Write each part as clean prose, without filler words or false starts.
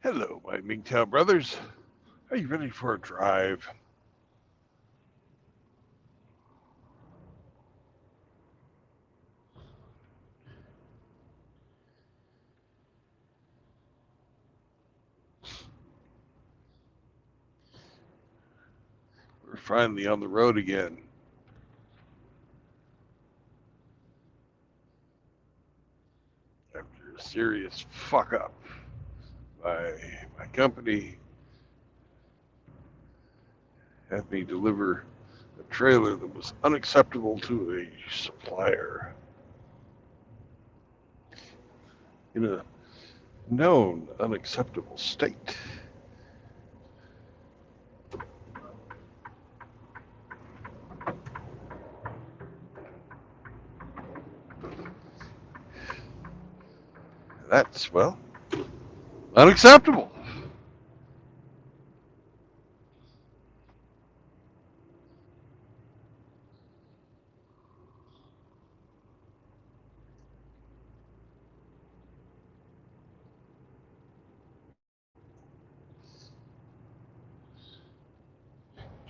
Hello, my MGTOW brothers. Are you ready for a drive? We're finally on the road again. After a serious fuck up by my company, had me deliver a trailer that was unacceptable to a supplier in a known unacceptable state. That's, well, unacceptable.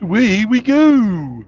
Away we go.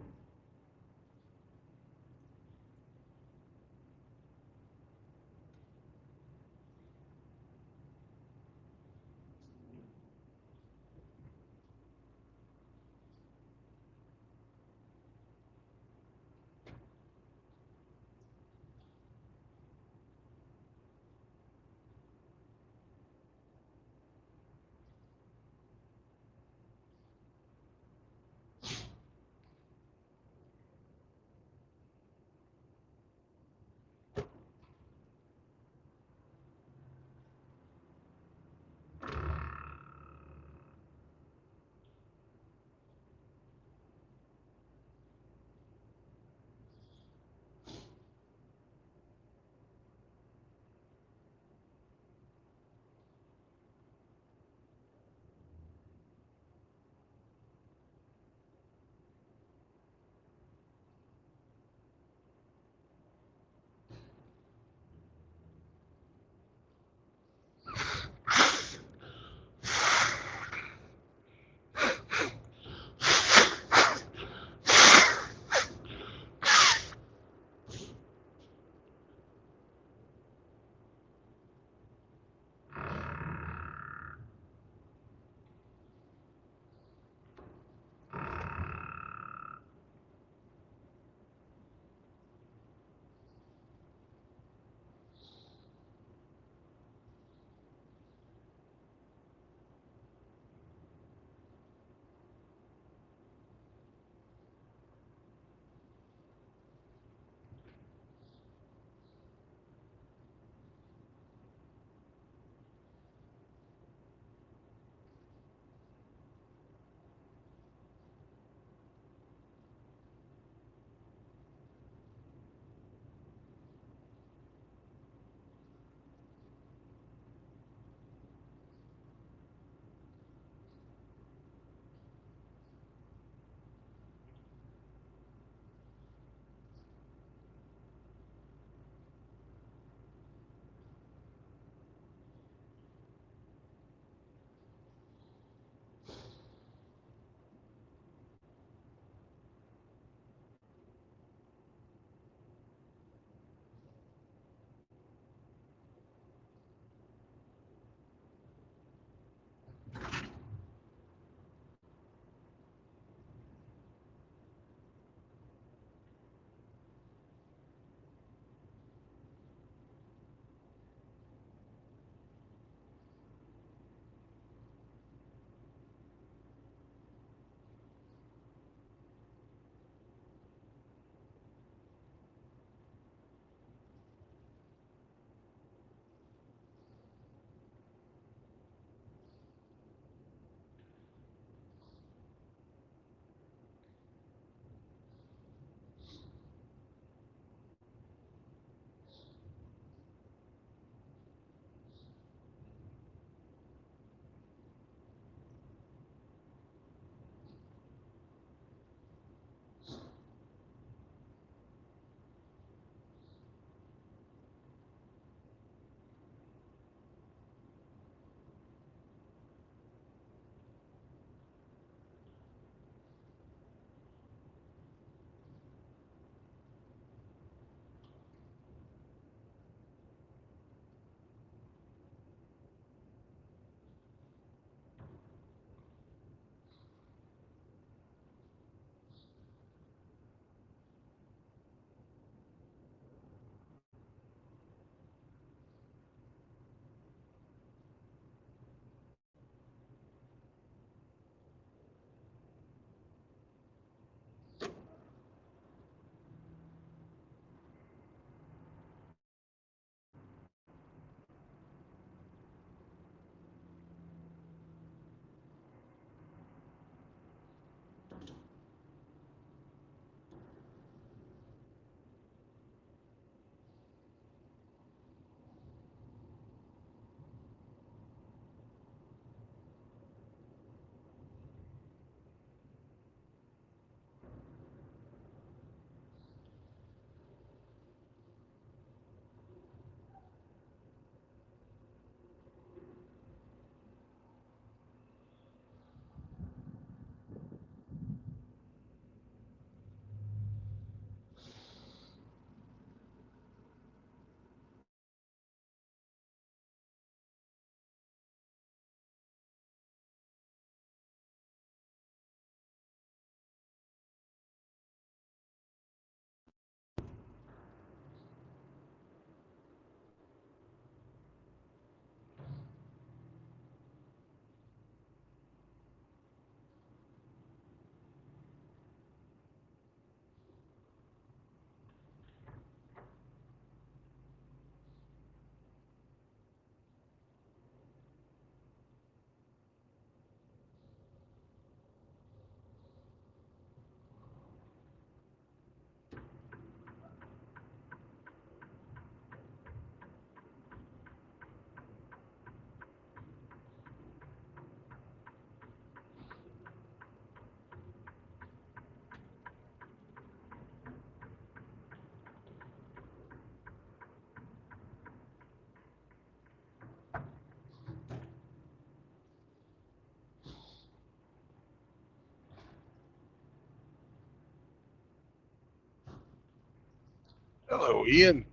Hello, Ian.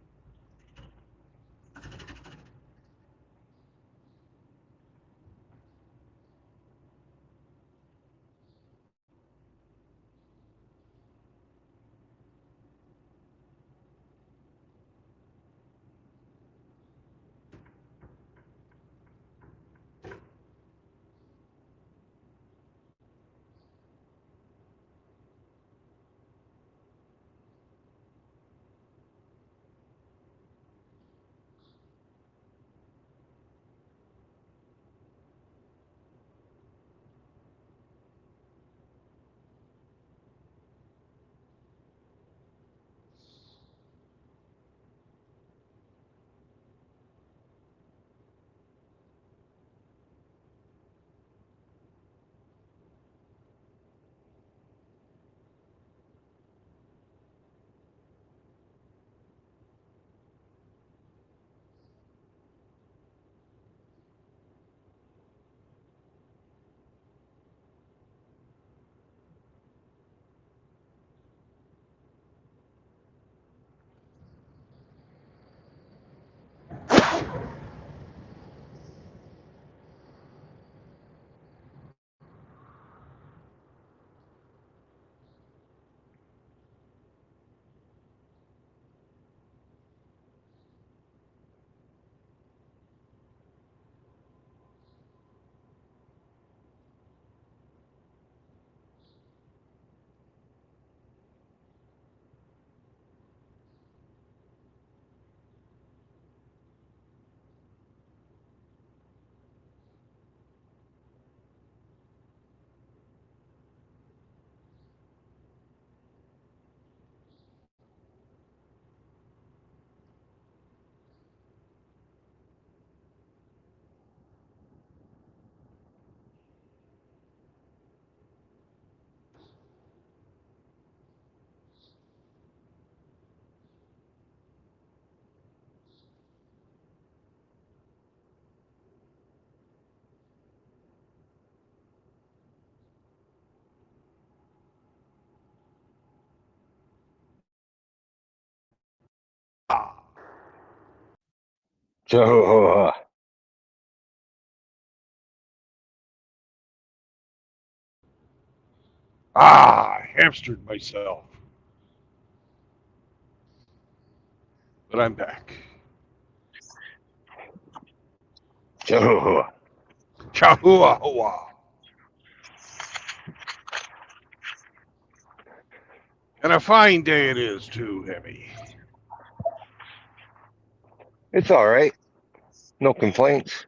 Ah, So, hamstered myself. But I'm back. so, Chahuahua. And a fine day it is, too, Hemi. it's all right. No complaints.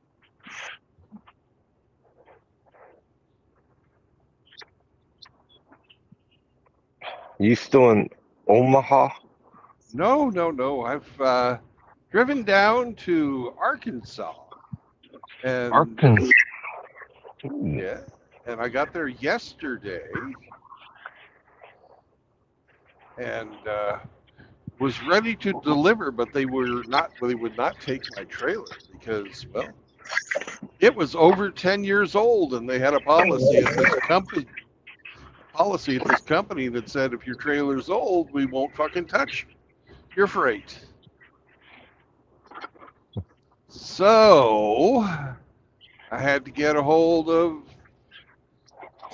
You still in Omaha? No. I've driven down to Arkansas. And Arkansas. yeah, and I got there yesterday and was ready to deliver, but they were not. Well, they would not take my trailer because, well, it was over 10 years old, and they had a policy at this company that said if your trailer's old, we won't fucking touch your freight. So I had to get a hold of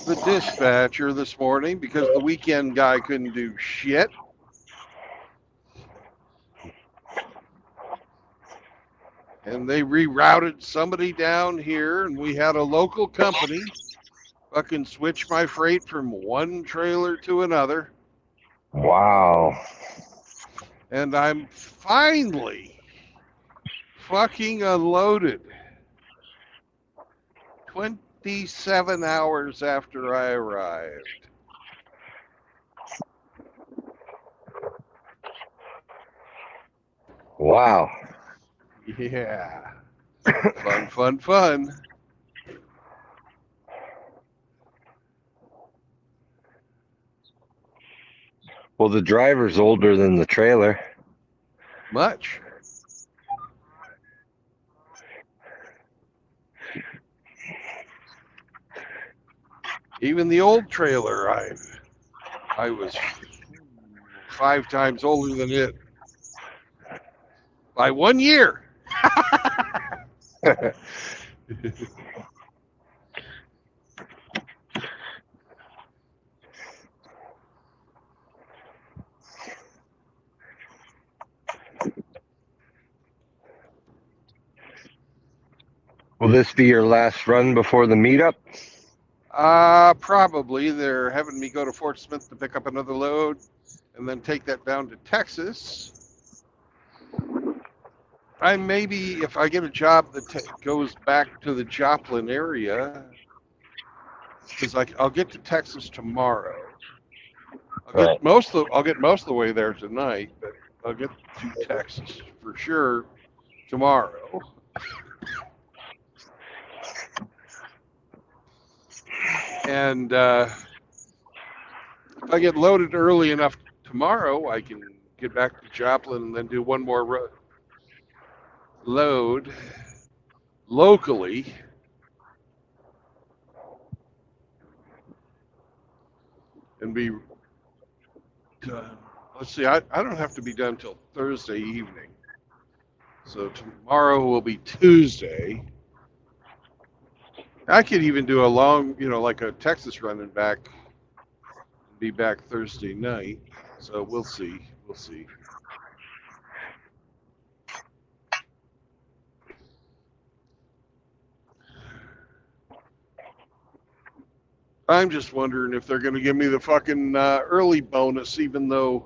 the dispatcher this morning because the weekend guy couldn't do shit. And they rerouted somebody down here, and we had a local company fucking switch my freight from one trailer to another. Wow. And I'm finally fucking unloaded 27 hours after I arrived. Wow. Yeah. Fun. Well, the driver's older than the trailer. Much. Even the old trailer, I was 5 times older than it. by 1 year. Will this be your last run before the meetup? Probably. They're having me go to Fort Smith to pick up another load and then take that down to Texas. I maybe, if I get a job that goes back to the Joplin area, because I'll get to Texas tomorrow. I'll get most of the way there tonight, but I'll get to Texas for sure tomorrow. And if I get loaded early enough tomorrow, I can get back to Joplin and then do one more load locally. And be done. Let's see, I don't have to be done till Thursday evening. So tomorrow will be Tuesday. I could even do a long, like a Texas run and back, and be back Thursday night. So we'll see. We'll see. I'm just wondering if they're going to give me the fucking early bonus, even though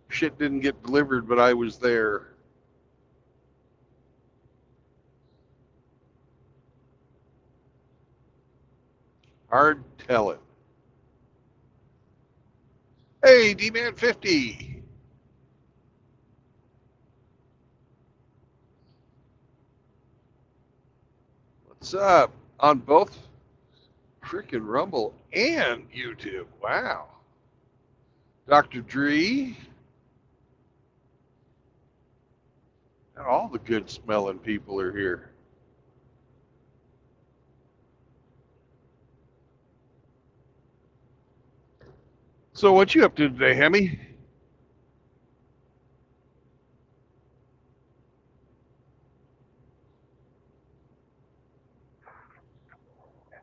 shit didn't get delivered, but I was there. Hard telling. Hey, D-Man 50. What's up? On both freaking Rumble and YouTube. Wow. Dr. Dree. All the good smelling people are here. So what you up to today, Hemi?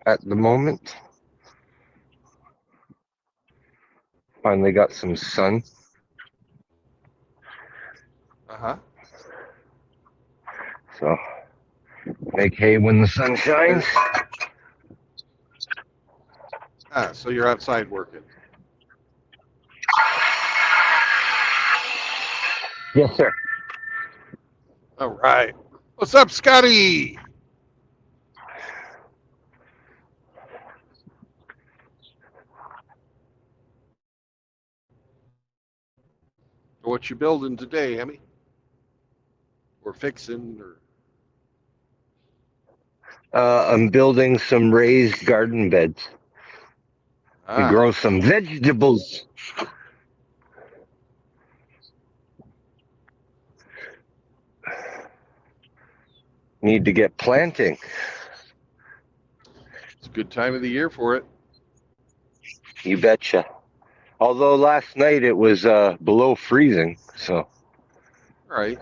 At the moment, finally got some sun. Uh-huh. So make hay when the sun shines. So you're outside working. Yes, sir. All right. What's up, Scotty? What you building today, Hemi? Or fixing, or? I'm building some raised garden beds to grow some vegetables. Need to get planting. It's a good time of the year for it. You betcha. Although last night it was below freezing, so All right.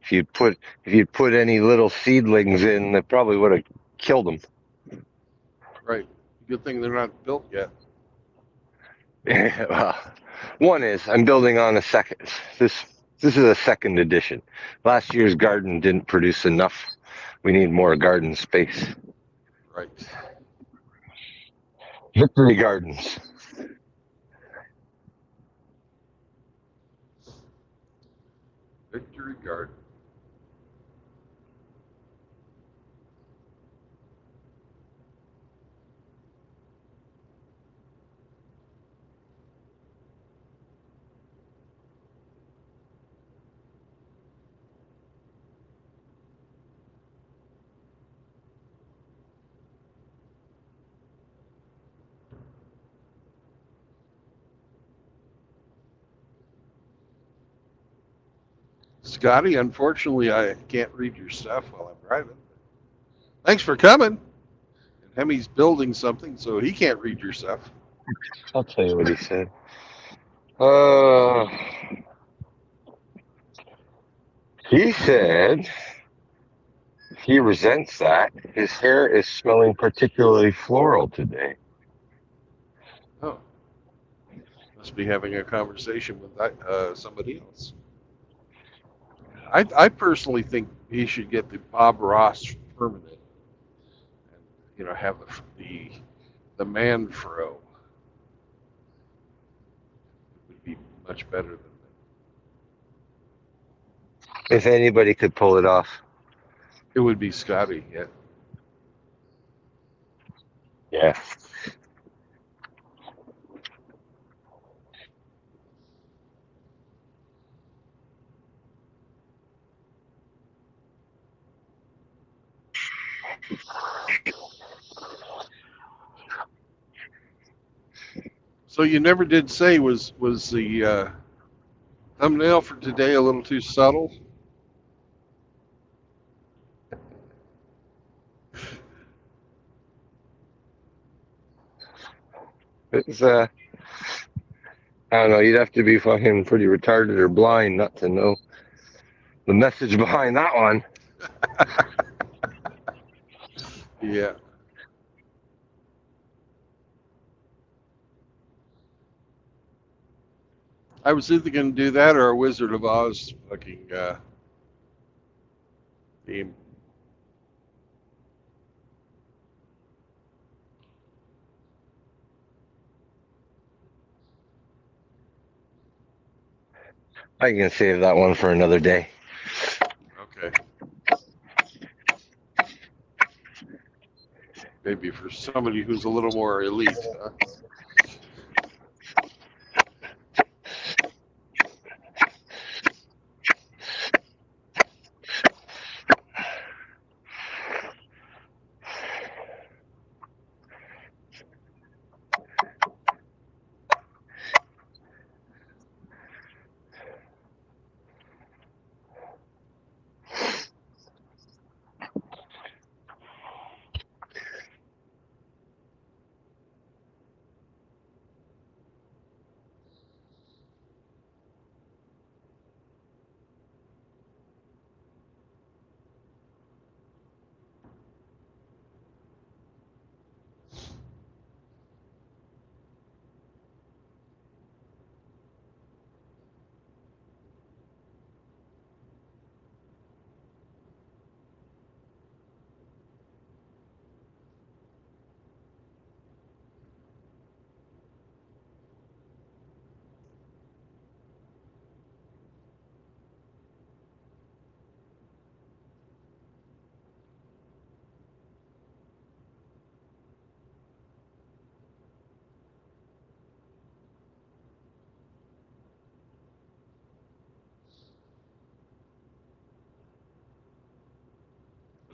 if you'd put any little seedlings in, that probably would have killed them. Right. Good thing they're not built yet. One is I'm building on a second. This is a second edition. Last year's garden didn't produce enough. We need more garden space. Right. Victory Gardens. Victory Garden. Scotty, unfortunately, I can't read your stuff while I'm driving. Thanks for coming. And Hemi's building something, so he can't read your stuff. I'll tell you what he said. He said he resents that his hair is smelling particularly floral today. Oh, must be having a conversation with that, somebody else. I personally think he should get the Bob Ross permanent, and have the man fro. It would be much better than that. If anybody could pull it off. It would be Scotty. Yeah. Yeah. So you never did say was the thumbnail for today a little too subtle? It's I don't know, you'd have to be fucking pretty retarded or blind not to know the message behind that one. Yeah. I was either going to do that or a Wizard of Oz fucking theme. I can save that one for another day. Okay. Maybe for somebody who's a little more elite, huh?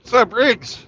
What's up, Riggs?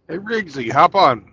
Hey, Riggsy, hop on.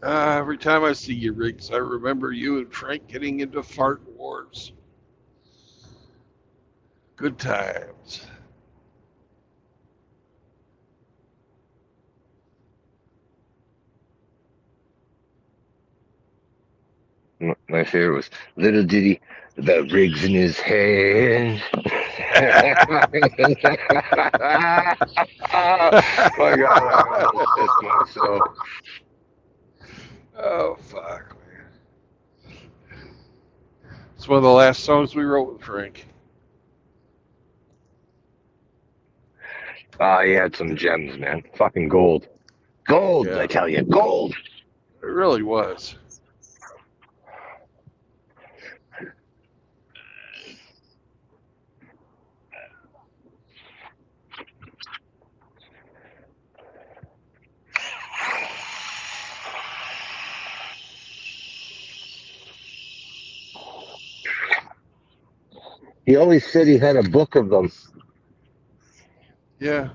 Every time I see you, Riggs, I remember you and Frank getting into fart wars. Good times. My favorite was Little Ditty about Riggs in his hand. My God, I almost pissed myself. Oh, fuck, man. It's one of the last songs we wrote with Frank. He had some gems, man. Fucking gold. Gold, Yeah, I tell you, gold. it really was. He always said he had a book of them. Yeah.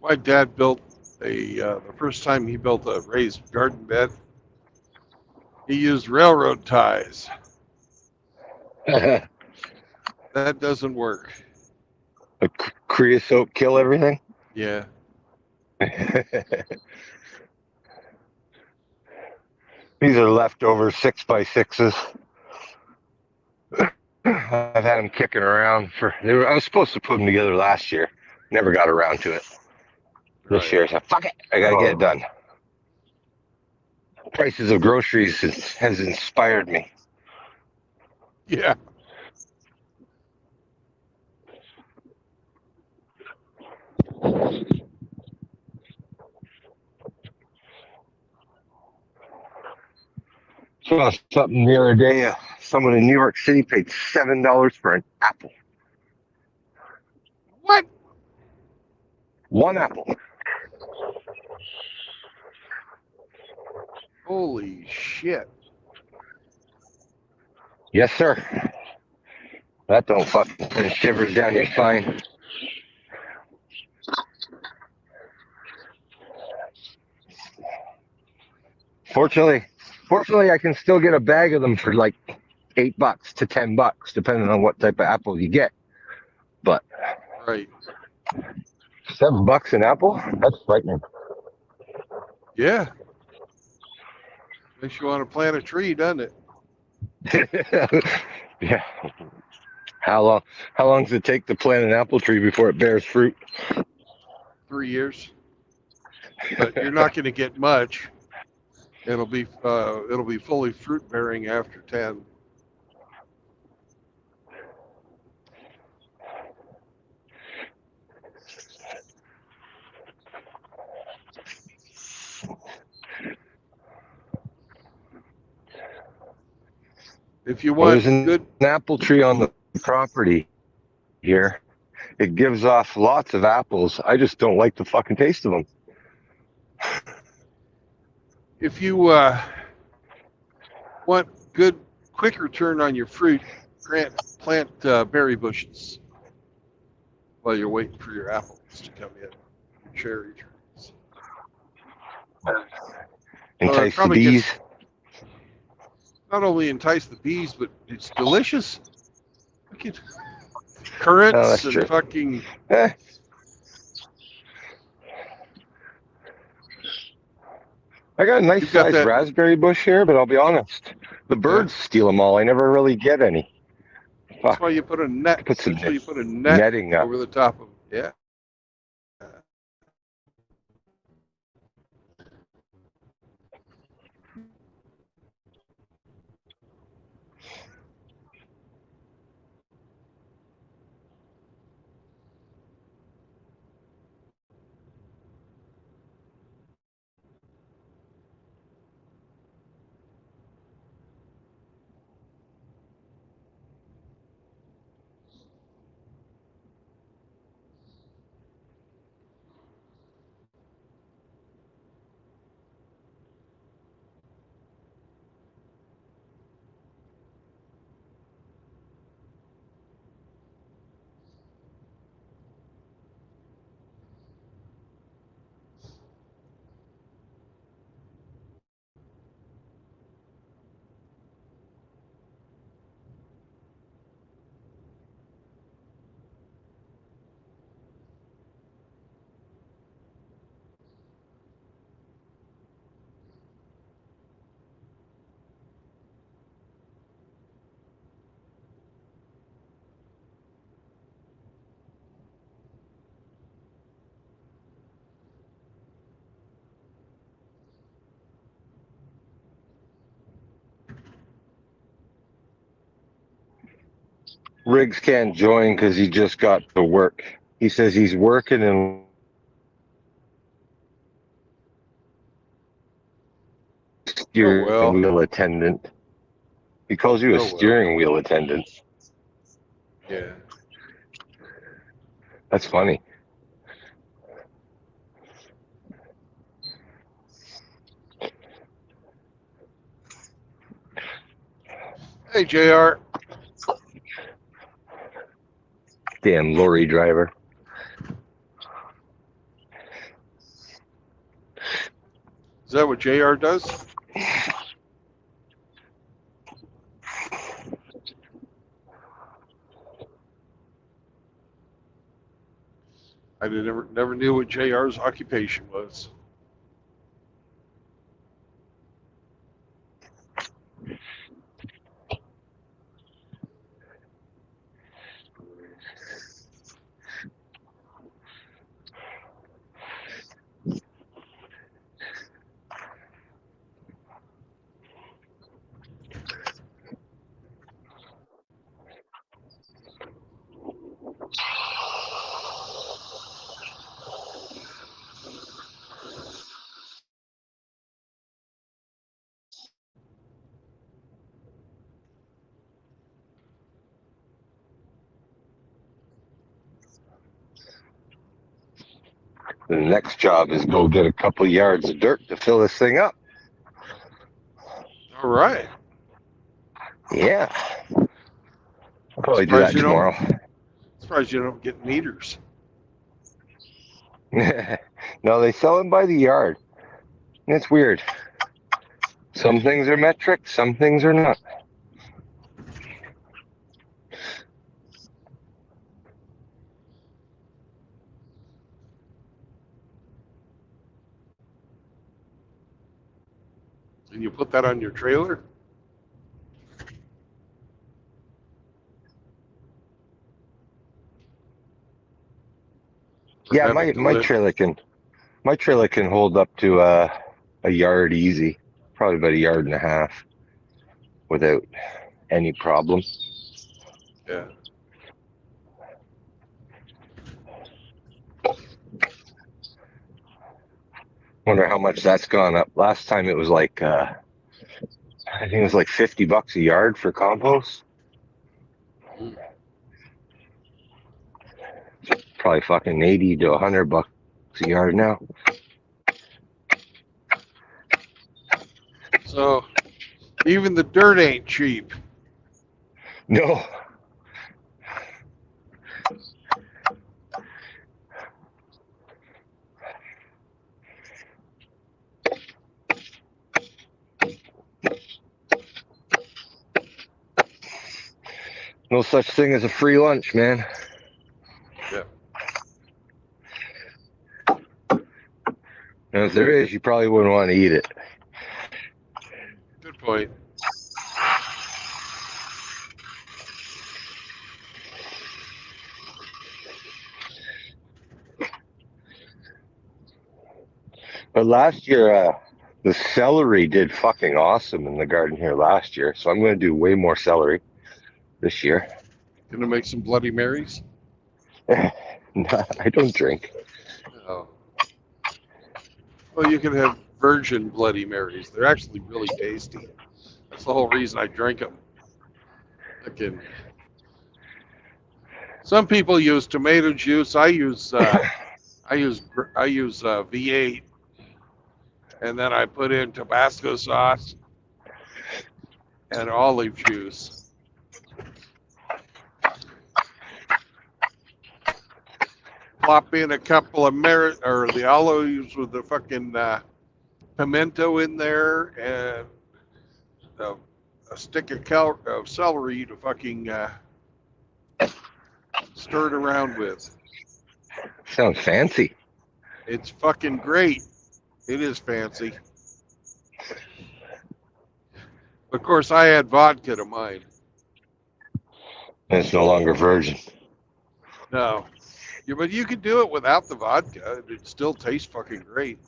My dad built the first time he built a raised garden bed, he used railroad ties. A That doesn't work. creosote kill everything. Yeah. These are leftover 6x6s. I've had them kicking around I was supposed to put them together last year. Never got around to it. This Right. year, I said, fuck it. I got to get it done. Prices of groceries has inspired me. Yeah. Saw something the other day. Someone in New York City paid $7 for an apple. What? One apple. Holy shit. Yes, sir. That don't fucking send shivers down your spine. Fortunately, fortunately, I can still get a bag of them for like $8 to $10, depending on what type of apple you get. But Right. $7 an apple? That's frightening. Yeah, makes you want to plant a tree, doesn't it? Yeah. How long? How long does it take to plant an apple tree before it bears fruit? 3 years, but you're not going to get much. It'll be fully fruit bearing after 10. If you Well, want there's an good, apple tree on the property here. It gives off lots of apples. I just don't like the fucking taste of them. if you want good, quick return on your fruit, plant berry bushes while you're waiting for your apples to come in, your cherry trees. So it Entice the probably bees. gets not only entice the bees, but it's delicious. Look at Oh, currants that's and true. fucking. Eh, I got a nice You've got sized that. raspberry bush here, but I'll be honest, the Yeah. birds steal them all. I never really get any. That's Fuck. why you put a net. Put some That's why you put a net netting up. over the top of it. Yeah. Riggs can't join because he just got to work. He says he's working and Oh steering well. wheel attendant. He calls you a Oh well. steering wheel attendant. Yeah. That's funny. Hey, Jr. Damn lorry driver. Is that what Jr. does? I never knew what Jr.'s occupation was. The next job is go get a couple yards of dirt to fill this thing up. All right. Yeah. I'll probably do Surprised that you don't. tomorrow. Surprised you don't get meters. No, they sell them by the yard. It's weird. Some things are metric, some things are not. And you put that on your trailer? Or Yeah, have it my delivered? trailer can hold up to a yard easy, probably about a yard and a half without any problem. Yeah. Wonder how much that's gone up. Last time it was like I think it was like $50 a yard for compost. Mm. Probably fucking 80 to $100 a yard now. So even the dirt ain't cheap. No. No such thing as a free lunch, man. Yeah. And if there is, you probably wouldn't want to eat it. Good point. But last year, the celery did fucking awesome in the garden here last year. So I'm going to do way more celery this year. Gonna make some Bloody Marys? No, I don't drink. Oh. Well, you can have virgin Bloody Marys. They're actually really tasty. That's the whole reason I drink them. Again, some people use tomato juice. I use V8, and then I put in Tabasco sauce and olive juice. Plop in a couple of or the olives with the fucking pimento in there, and a stick of celery to fucking stir it around with. Sounds fancy. It's fucking great. It is fancy. Of course, I add vodka to mine. And it's no longer virgin. No. Yeah, but you could do it without the vodka. It still tastes fucking great.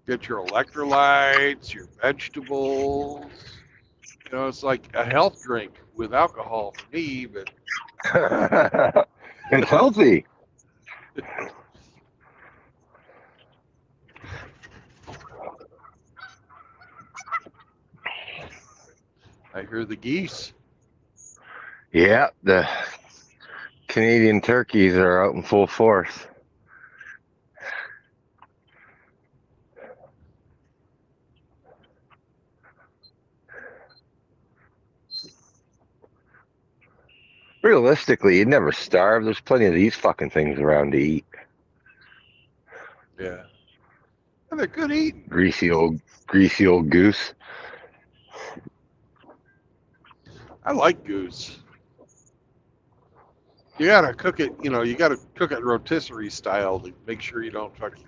Get your electrolytes, your vegetables. You know, it's like a health drink with alcohol for me, but It's healthy. I hear the geese. Yeah, the Canadian turkeys are out in full force. Realistically, you'd never starve. There's plenty of these fucking things around to eat. Yeah. And they're good eating. Greasy old goose. I like goose. You gotta cook it, you gotta cook it rotisserie style to make sure you don't fucking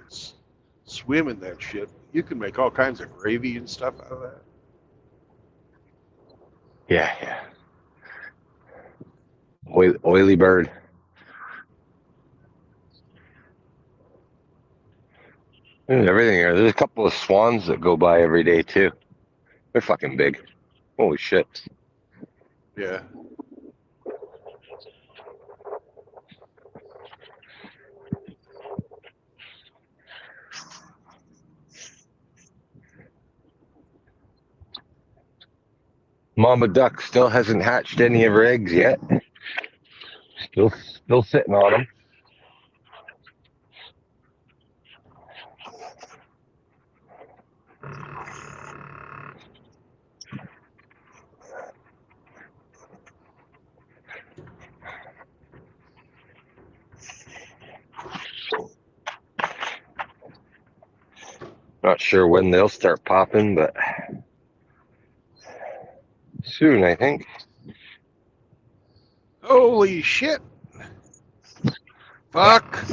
swim in that shit. You can make all kinds of gravy and stuff out of that. Yeah. Oily bird. There's everything here. There's a couple of swans that go by every day too. They're fucking big. Holy shit. Yeah. Mama duck still hasn't hatched any of her eggs yet. Still sitting on them. Not sure when they'll start popping, but soon, I think. Holy shit. Fuck.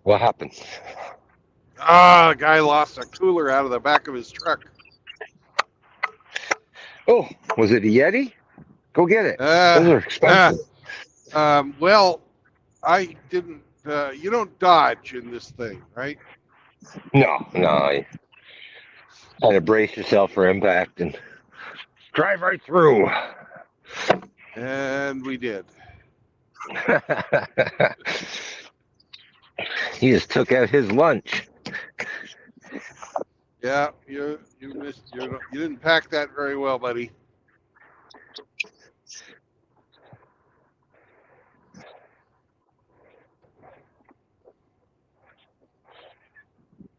What happened? A guy lost a cooler out of the back of his truck. Oh, was it a Yeti? Go get it. Those Uh, are expensive. well, I didn't. You don't dodge in this thing, right? No, no. You kind of brace yourself for impact and drive right through. And we did. He just took out his lunch. Yeah, you missed. You didn't pack that very well, buddy.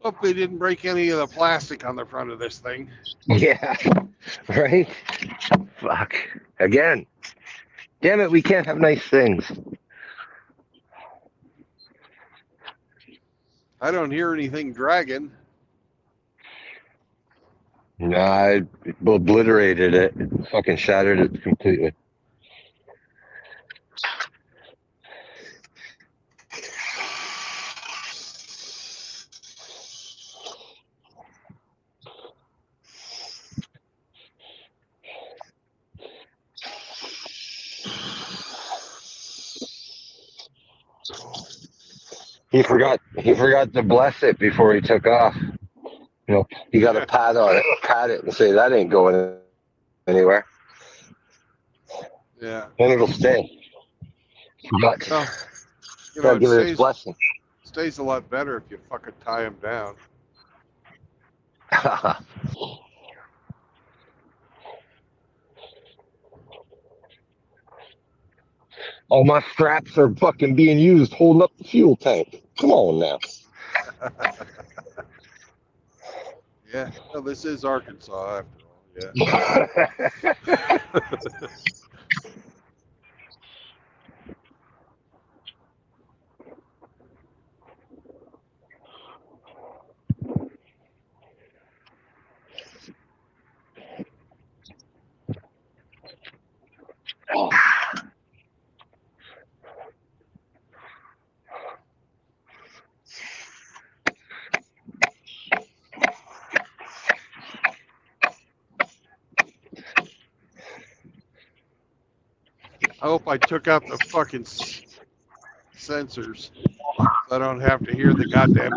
Hope they didn't break any of the plastic on the front of this thing. Yeah, right? Fuck. Again. Damn it, we can't have nice things. I don't hear anything dragging. Nah, I obliterated it. Fucking shattered it completely. He forgot to bless it before he took off. You got to pat it and say that ain't going anywhere. Yeah. Then it'll stay. But Well, gotta it give it its blessing. stays a lot better if you fucking tie them down. All my straps are fucking being used holding up the fuel tank. Come on now. Yeah. Well, this is Arkansas after all. Yeah. I hope I took out the fucking sensors so I don't have to hear the goddamn.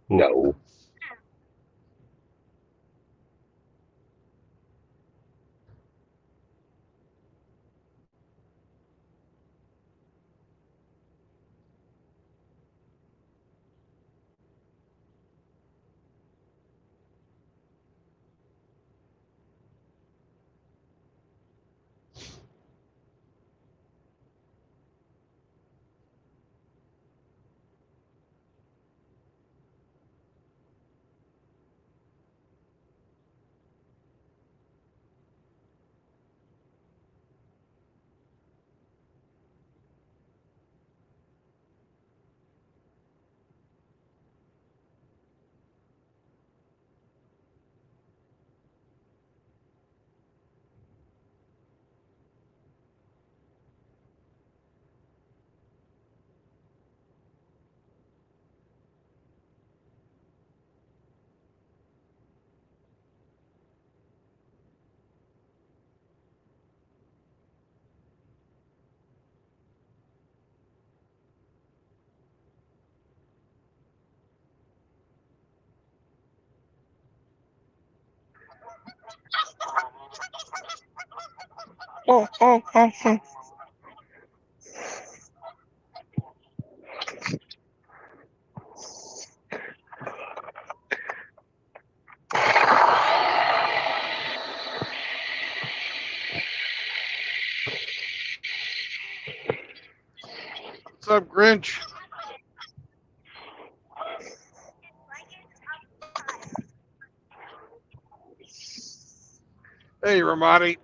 No. What's up, Grinch? Hey, Ramadi.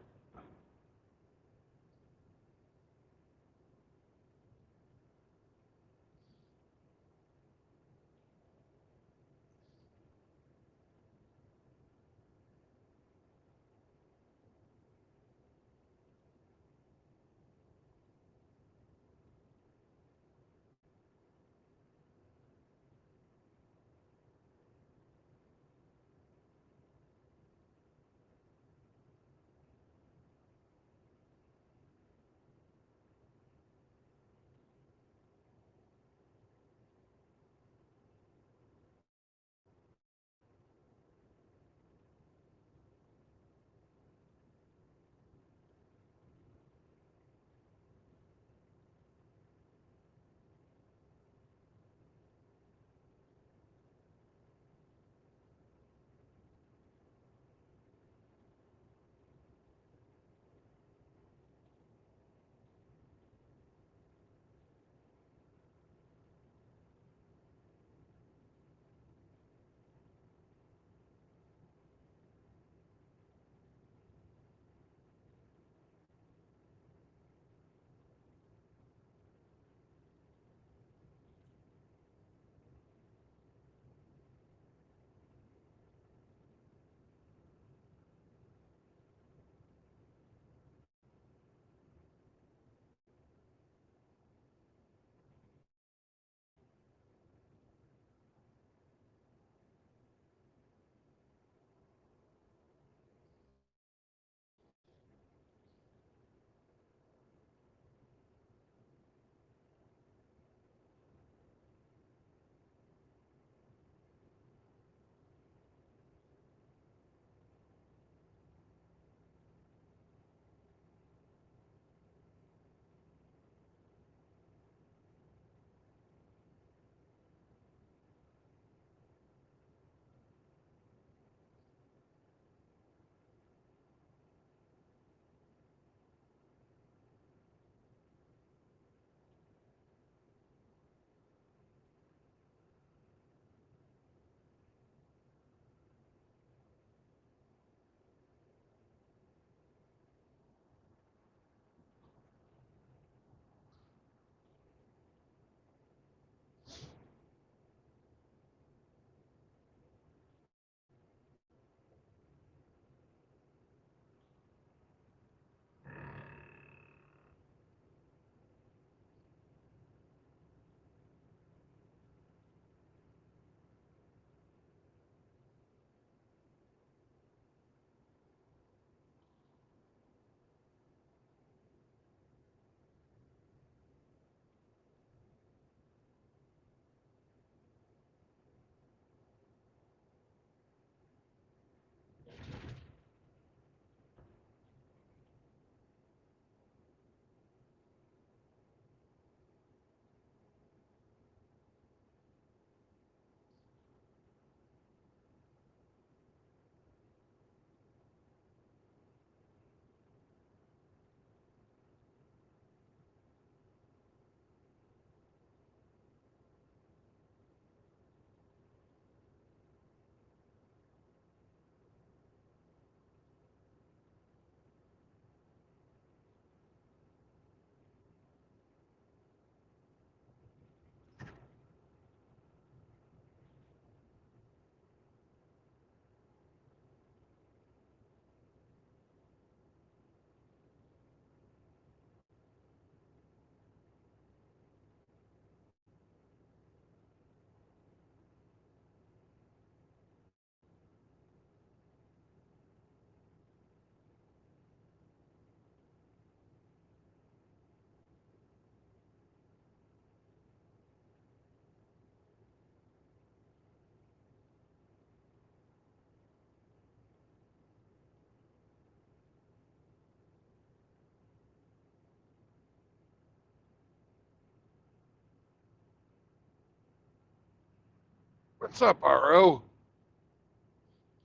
What's up, RO?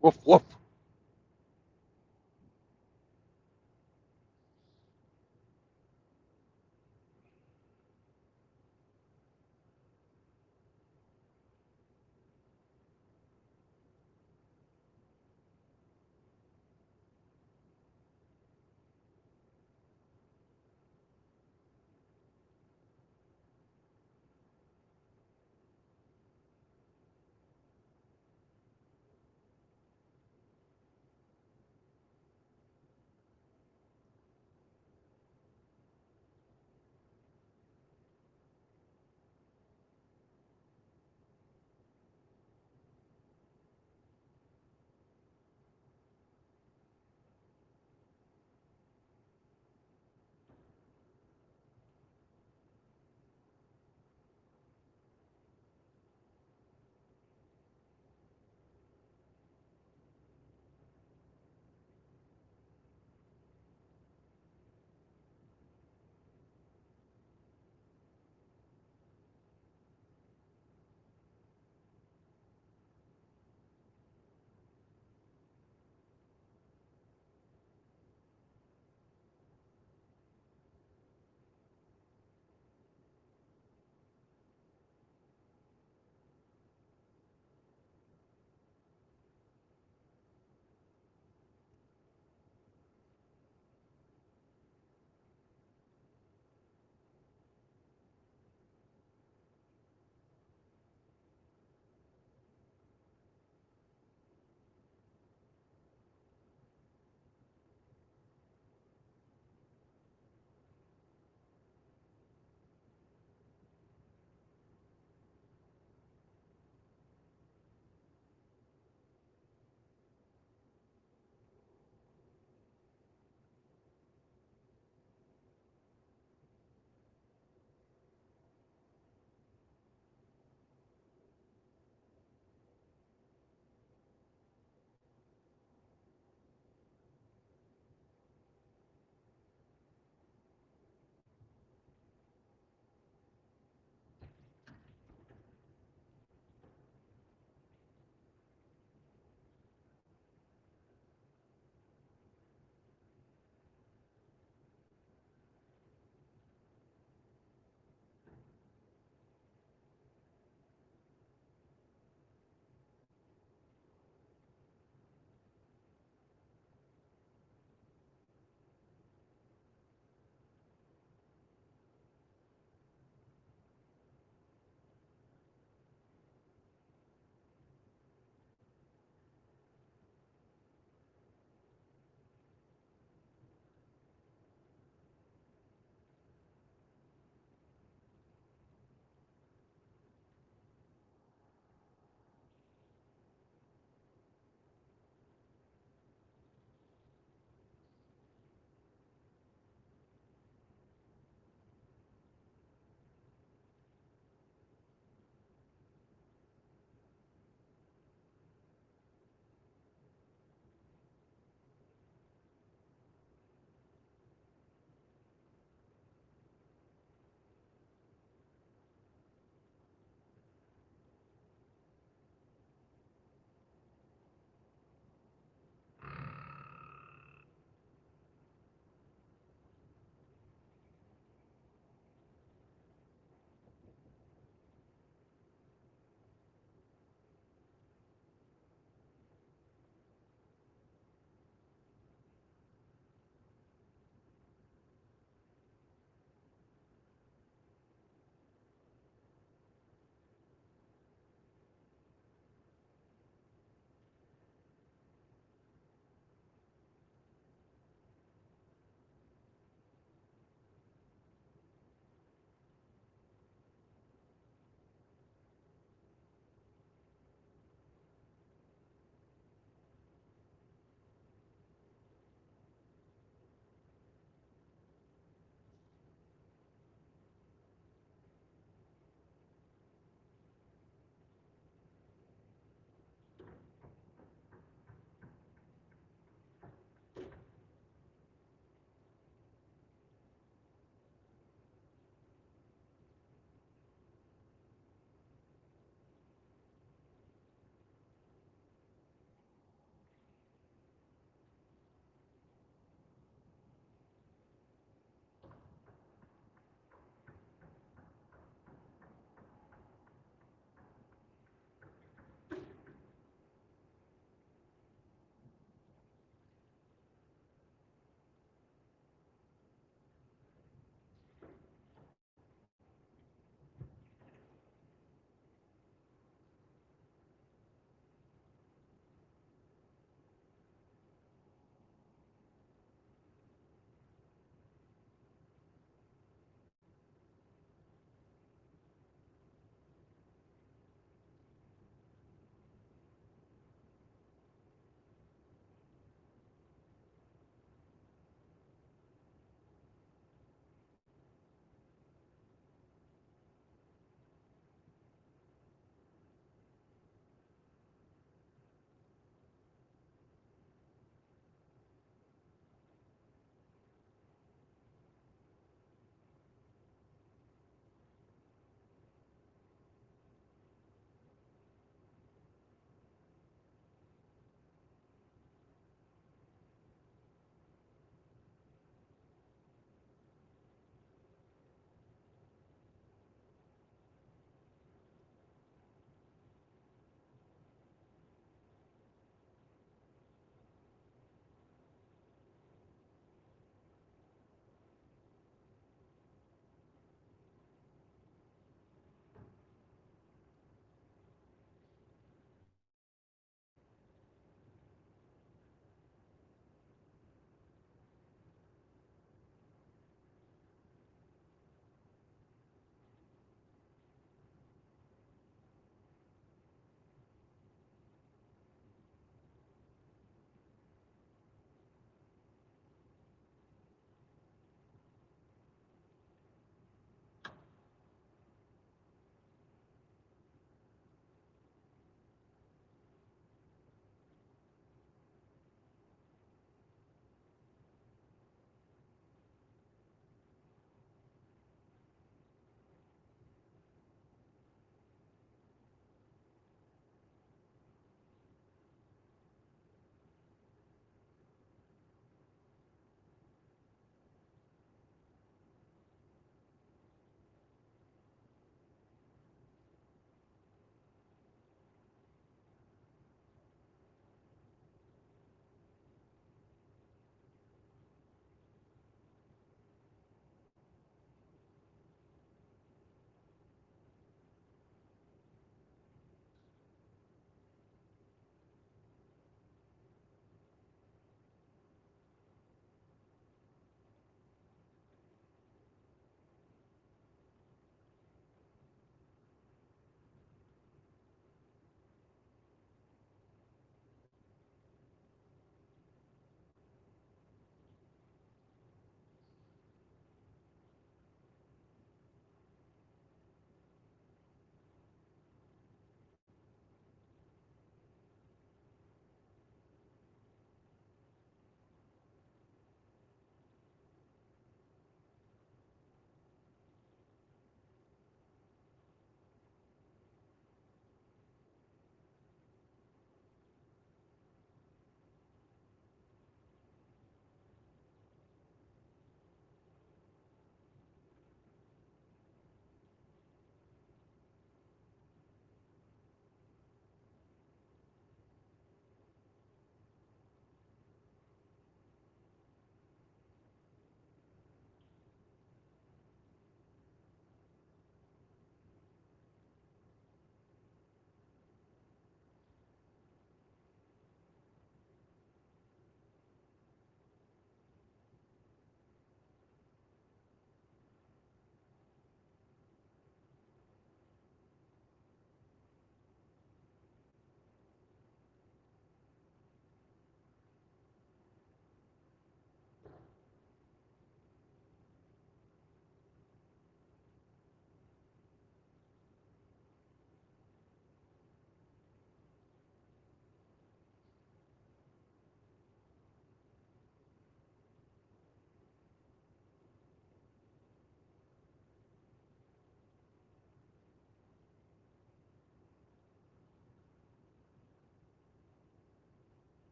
Woof, woof.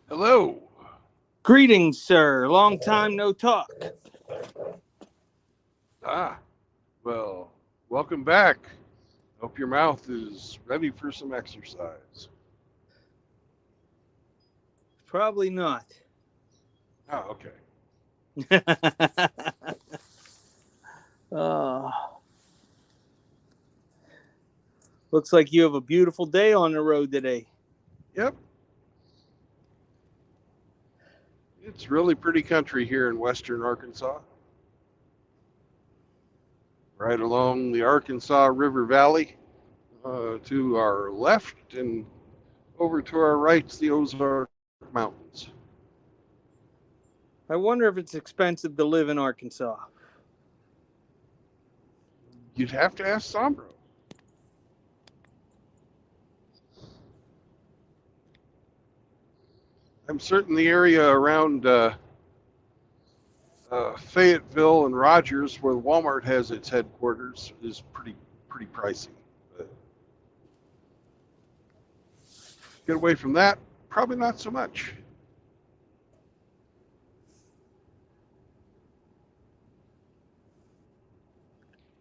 Hello. Greetings, sir. Long time no talk. Ah, well, welcome back. Hope your mouth is ready for some exercise. Probably not. Oh, okay. Oh, looks like you have a beautiful day on the road today. Yep. It's really pretty country here in western Arkansas. Right along the Arkansas River Valley. To our left and over to our right's the Ozark Mountains. I wonder if it's expensive to live in Arkansas. You'd have to ask Sombro. I'm certain the area around Fayetteville and Rogers, where Walmart has its headquarters, is pretty pricey. But get away from that, probably not so much.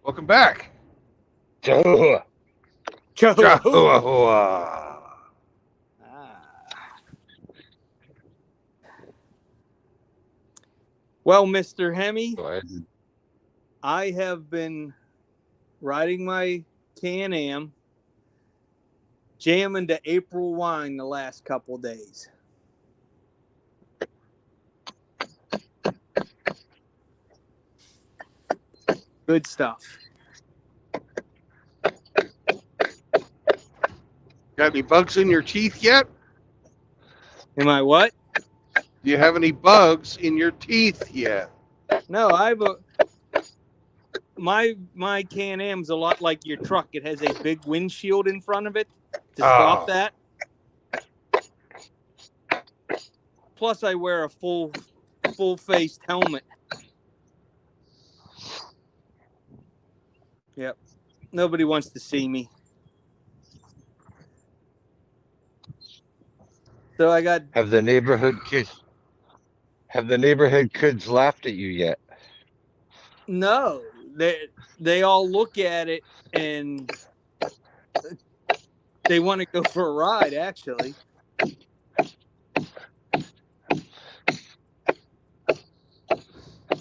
Welcome back. Jehovah. Jahoua. Well, Mr. Hemi, Go ahead. I have been riding my Can-Am, jamming to April wine the last couple days. Good stuff. Got any bugs in your teeth yet? Am I what? Do you have any bugs in your teeth yet? No, my Can-Am's a lot like your truck. It has a big windshield in front of it to stop that. Plus, I wear a full-faced helmet. Yep. Nobody wants to see me. So I got. Have the neighborhood kids laughed at you yet? No, they all look at it and they want to go for a ride, actually.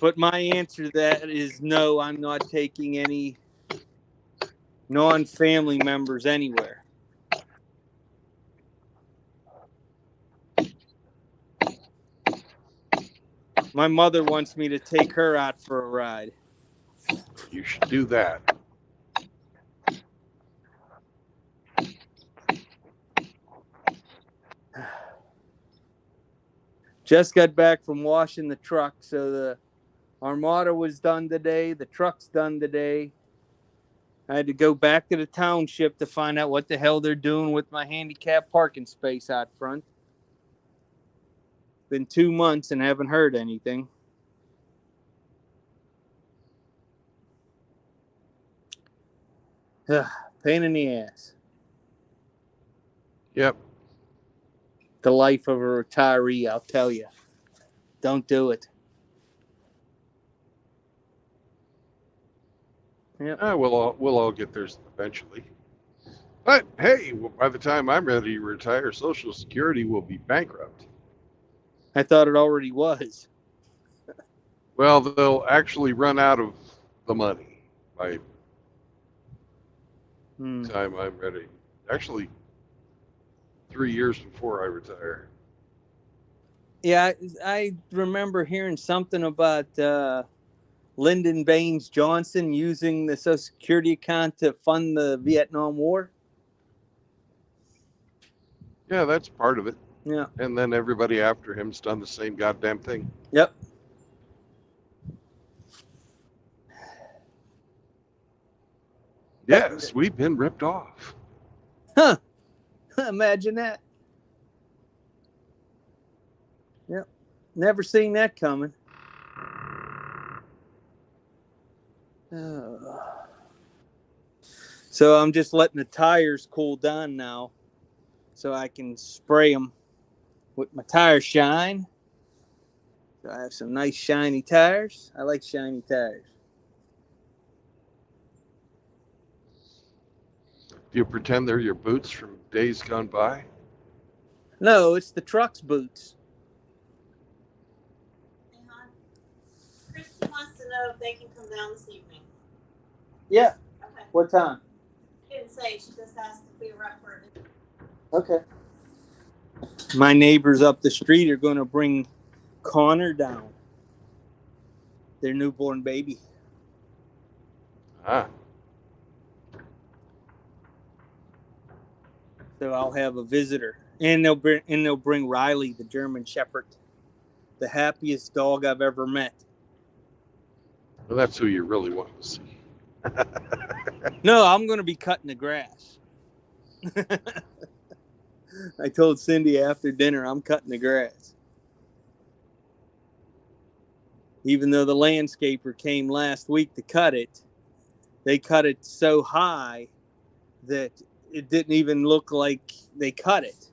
But my answer to that is no, I'm not taking any non-family members anywhere. My mother wants me to take her out for a ride. You should do that. Just got back from washing the truck, so the Armada was done today. The truck's done today. I had to go back to the township to find out what the hell they're doing with my handicap parking space out front. Been 2 months and haven't heard anything. Pain in the ass. Yep. The life of a retiree, I'll tell you. Don't do it. Yep. We'll all get there eventually. But hey, by the time I'm ready to retire, Social Security will be bankrupt. I thought it already was. Well, they'll actually run out of the money by the time I'm ready. Actually, 3 years before I retire. Yeah, I remember hearing something about Lyndon Baines Johnson using the Social Security account to fund the Vietnam War. Yeah, that's part of it. Yeah. And then everybody after him's done the same goddamn thing. Yep. Yes, we've been ripped off. Huh. Imagine that. Yep. Never seen that coming. So I'm just letting the tires cool down now so I can spray them. with my tire shine. So I have some nice shiny tires. I like shiny tires. Do you pretend they're your boots from days gone by? No, it's the truck's boots. Hey, hon. Christy wants to know if they can come down this evening. Yeah. Okay. What time? She didn't say. She just asked if we were up for it. Okay. My neighbors up the street are going to bring Connor down. Their newborn baby. Ah. So I'll have a visitor, and they'll bring Riley, the German Shepherd, the happiest dog I've ever met. Well, that's who you really want to see. No, I'm going to be cutting the grass. I told Cindy after dinner I'm cutting the grass. Even though the landscaper came last week to cut it, they cut it so high that it didn't even look like they cut it.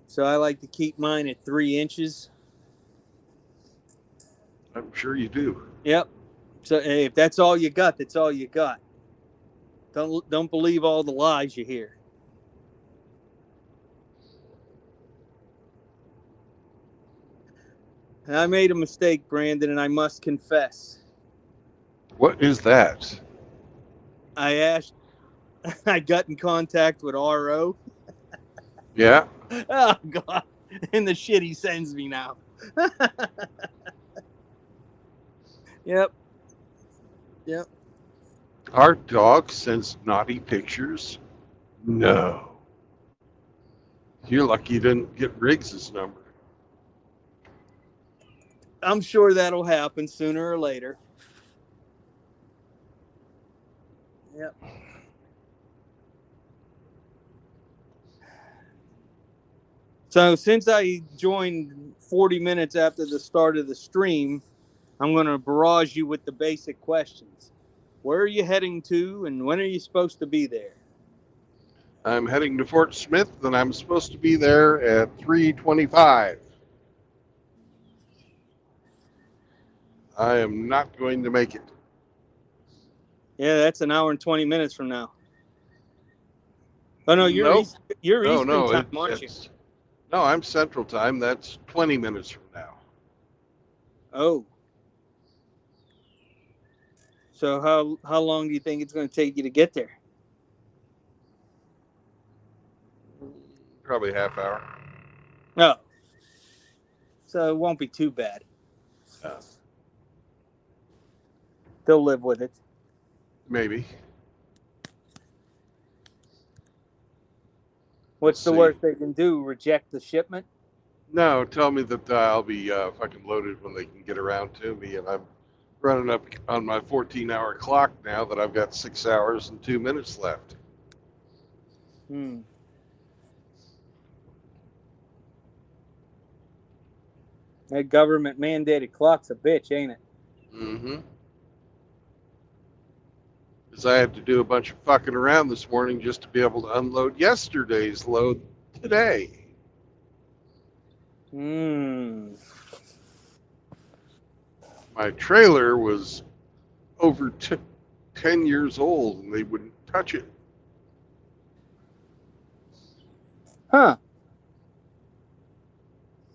So I like to keep mine at 3 inches. I'm sure you do. Yep. So hey, if that's all you got, that's all you got. Don't believe all the lies you hear. And I made a mistake, Brandon, and I must confess. What is that? I got in contact with RO. Yeah. Oh, God. And the shit he sends me now. Yep. Our dog sends naughty pictures? No. You're lucky you didn't get Riggs's number. I'm sure that'll happen sooner or later. Yep. So since I joined 40 minutes after the start of the stream, I'm going to barrage you with the basic questions. Where are you heading to, and when are you supposed to be there? I'm heading to Fort Smith, and I'm supposed to be there at 3:25. I am not going to make it. Yeah, that's an hour and 20 minutes from now. Oh, no, you're Nope. Eastern No, time, aren't you? No, I'm Central Time. That's 20 minutes from now. Oh. So how long do you think it's going to take you to get there? Probably half hour. Oh. So it won't be too bad. They'll live with it. Maybe. What's the see. worst they can do? Reject the shipment? No, tell me that I'll be fucking loaded when they can get around to me, and I'm running up on my 14-hour clock now that I've got 6 hours and 2 minutes left. That government mandated clock's a bitch, ain't it? Mm-hmm. Because I had to do a bunch of fucking around this morning just to be able to unload yesterday's load today. My trailer was over 10 years old, and they wouldn't touch it. Huh.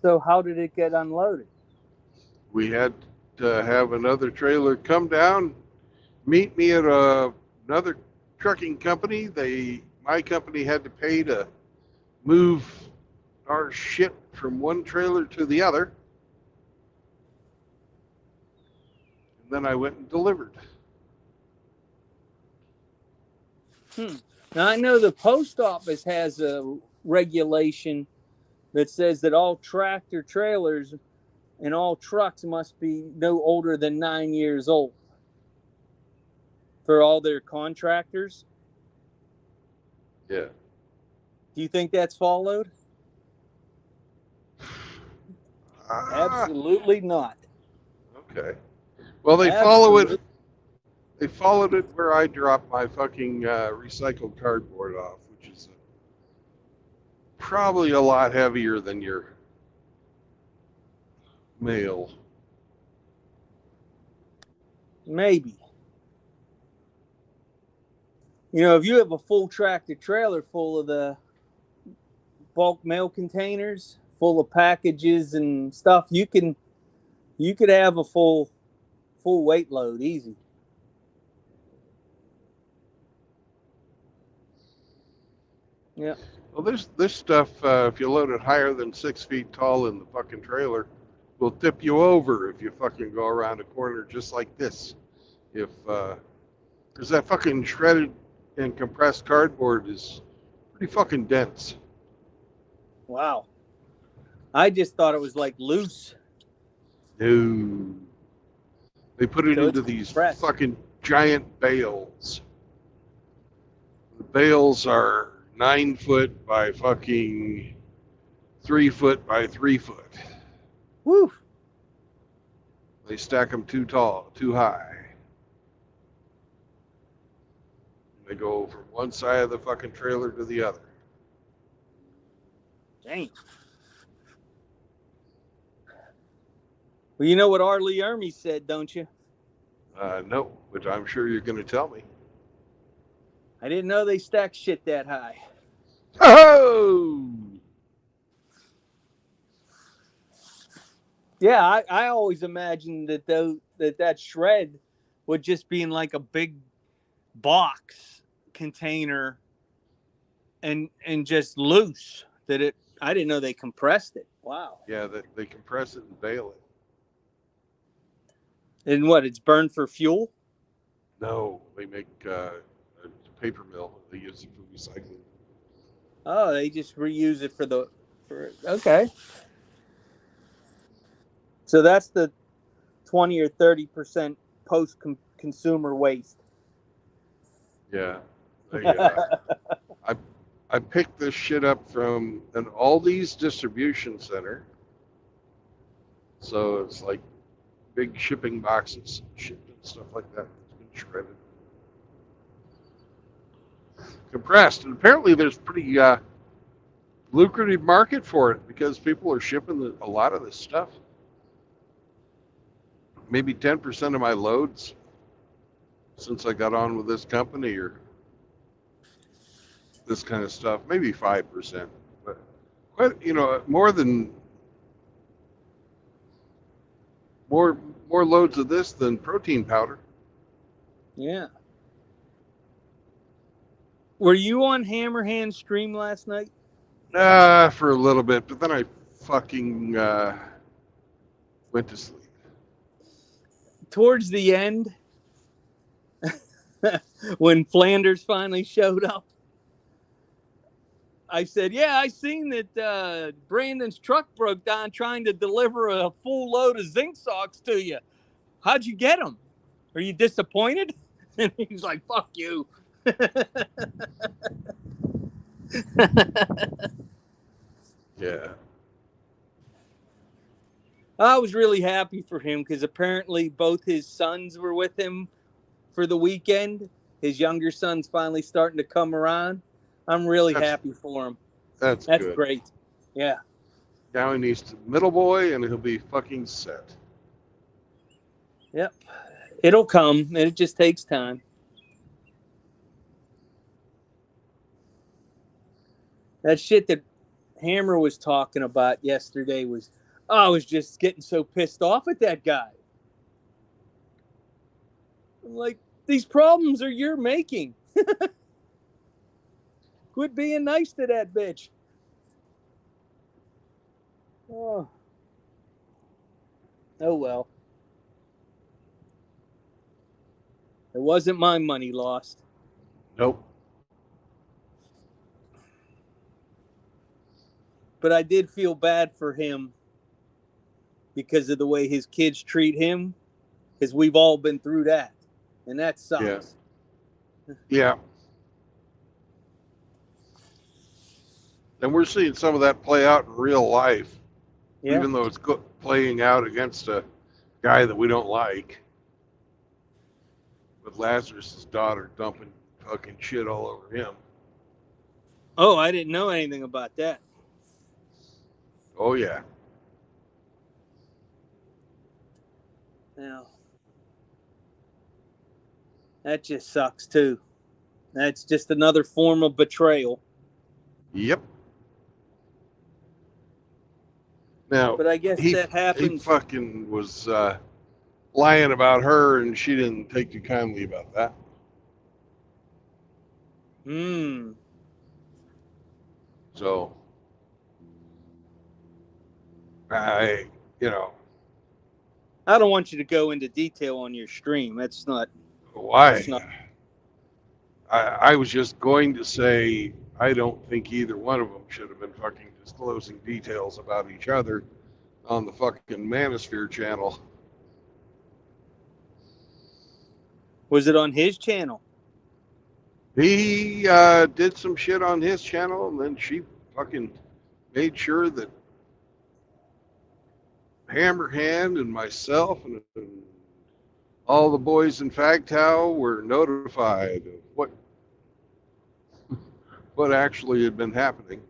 So how did it get unloaded? We had to have another trailer come down, meet me at another trucking company. My company had to pay to move our shit from one trailer to the other. And then I went and delivered. Now, I know the post office has a regulation that says that all tractor trailers and all trucks must be no older than 9 years old for all their contractors. Yeah. Do you think that's followed? Absolutely not. Okay. Well, they follow it. They followed it where I drop my fucking recycled cardboard off, which is probably a lot heavier than your male. Maybe. You know, if you have a full tractor trailer full of the bulk mail containers, full of packages and stuff, you could have a full weight load easy. Yeah. Well, this stuff, if you load it higher than 6 feet tall in the fucking trailer, will tip you over if you fucking go around a corner just like this. If because that fucking shredded and compressed cardboard is pretty fucking dense. Wow. I just thought it was like loose. No, they put it So it's into these compressed. fucking giant bales. The bales are 9 foot by fucking 3 foot by 3 foot. Woo. They stack them too tall, too high. They go from one side of the fucking trailer to the other. Dang. Well, you know what R. Lee Ermey said, don't you? No, but I'm sure you're going to tell me. I didn't know they stacked shit that high. Oh! Yeah, I always imagined that shred would just be in like a big box container and just loose. I didn't know they compressed it. Wow. Yeah, they compress it and bale it. And what? It's burned for fuel? No, they make a paper mill. They use it for recycling. Oh, they just reuse it for okay. So that's the 20 or 30% post-consumer waste. Yeah. I picked this shit up from an Aldi's distribution center. So it's like big shipping boxes, shipped and stuff like that. It's been shredded. Compressed. And apparently there's pretty lucrative market for it because people are shipping a lot of this stuff. Maybe 10% of my loads since I got on with this company or this kind of stuff, maybe 5%, but more loads of this than protein powder. Yeah. Were you on Hammerhand stream last night? For a little bit, but then I fucking went to sleep. Towards the end, when Flanders finally showed up, I said, yeah, I seen that Brandon's truck broke down trying to deliver a full load of zinc socks to you. How'd you get them? Are you disappointed? And he's like, fuck you. Yeah. I was really happy for him because apparently both his sons were with him for the weekend. His younger son's finally starting to come around. I'm really happy for him. That's good. Great. Yeah. Now he needs to middle boy and he'll be fucking set. Yep. It'll come, and it just takes time. That shit that Hammer was talking about yesterday was, I was just getting so pissed off at that guy. I'm like, these problems are you're making. Quit being nice to that bitch. Oh well. It wasn't my money lost. Nope. But I did feel bad for him because of the way his kids treat him, because we've all been through that, and that sucks. Yeah. And we're seeing some of that play out in real life, even though it's playing out against a guy that we don't like. With Lazarus' daughter dumping fucking shit all over him. Oh, I didn't know anything about that. Oh yeah. Now, that just sucks too. That's just another form of betrayal. Yep. Now But I guess he that he happens. fucking was lying about her, and she didn't take too kindly about that. So I, you know, I don't want you to go into detail on your stream. That's not. why? That's not. I was just going to say I don't think either one of them should have been fucking disclosing details about each other on the fucking Manosphere channel. Was it on his channel? He did some shit on his channel, and then she fucking made sure that Hammerhand and myself and all the boys in MGTOW were notified of what actually had been happening.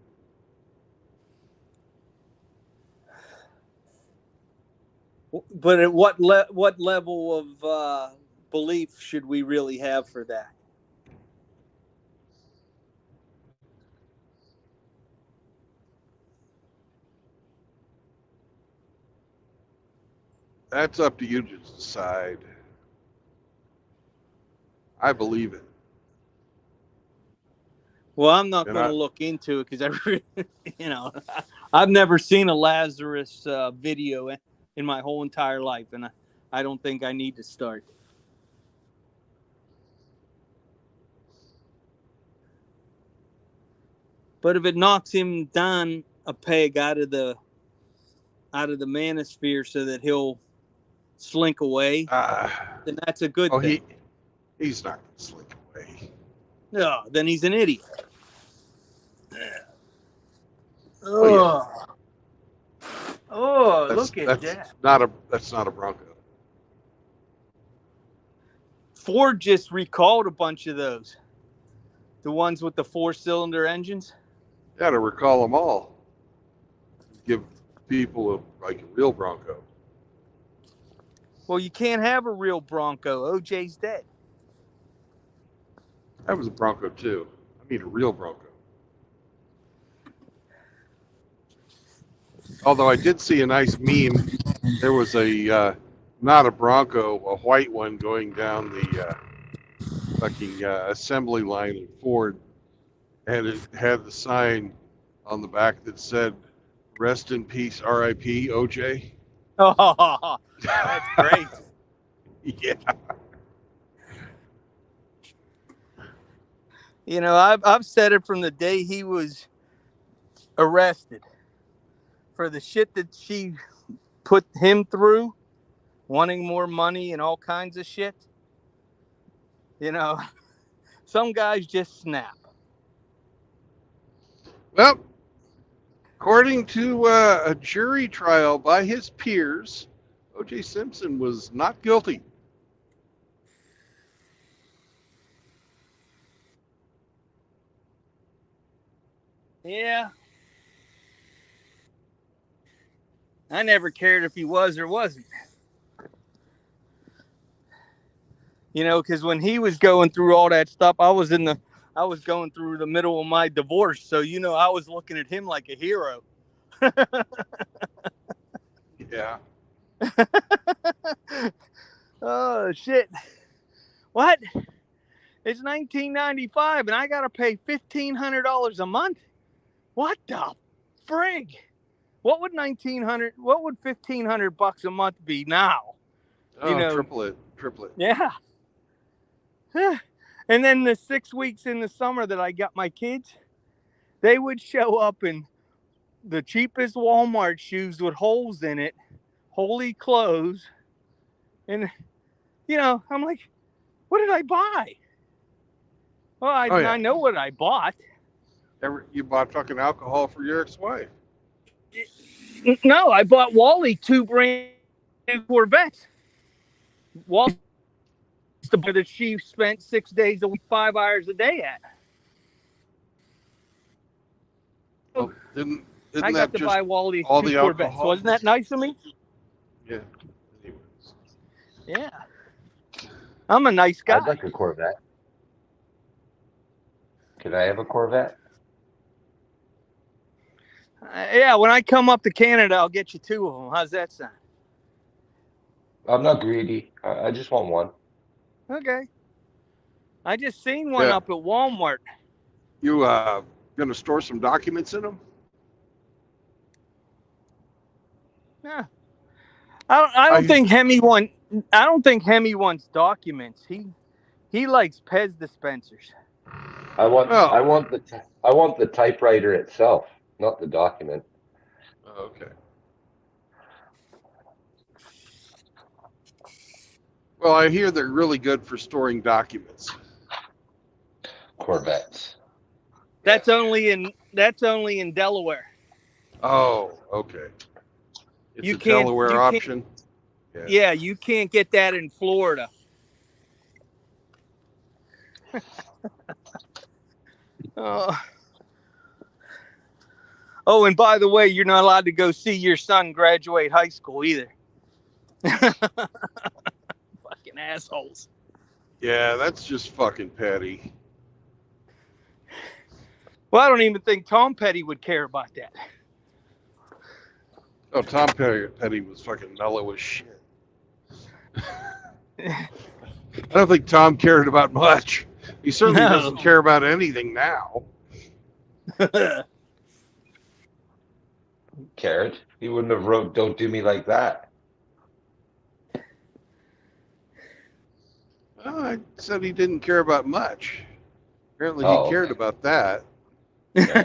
But at what level of belief should we really have for that? That's up to you to decide. I believe it. Well, I'm not And going to look into it because I've never seen a Lazarus video in my whole entire life, and I don't think I need to start. But if it knocks him down a peg out of the manosphere so that he'll slink away, then that's a good thing. He's not going to slink away. No, then he's an idiot. Oh, yeah. Oh, look at that. That's not a Bronco. Ford just recalled a bunch of those. The ones with the 4-cylinder engines. Got to recall them all. Give people a real Bronco. Well, you can't have a real Bronco. OJ's dead. That was a Bronco too. I mean a real Bronco. Although I did see a nice meme. There was not a Bronco, a white one going down the fucking assembly line at Ford, and it had the sign on the back that said, "Rest in peace, R.I.P. OJ." Oh, that's great. Yeah. You know, I've said it from the day he was arrested for the shit that she put him through, wanting more money and all kinds of shit. You know, some guys just snap. Well, according to a jury trial by his peers, O.J. Simpson was not guilty. Yeah. I never cared if he was or wasn't. You know, because when he was going through all that stuff, I was going through the middle of my divorce. So, you know, I was looking at him like a hero. Yeah. Oh, shit. What? It's 1995 and I got to pay $1,500 a month? What the frig? What would $1,500 a month be now? Oh, you know, triple it. Yeah. And then the 6 weeks in the summer that I got my kids, they would show up in the cheapest Walmart shoes with holes in it, holey clothes. And, you know, I'm like, what did I buy? Well, I know what I bought. You bought fucking alcohol for your ex-wife. No, I bought Wally 2 brand new Corvettes. Wally's the bar that she spent 6 days a week, 5 hours a day at. Well, didn't Isn't I that got to just buy Wally all two the Corvettes. alcohol? Wasn't that nice of me? Yeah. Anyways. Yeah. I'm a nice guy. I'd like a Corvette. Could I have a Corvette? Yeah, when I come up to Canada, I'll get you 2 of them. How's that sound? I'm not greedy. I just want one. Okay. I just seen one Yeah. up at Walmart. You gonna store some documents in them? Yeah. I don't think Hemi wants documents. He likes Pez dispensers. I want Oh. the typewriter itself, not the document. Okay. Well, I hear they're really good for storing documents. Corvettes. That's only in Delaware. Oh, okay. It's You a can't Delaware option. Yeah, you can't get that in Florida. Oh, and by the way, you're not allowed to go see your son graduate high school either. Fucking assholes. Yeah, that's just fucking petty. Well, I don't even think Tom Petty would care about that. Oh, Tom Petty was fucking mellow as shit. I don't think Tom cared about much. He certainly doesn't care about anything now. Cared. He wouldn't have wrote "Don't Do Me Like That." Oh, I said he didn't care about much. Apparently, he cared Okay. about that. Yeah.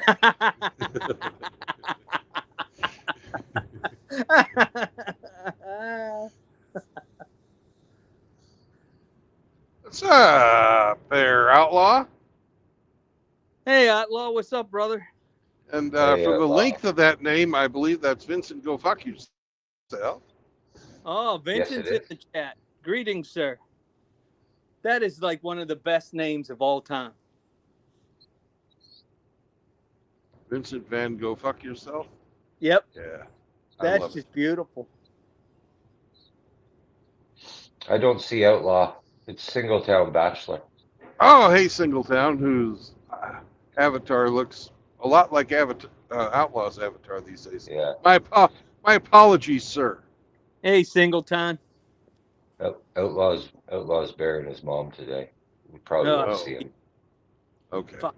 What's up there, Outlaw? Hey, Outlaw, what's up, brother? And Hey, for the Outlaw. length of that name, I believe that's Vincent Go Fuck Yourself. Oh, Vincent's in the chat. Greetings, sir. That is like one of the best names of all time. Vincent Van Go Fuck Yourself? Yep. Yeah. That's just beautiful. I don't see Outlaw. It's Singletown Bachelor. Oh, hey, Singletown, whose avatar looks a lot like Outlaw's avatar these days. Yeah. My apologies, sir. Hey, Singleton. Outlaw's burying his mom today. We probably won't see him. Okay. Fuck.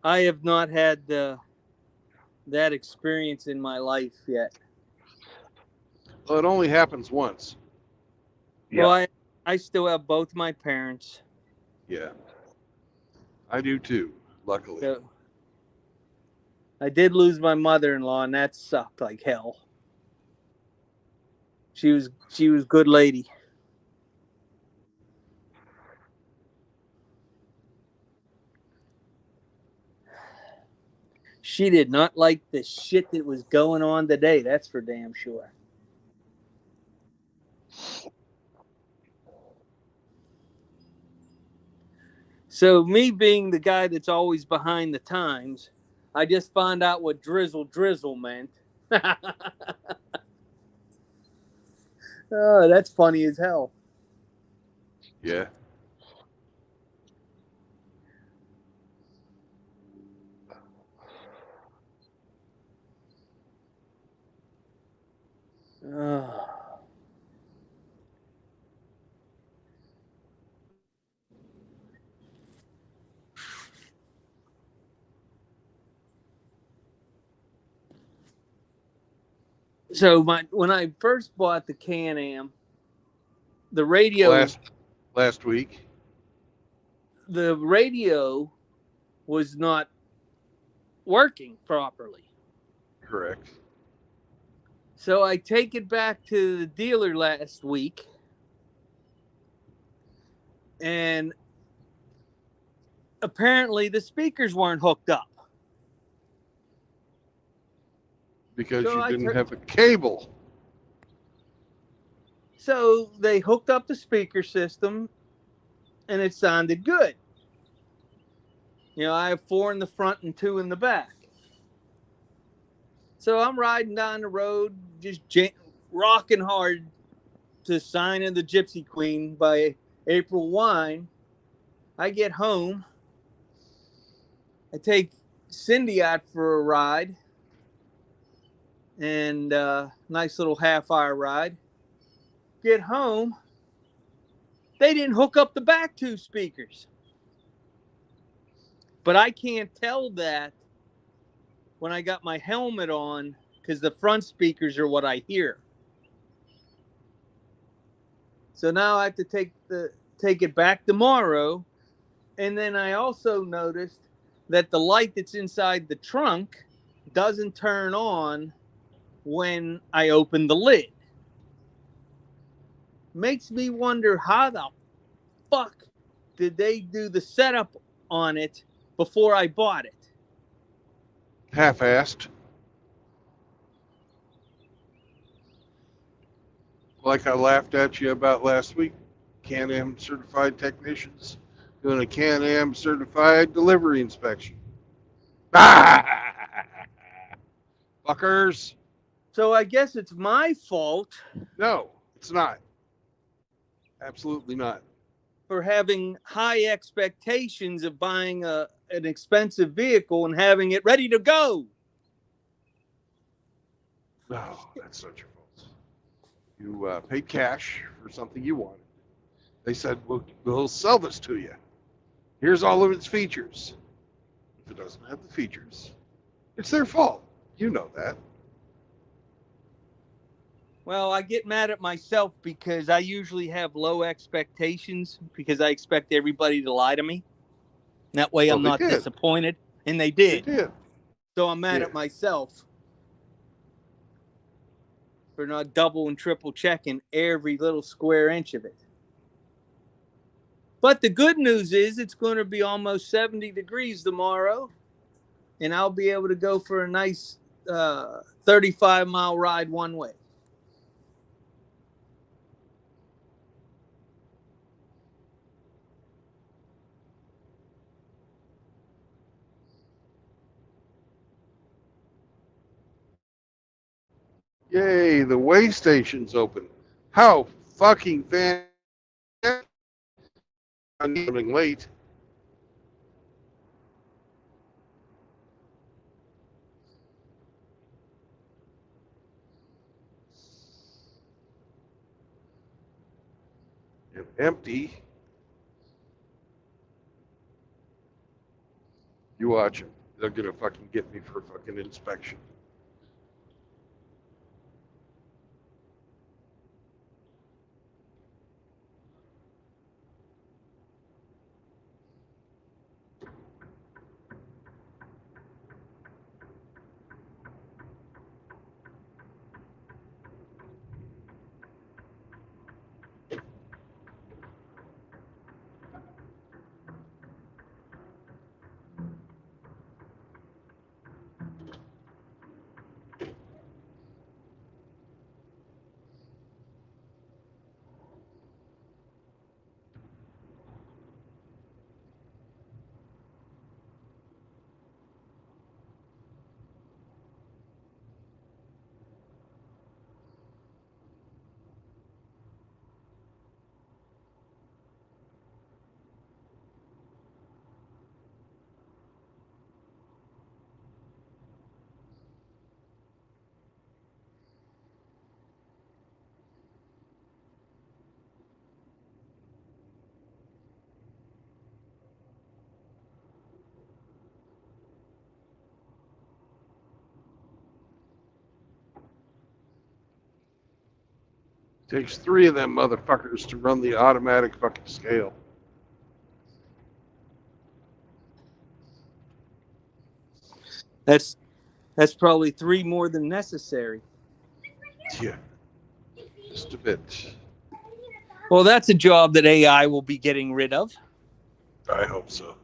I have not had that experience in my life yet. Well, it only happens once. Yeah. Well, I still have both my parents. Yeah. I do too, luckily. So I did lose my mother-in-law, and that sucked like hell. She was a good lady. She did not like the shit that was going on today. That's for damn sure. So me being the guy that's always behind the times, I just found out what drizzle meant. Oh, that's funny as hell. Yeah. Oh. So when I first bought the Can-Am, the radio last week, the radio was not working properly. Correct. So I take it back to the dealer last week, and apparently the speakers weren't hooked up. Because you didn't have a cable. So they hooked up the speaker system, and it sounded good. You know, I have 4 in the front and 2 in the back. So I'm riding down the road, just rocking hard to Sign of the Gypsy Queen by April Wine. I get home. I take Cindy out for a ride, and nice little half-hour ride. Get home. They didn't hook up the back 2 speakers. But I can't tell that when I got my helmet on because the front speakers are what I hear. So now I have to take it back tomorrow. And then I also noticed that the light that's inside the trunk doesn't turn on when I open the lid. Makes me wonder how the fuck did they do the setup on it before I bought it? Half-assed. Like I laughed at you about last week. Can-Am certified technicians doing a Can-Am certified delivery inspection. Fuckers. So I guess it's my fault No, it's not. Absolutely not. for having high expectations of buying an expensive vehicle and having it ready to go. No, that's not your fault. You paid cash for something you wanted. They said, we'll sell this to you. Here's all of its features. If it doesn't have the features, it's their fault. You know that. Well, I get mad at myself because I usually have low expectations because I expect everybody to lie to me. That way Well, I'm they not did. disappointed. And they They did. did. So I'm mad Yeah. at myself for not double and triple checking every little square inch of it. But the good news is it's going to be almost 70 degrees tomorrow, and I'll be able to go for a nice 35-mile ride one way. Yay, the way station's open. How fucking fantastic. I'm running late. And empty. You watch them. They're gonna fucking get me for a fucking inspection. Takes 3 of them motherfuckers to run the automatic fucking scale. That's probably 3 more than necessary. Yeah, just a bit. Well, that's a job that AI will be getting rid of. I hope so.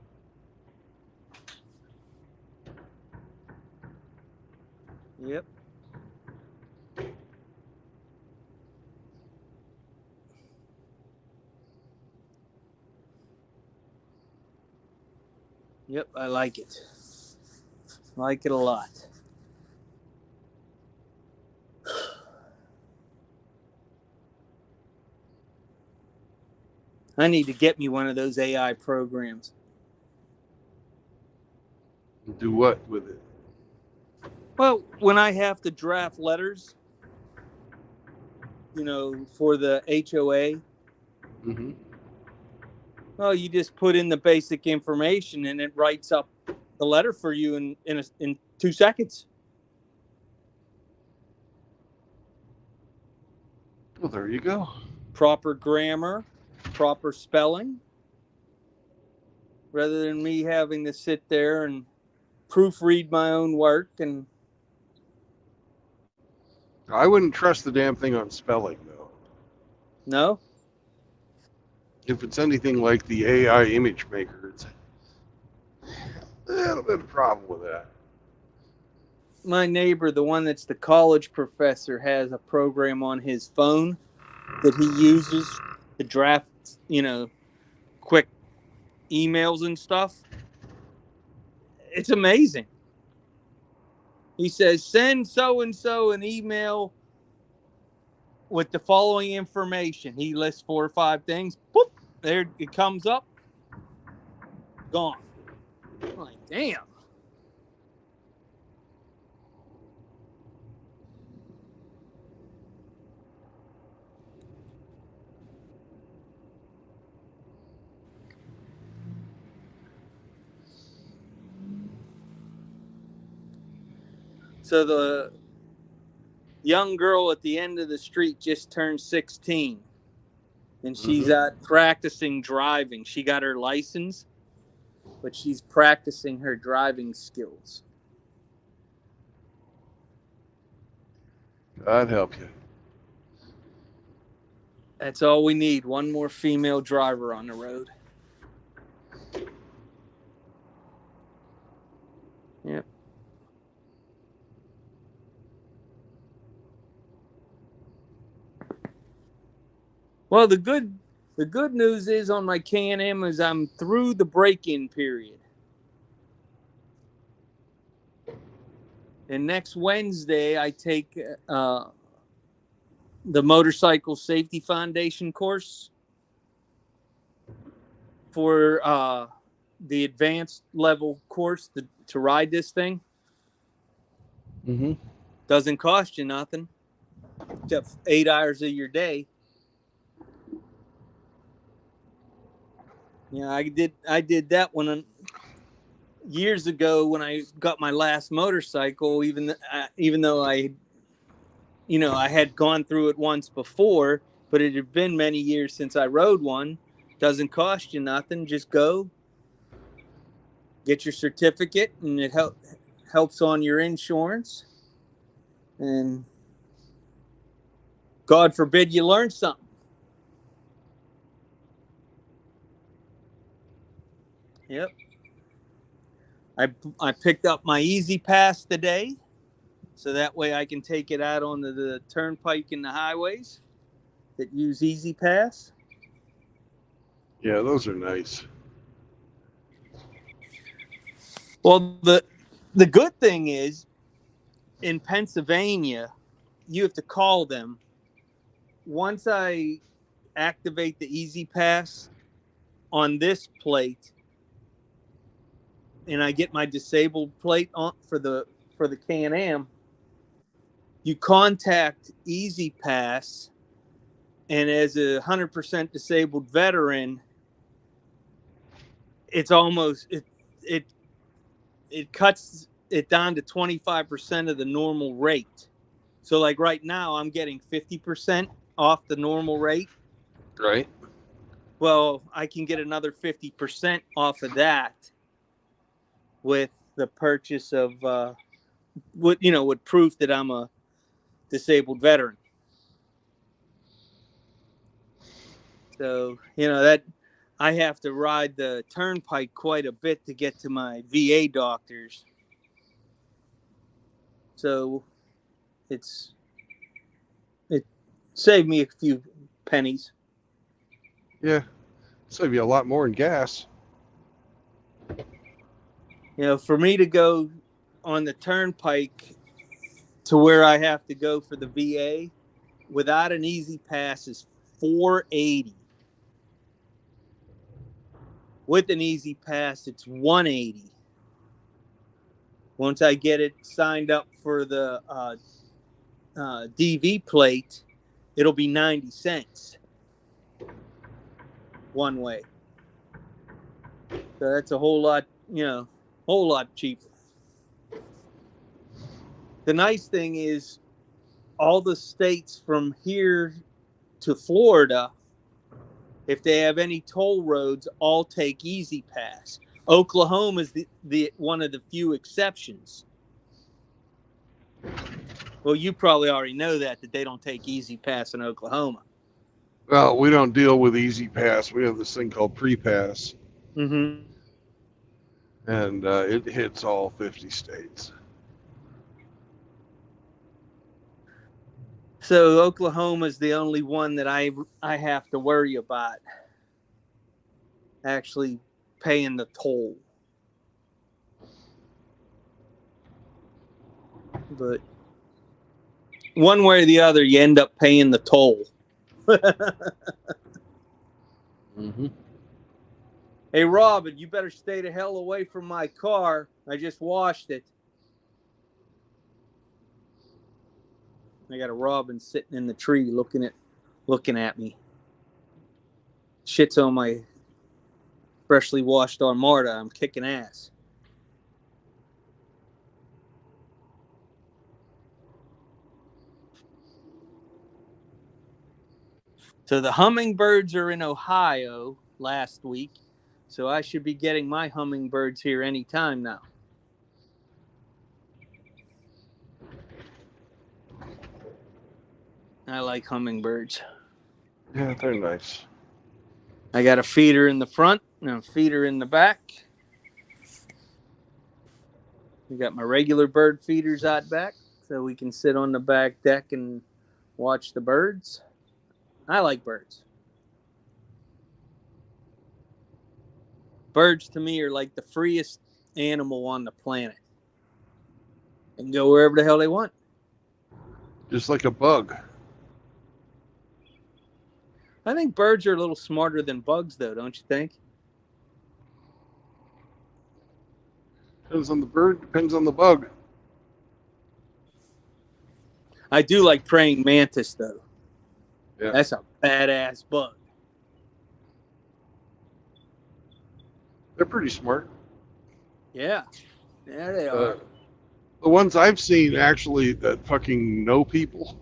Yep. Yep, I like it. Like it a lot. I need to get me one of those AI programs. Do what with it? Well, when I have to draft letters, for the HOA, Mm-hmm. well, you just put in the basic information and it writes up the letter for you in 2 seconds. Well, there you go. Proper grammar, proper spelling, rather than me having to sit there and proofread my own work. And I wouldn't trust the damn thing on spelling, though. no, If it's anything like the AI image maker, it's a little bit of a problem with that. my neighbor, the one that's the college professor, has a program on his phone that he uses to draft, quick emails and stuff. It's amazing. He says, send so-and-so an email with the following information. He lists 4 or 5 things. Boop, there it comes up. Gone. I'm like, damn. So the young girl at the end of the street just turned 16, and she's out practicing driving. She got her license, but she's practicing her driving skills. God help you. That's all we need. One more female driver on the road. Yep. Well, the good news is on my Can-Am is I'm through the break-in period. And next Wednesday, I take the Motorcycle Safety Foundation course for the advanced level course to ride this thing. Mm-hmm. Doesn't cost you nothing except 8 hours of your day. Yeah, I did that one years ago when I got my last motorcycle. Even though I had gone through it once before, but it had been many years since I rode one. Doesn't cost you nothing. Just go get your certificate, and it helps on your insurance. And God forbid you learn something. Yep. I picked up my Easy Pass today, so that way I can take it out onto the turnpike and the highways that use Easy Pass. Yeah, those are nice. Well, the good thing is in Pennsylvania, you have to call them. Once I activate the Easy Pass on this plate, and I get my disabled plate on for the Can-Am, you contact Easy Pass, and as a 100% disabled veteran, it's almost it cuts it down to 25% of the normal rate. So like right now, I'm getting 50% off the normal rate. Right. Well, I can get another 50% off of that with the purchase of with proof that I'm a disabled veteran. So that I have to ride the turnpike quite a bit to get to my VA doctors. So it saved me a few pennies. Yeah. Save you a lot more in gas. For me to go on the turnpike to where I have to go for the VA without an easy pass is $480. With an easy pass, it's $180. Once I get it signed up for the DV plate, it'll be 90 cents one way. So that's a whole lot cheaper. The nice thing is all the states from here to Florida, if they have any toll roads, all take Easy Pass. Oklahoma is the one of the few exceptions. Well, you probably already know that they don't take Easy Pass in Oklahoma. Well, we don't deal with Easy Pass. We have this thing called Pre-Pass, Mm-hmm. and it hits all 50 states. So Oklahoma is the only one that I have to worry about actually paying the toll. But one way or the other, you end up paying the toll. Mm-hmm. Hey, Robin, you better stay the hell away from my car. I just washed it. I got a robin sitting in the tree looking at me. Shit's on my freshly washed Armada. I'm kicking ass. So the hummingbirds are in Ohio last week. So I should be getting my hummingbirds here anytime now. I like hummingbirds. Yeah, they're nice. I got a feeder in the front and a feeder in the back. We got my regular bird feeders out back, so we can sit on the back deck and watch the birds. I like birds. Birds to me are like the freest animal on the planet. They can go wherever the hell they want. Just like a bug. I think birds are a little smarter than bugs, though, don't you think? Depends on the bird, depends on the bug. I do like praying mantis, though. Yeah. That's a badass bug. They're pretty smart. Yeah. There they are. The ones I've seen actually that fucking know people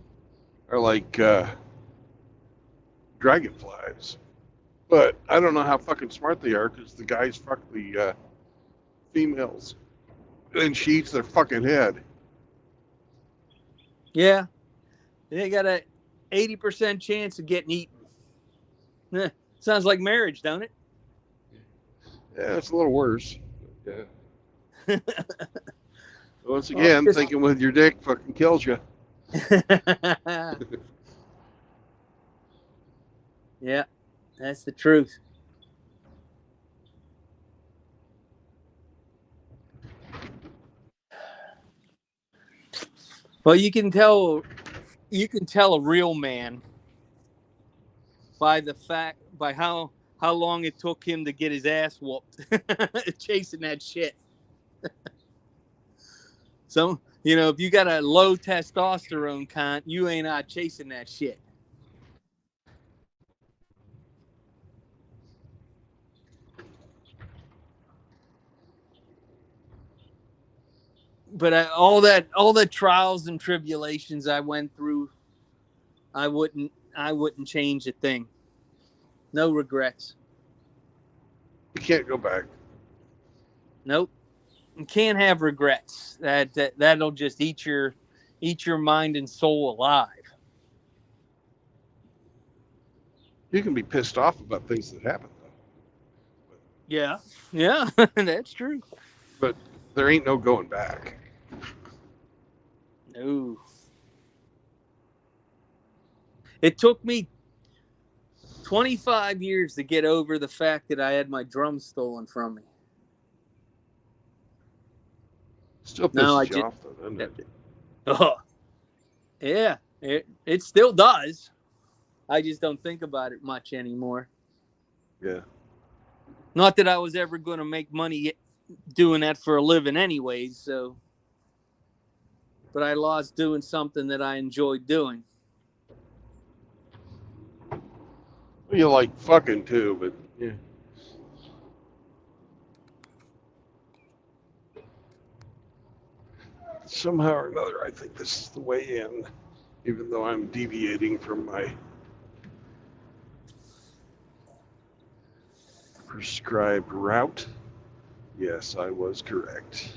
are like dragonflies. But I don't know how fucking smart they are because the guys fuck the females and she eats their fucking head. Yeah. They got a 80% chance of getting eaten. Sounds like marriage, don't it? Yeah, it's a little worse. Yeah. Once again, thinking with your dick fucking kills you. Yeah, that's the truth. Well, you can tell a real man by how long it took him to get his ass whooped chasing that shit. So, if you got a low testosterone count, you ain't out chasing that shit. But all the trials and tribulations I went through, I wouldn't change a thing. No regrets. You can't go back. Nope. You can't have regrets. That'll just eat your mind and soul alive. You can be pissed off about things that happen, though. Yeah, that's true. But there ain't no going back. No. It took me 25 years to get over the fact that I had my drum stolen from me. Still No, I pisses you just off though, doesn't it? oh yeah, it still does. I just don't think about it much anymore. Yeah. Not that I was ever going to make money doing that for a living, anyways. So, but I lost doing something that I enjoyed doing. Well, you like fucking too, but yeah. Somehow or another, I think this is the way in, even though I'm deviating from my prescribed route. Yes, I was correct.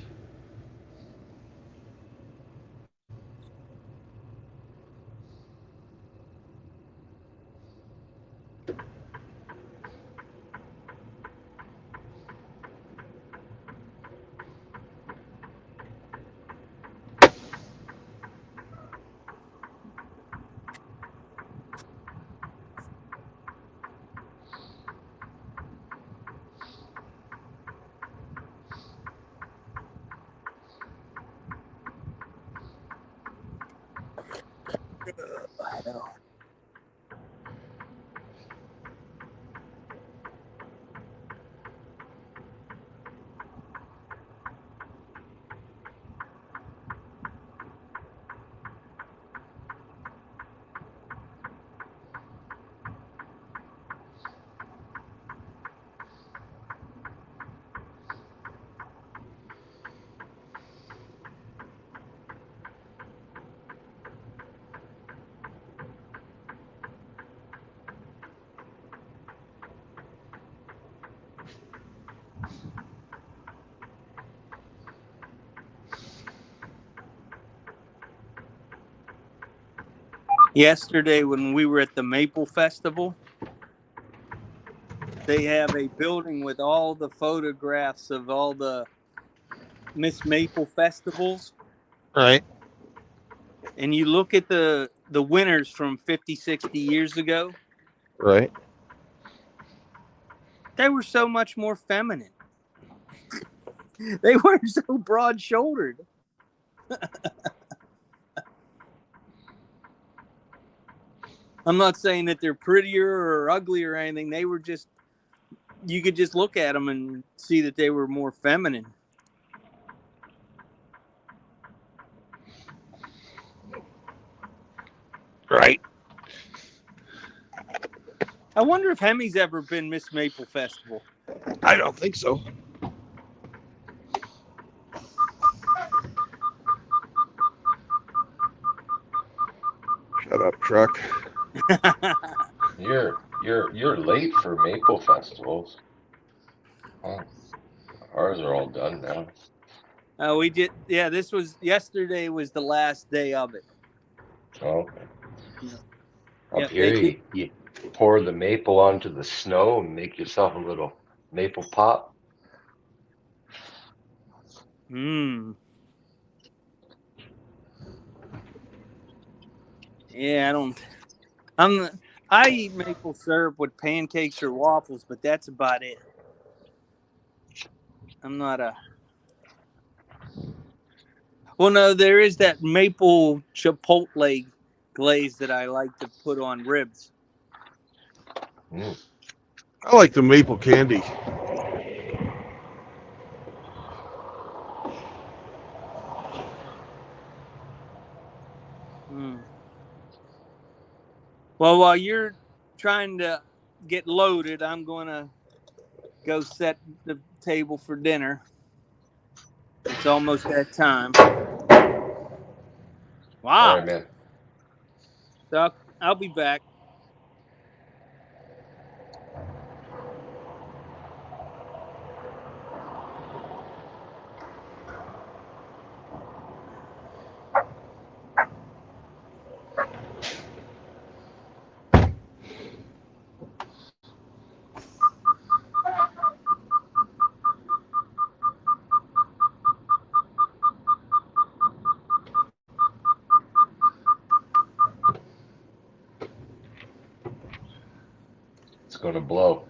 Yesterday, when we were at the Maple Festival, they have a building with all the photographs of all the Miss Maple festivals. Right. And you look at the winners from 50, 60 years ago, Right. they were so much more feminine. They weren't so broad shouldered. I'm not saying that they're prettier or uglier or anything. They were just, you could just look at them and see that they were more feminine. Right. I wonder if Hemi's ever been Miss Maple Festival. I don't think so. Shut up, truck. You're late for Maple festivals. Oh, ours are all done now. We did, yeah. This was yesterday. Was the last day of it. Oh, okay. Yeah. Up Yep, they here, did. you pour the maple onto the snow and make yourself a little maple pop. Hmm. Yeah, I don't. I eat maple syrup with pancakes or waffles, but that's about it. I'm not a. Well, no, there is that maple chipotle glaze that I like to put on ribs. Mm. I like the maple candy. Hmm. Well, while you're trying to get loaded, I'm going to go set the table for dinner. It's almost that time. All Wow. right, man. So I'll be back. It's going to blow.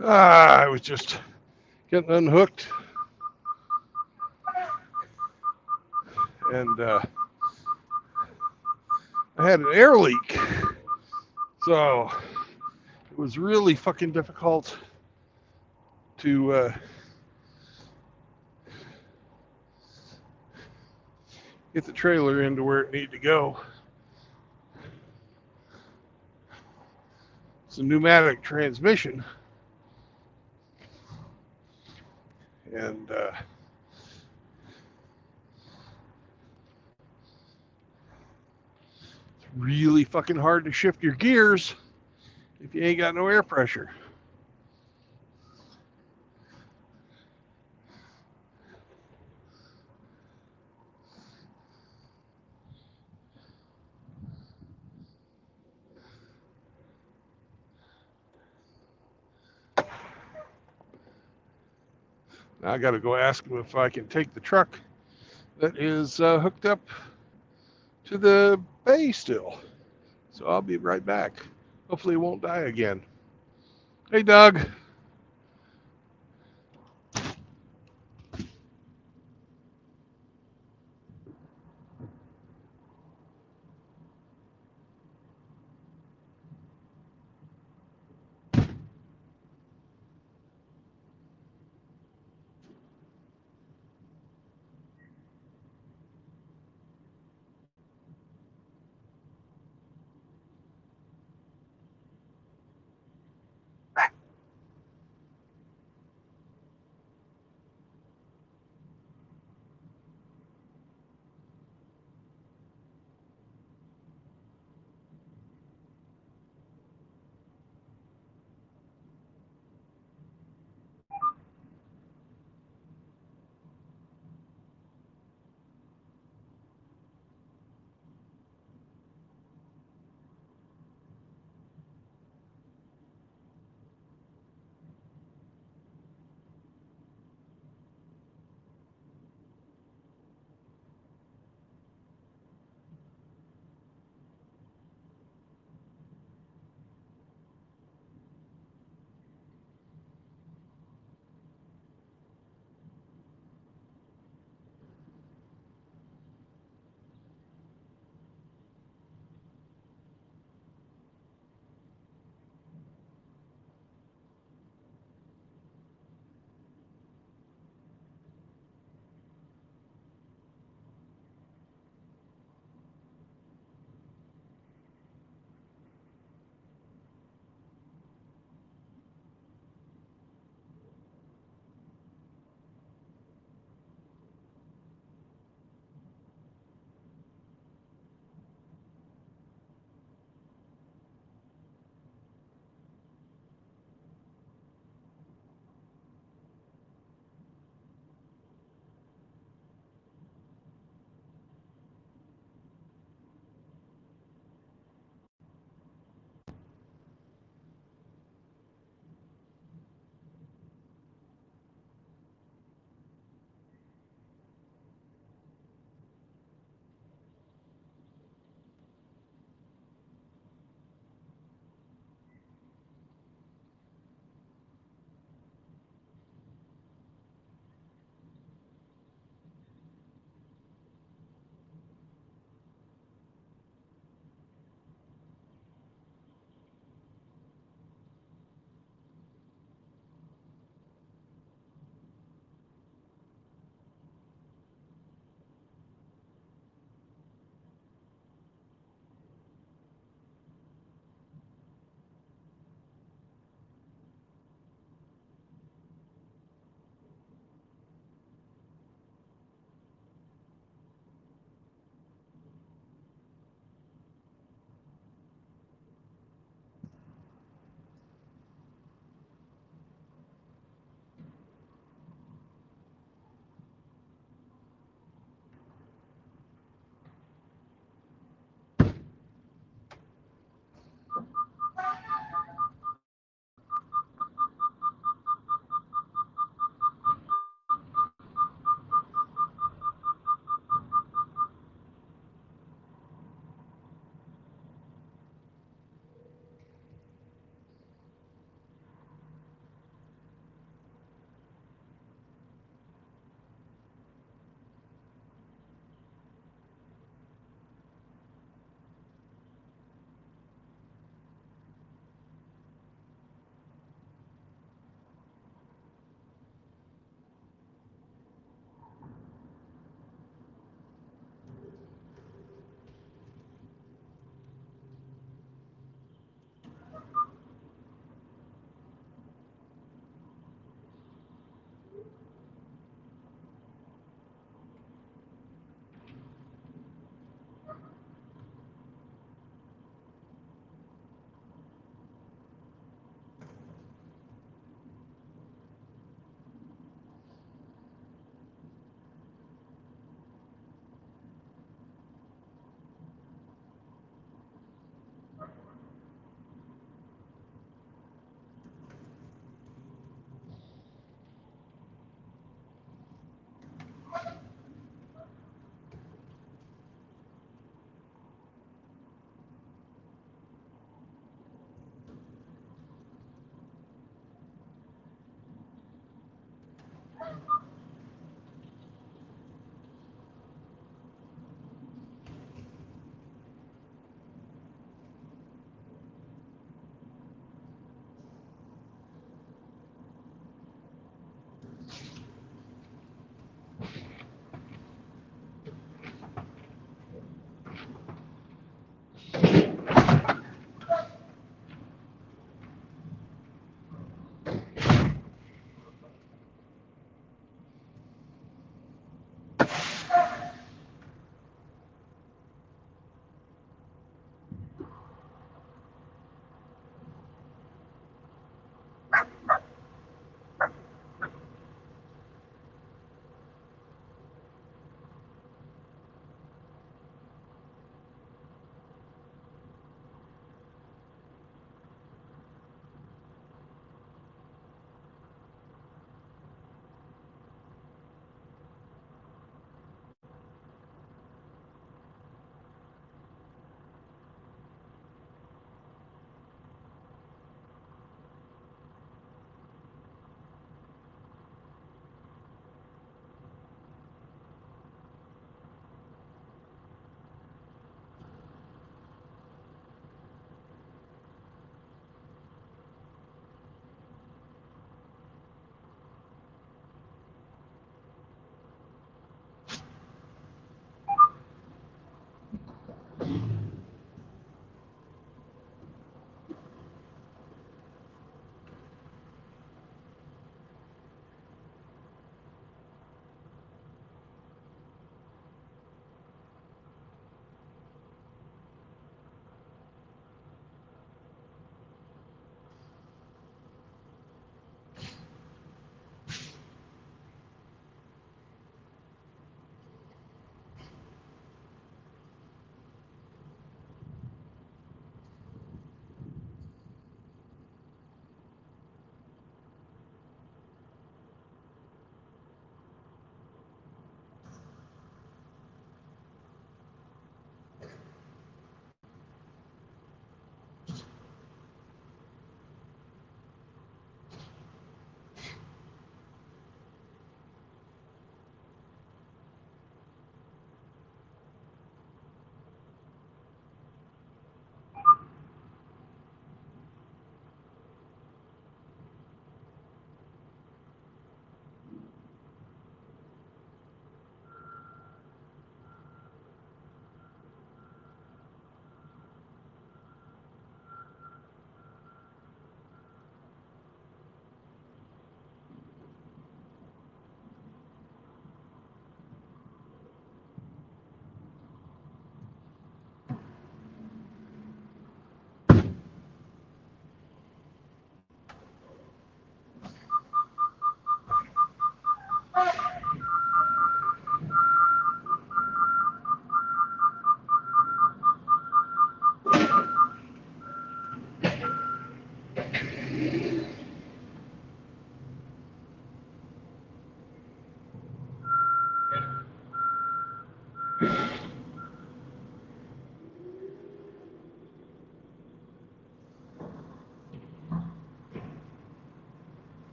I was just getting unhooked, and I had an air leak. So it was really fucking difficult to get the trailer into where it needed to go. It's a pneumatic transmission, and it's really fucking hard to shift your gears if you ain't got no air pressure. Now I got to go ask him if I can take the truck that is hooked up to the bay still. So I'll be right back. Hopefully it won't die again. Hey, Doug.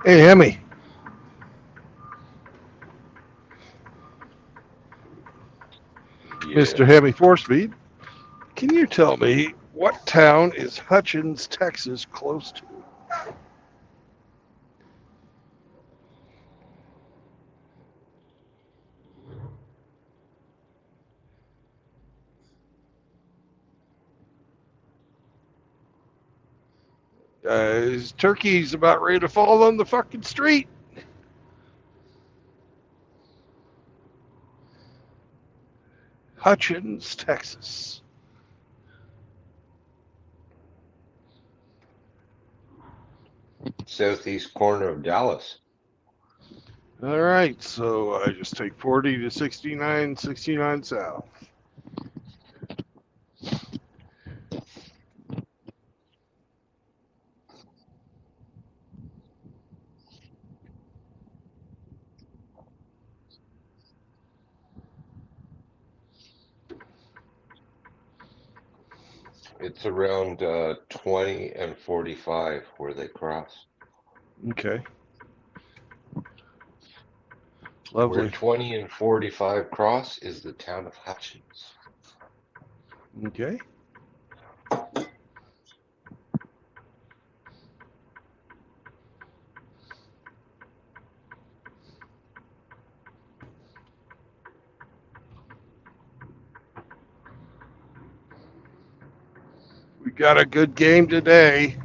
Hey, Hemi. Yeah. Mr. Hemi Four-Speed, can you tell me what town is Hutchins, Texas close to? His turkey's about ready to fall on the fucking street. Hutchins, Texas. Southeast corner of Dallas. All right, so I just take 40 to 69, 69 south. It's around 20 and 45 where they cross. Okay. Where Lovely. 20 and 45 cross is the town of Hutchins. Okay. We got a good game today.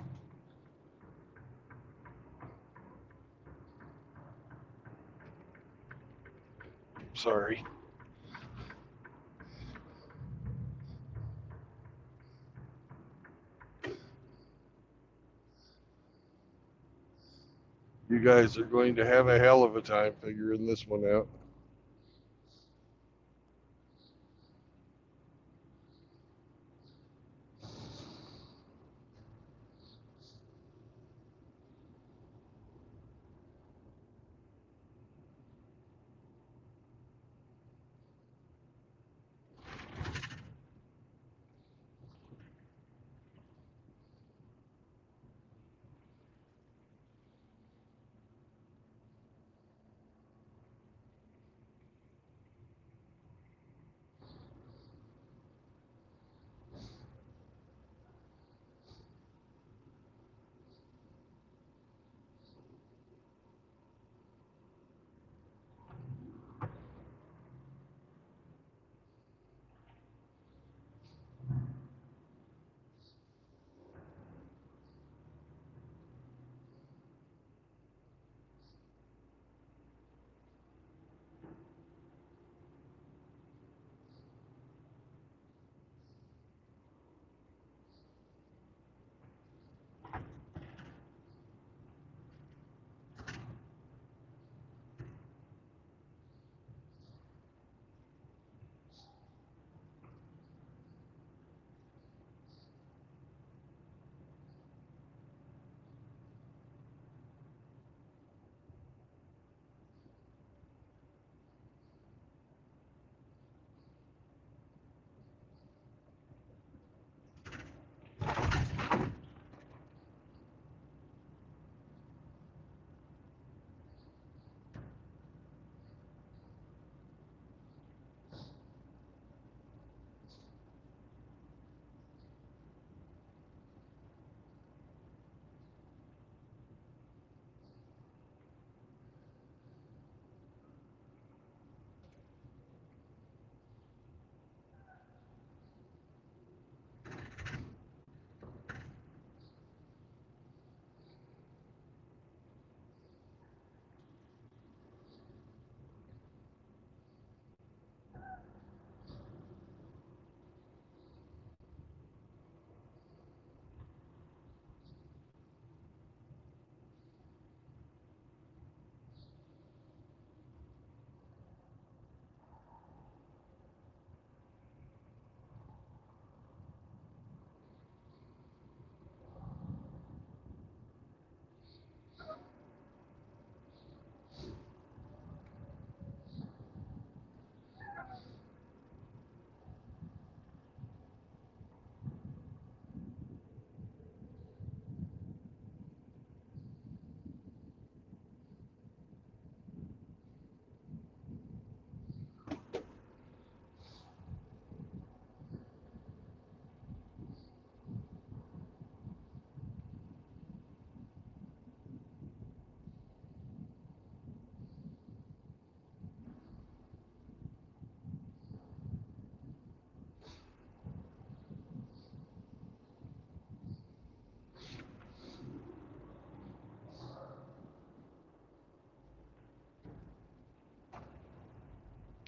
Sorry. You guys are going to have a hell of a time figuring this one out.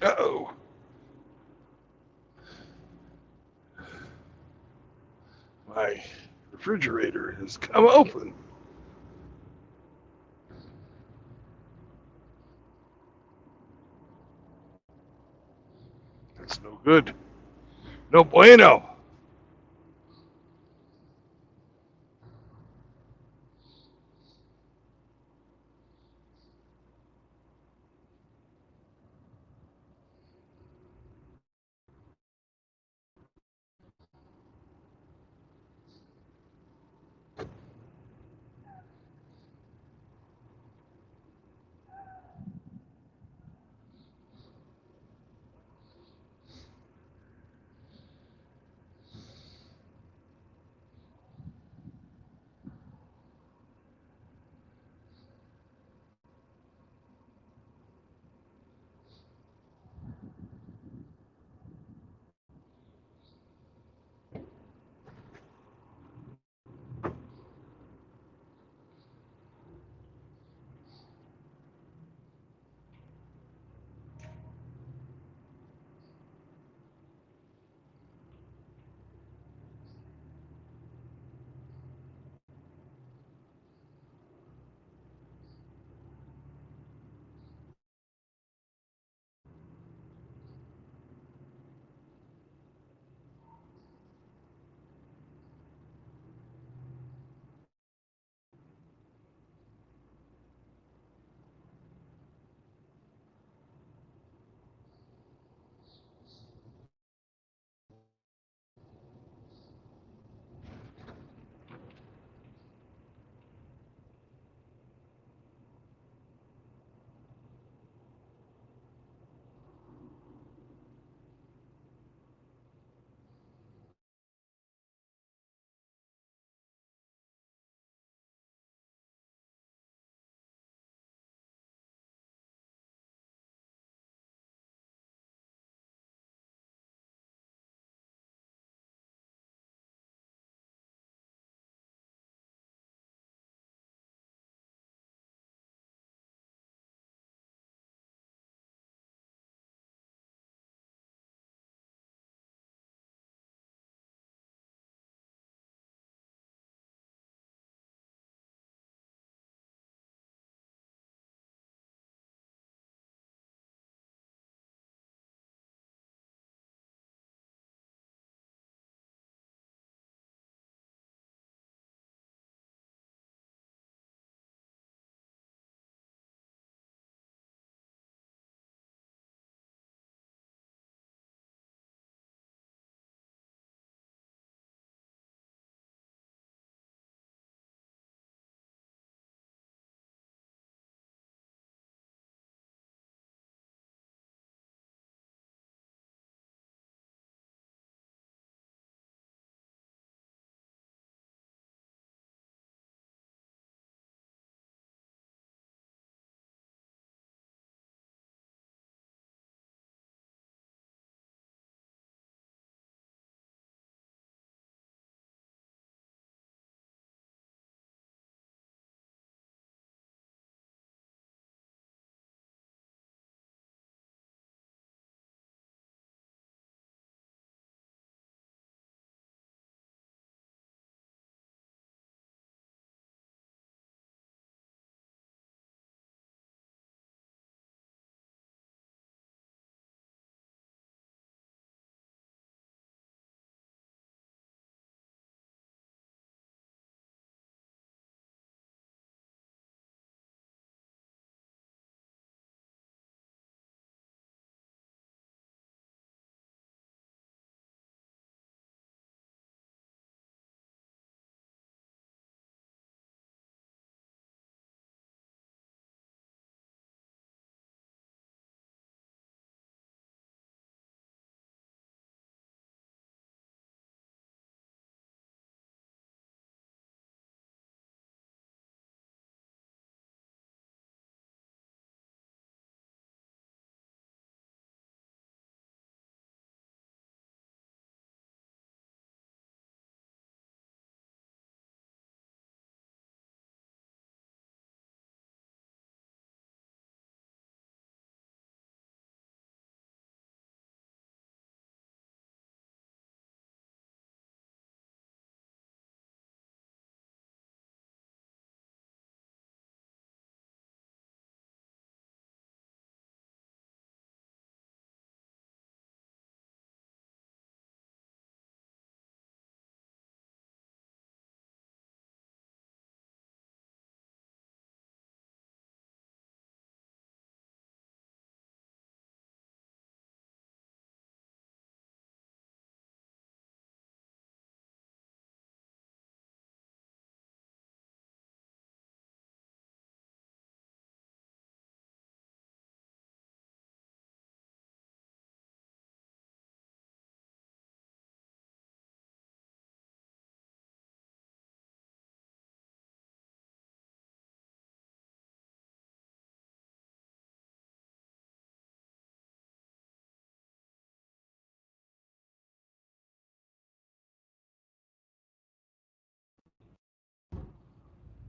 Uh-oh. My refrigerator has come open. That's no good. No bueno.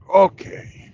Okay.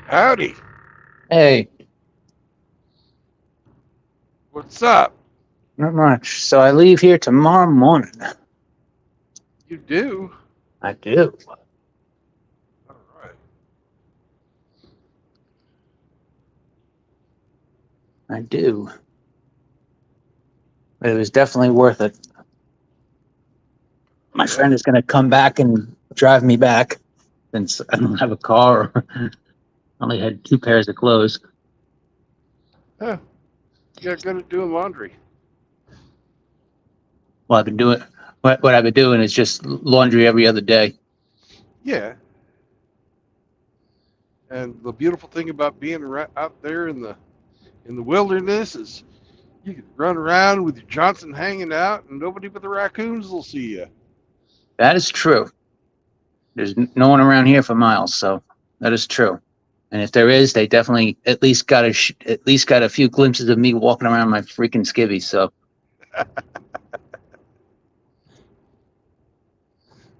Howdy. Hey, What's up? not much. So I leave here tomorrow morning. You do? I do. All right. I do. But it was definitely worth it. My Yeah. friend is going to come back and drive me back since I don't have a car. I only had 2 pairs of clothes. Huh. You got good at doing laundry. Well, I've been doing what I've been doing is just laundry every other day. Yeah. And the beautiful thing about being out there in the wilderness is you can run around with your Johnson hanging out, and nobody but the raccoons will see you. That is true. There's no one around here for miles, so that is true. And if there is, they definitely at least got a few glimpses of me walking around my freaking skivvy. So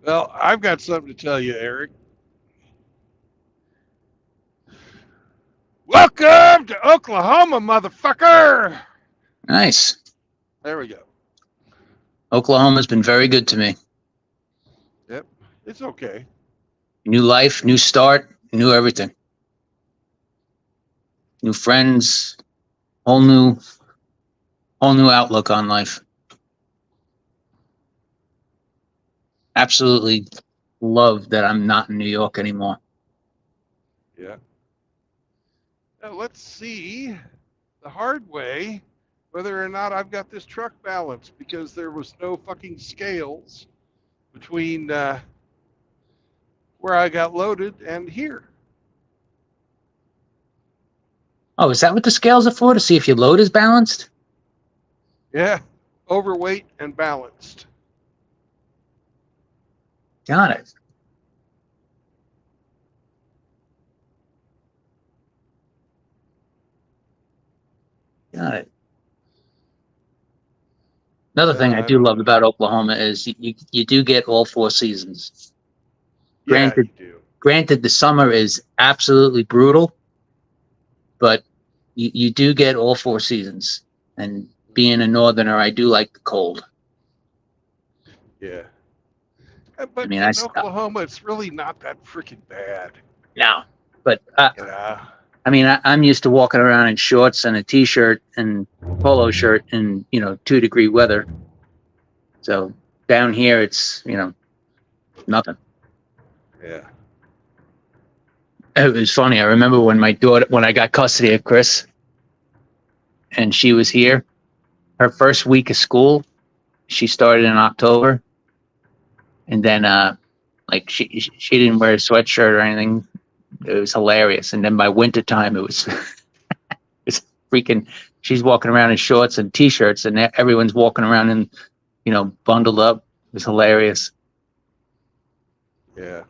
Well, I've got something to tell you, Eric. Welcome to Oklahoma, motherfucker! nice. There we go. Oklahoma's been very good to me. Yep. It's okay. New life, new start, new everything. New friends, whole new outlook on life. Absolutely love that I'm not in New York anymore. Yeah. Now let's see the hard way whether or not I've got this truck balanced, because there was no fucking scales between where I got loaded and here. Oh, is that what the scales are for? To see if your load is balanced? Yeah. Overweight and balanced. Got it. Got it. Another thing I I do don't love know. about Oklahoma is you do get all 4 seasons. Yeah, Granted, you do. granted, the summer is absolutely brutal, but you do get all 4 seasons. And being a northerner, I do like the cold. Yeah. I But mean, in Oklahoma, it's really not that freaking bad. no, but Yeah. I mean, I'm used to walking around in shorts and a t-shirt and polo shirt in 2-degree weather. So down here, it's nothing. Yeah. It was funny. I remember when I got custody of Chris, and she was here. Her first week of school, she started in October, and then like she didn't wear a sweatshirt or anything. It was hilarious. And then by wintertime, it was it's freaking. She's walking around in shorts and t-shirts, and everyone's walking around in bundled up. It was hilarious. Yeah.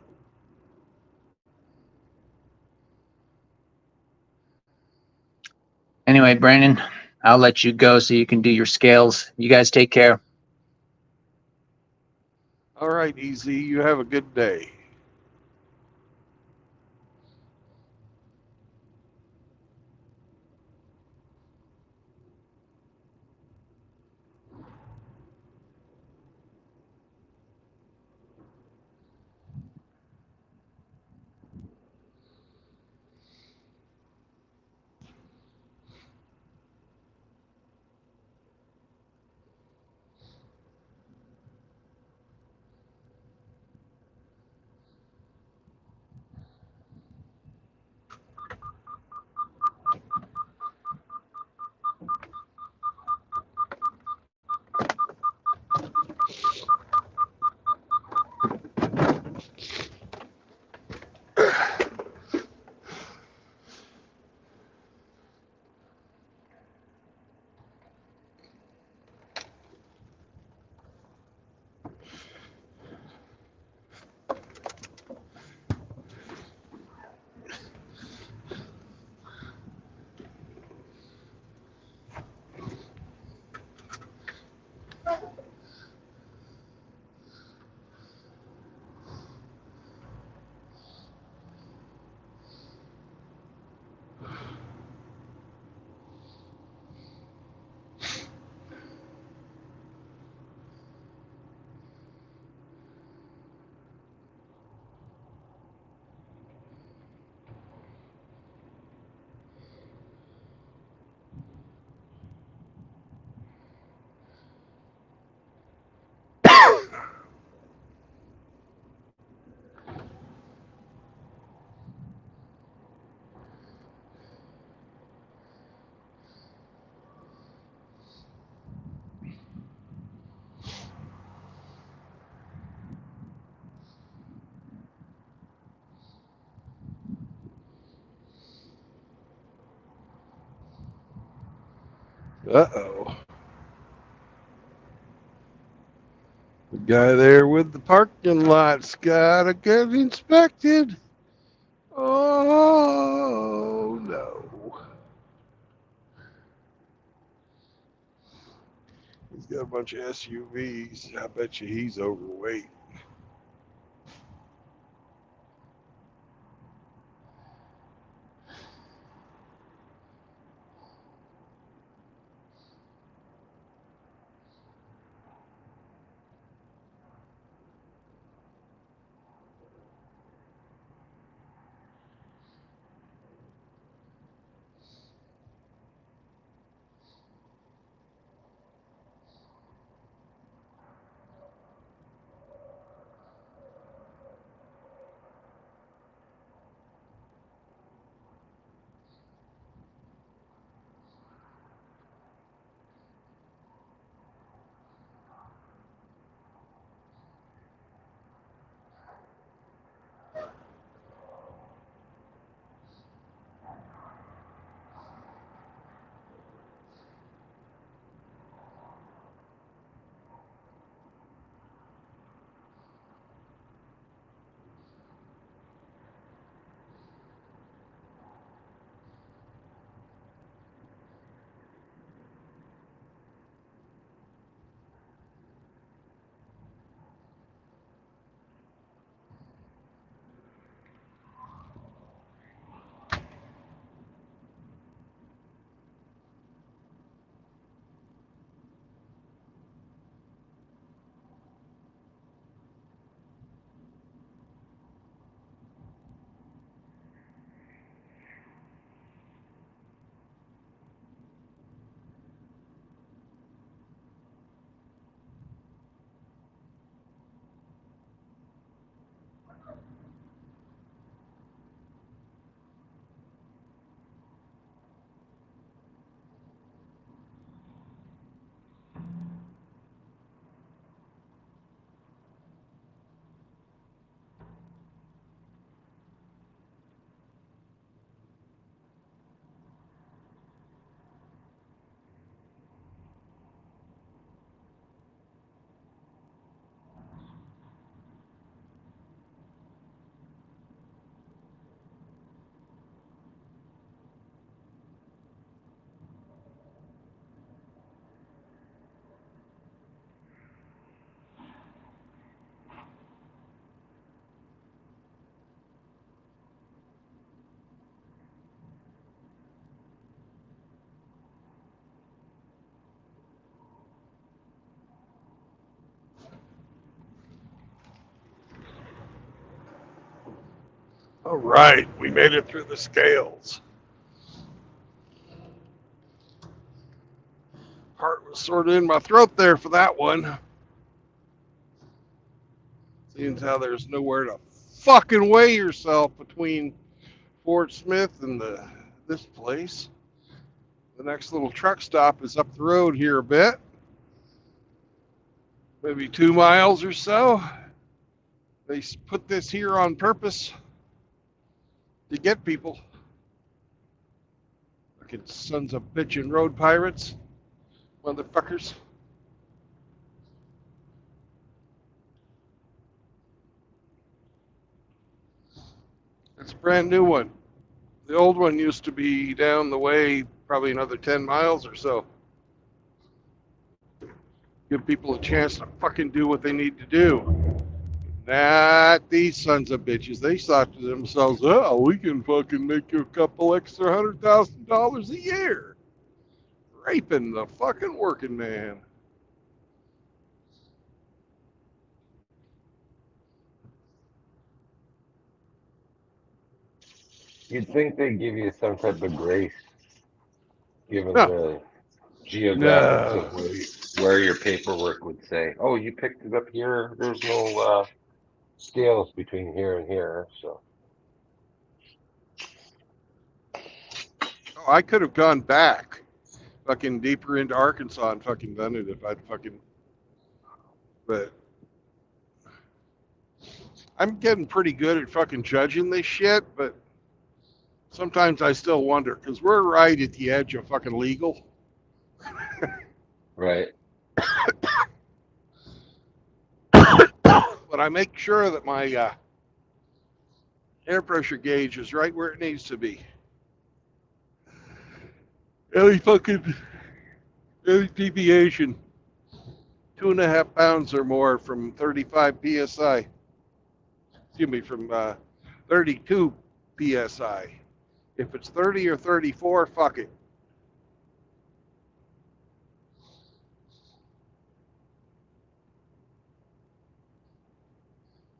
Anyway, Brandon, I'll let you go so you can do your scales. You guys take care. All right, Easy. You have a good day. Uh-oh. The guy there with the parking lot's gotta get inspected. Oh, no. He's got a bunch of SUVs. I bet you he's overweight. All right, we made it through the scales. Heart was sort of in my throat there for that one. Seems how there's nowhere to fucking weigh yourself between Fort Smith and this place. The next little truck stop is up the road here a bit. Maybe 2 miles or so. They put this here on purpose to get people. Fucking sons of bitchin' road pirates. Motherfuckers. It's a brand new one. The old one used to be down the way probably another 10 miles or so. Give people a chance to fucking do what they need to do. Not these sons of bitches. They thought to themselves, oh, we can fucking make you a couple extra $100,000 a year. Raping the fucking working man. You'd think they'd give you some type of grace, given No. the geographics of where your paperwork would say, oh, you picked it up here. There's no scales between here and here. So Oh, I could have gone back fucking deeper into Arkansas and fucking done it if I'd fucking, but I'm getting pretty good at fucking judging this shit, but sometimes I still wonder, because we're right at the edge of fucking legal. Right. But I make sure that my air pressure gauge is right where it needs to be. Any deviation, 2.5 pounds or more from 35 psi. Excuse me, from 32 psi. If it's 30 or 34, fuck it.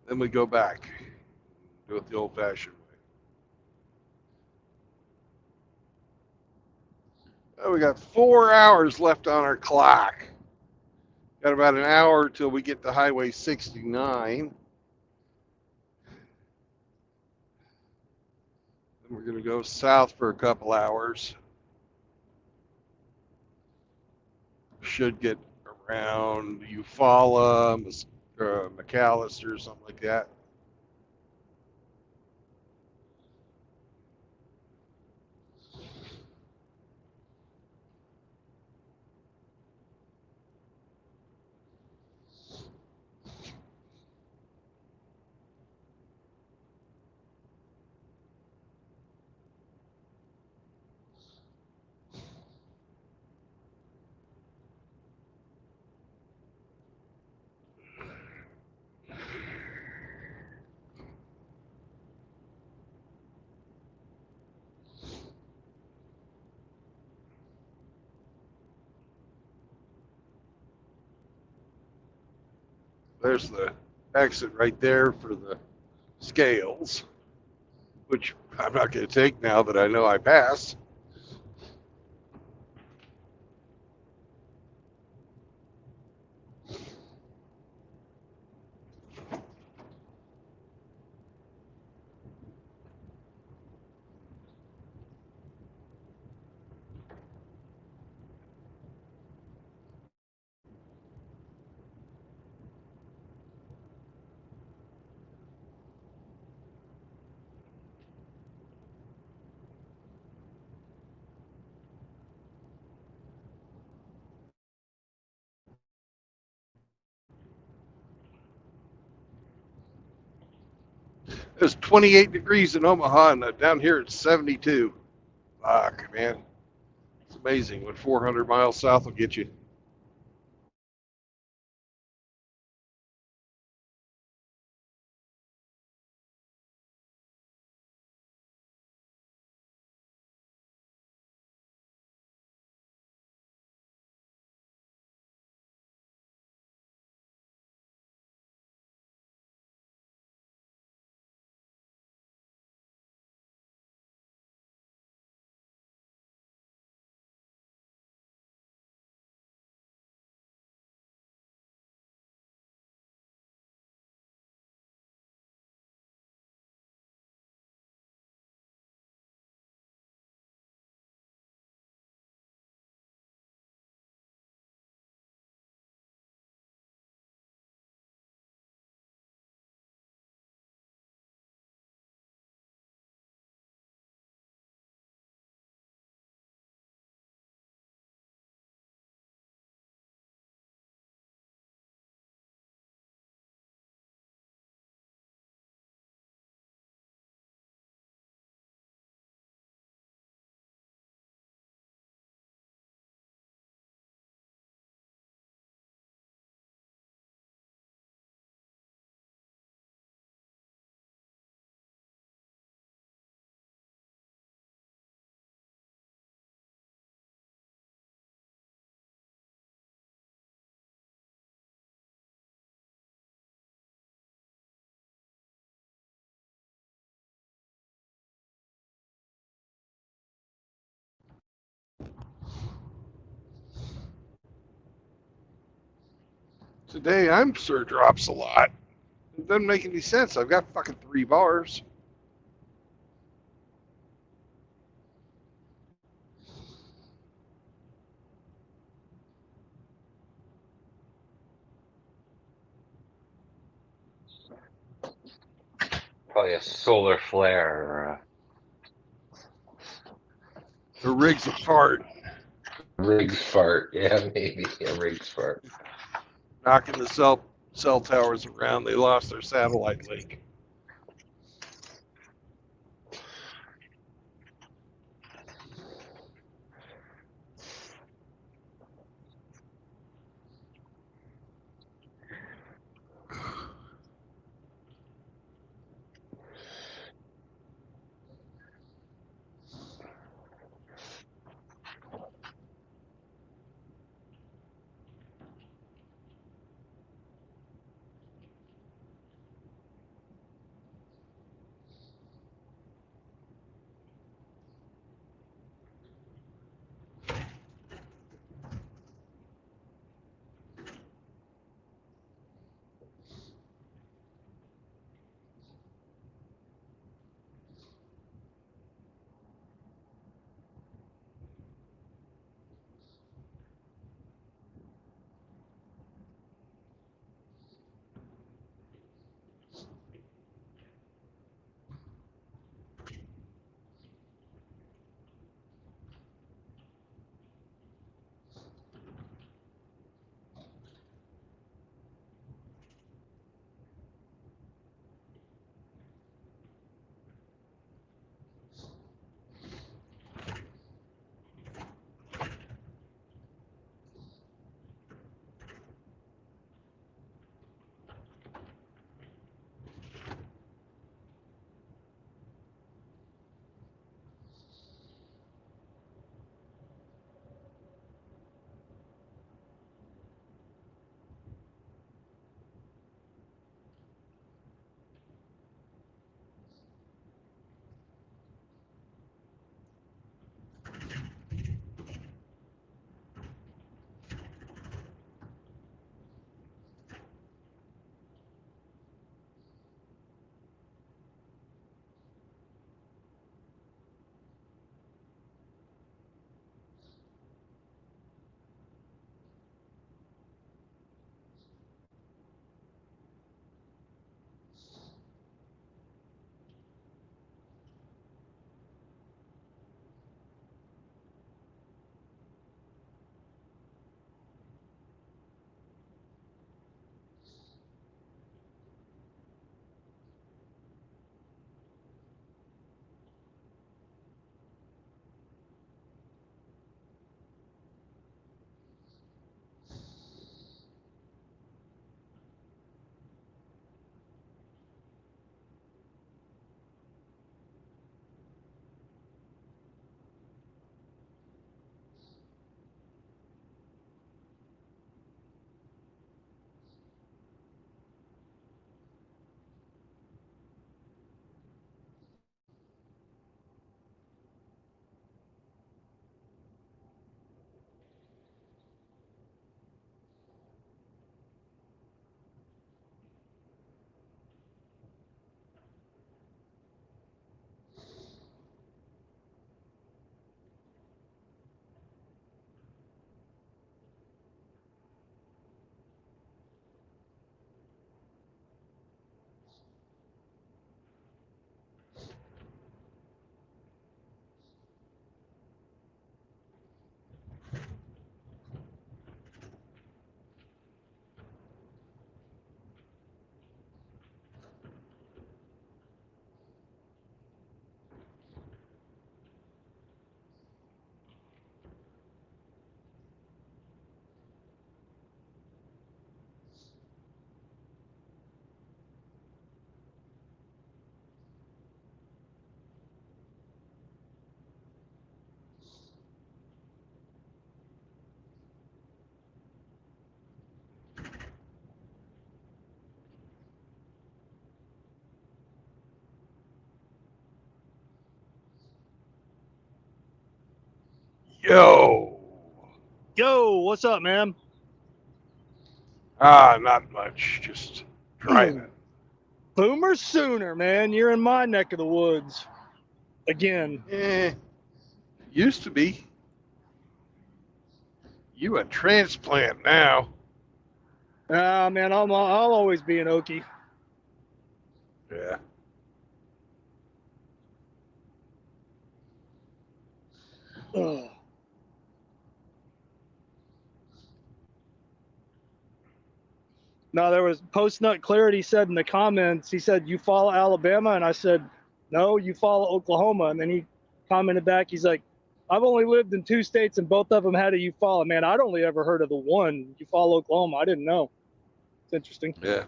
Then we go back. Do it the old-fashioned way. Oh, we got 4 hours left on our clock. Got about an hour till we get to Highway 69. Then we're going to go south for a couple hours. Should get around Eufaula, McAllister, something like that. There's the exit right there for the scales, which I'm not going to take now that I know I passed. It's 28 degrees in Omaha, and down here it's 72. Fuck, man. It's amazing what 400 miles south will get you. Today I'm sure drops a lot. It doesn't make any sense. I've got fucking 3 bars. Probably a solar flare or The rig's apart. Riggs fart. Yeah, maybe a Riggs fart. Knocking the cell towers around. They lost their satellite link. Yo. Yo, what's up, man? Not much. Just driving. Boomer Sooner, man. You're in my neck of the woods. Again. Used to be. You a transplant now. Man, I'll always be an Okie. Yeah. Ugh. No, there was Post Nut Clarity said in the comments, he said, you follow Alabama? And I said, no, you follow Oklahoma. And then he commented back, he's like, I've only lived in 2 states and both of them had a you follow. Man, I'd only ever heard of the one, you follow Oklahoma. I didn't know. It's interesting. Yeah.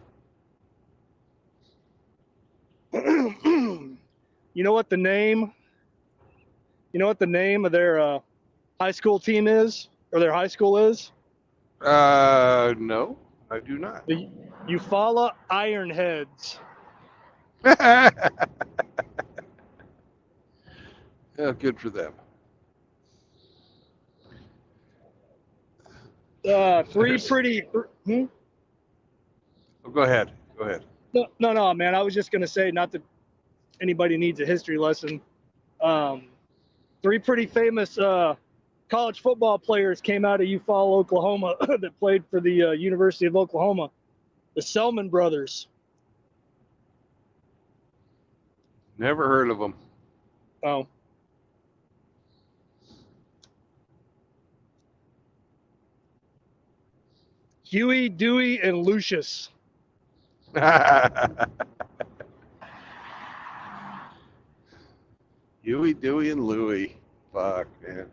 You know what the name of their high school team is, or their high school is? No, I do not. The Eufaula Ironheads. Yeah, good for them. Three pretty. Hmm? Oh, go ahead. Go ahead. No, man. I was just gonna say, not that anybody needs a history lesson. 3 pretty famous college football players came out of Eufaula, Oklahoma, that played for the University of Oklahoma. The Selman brothers. Never heard of them. Oh. Huey, Dewey, and Lucius. Huey, Dewey, and Louie. Fuck, man.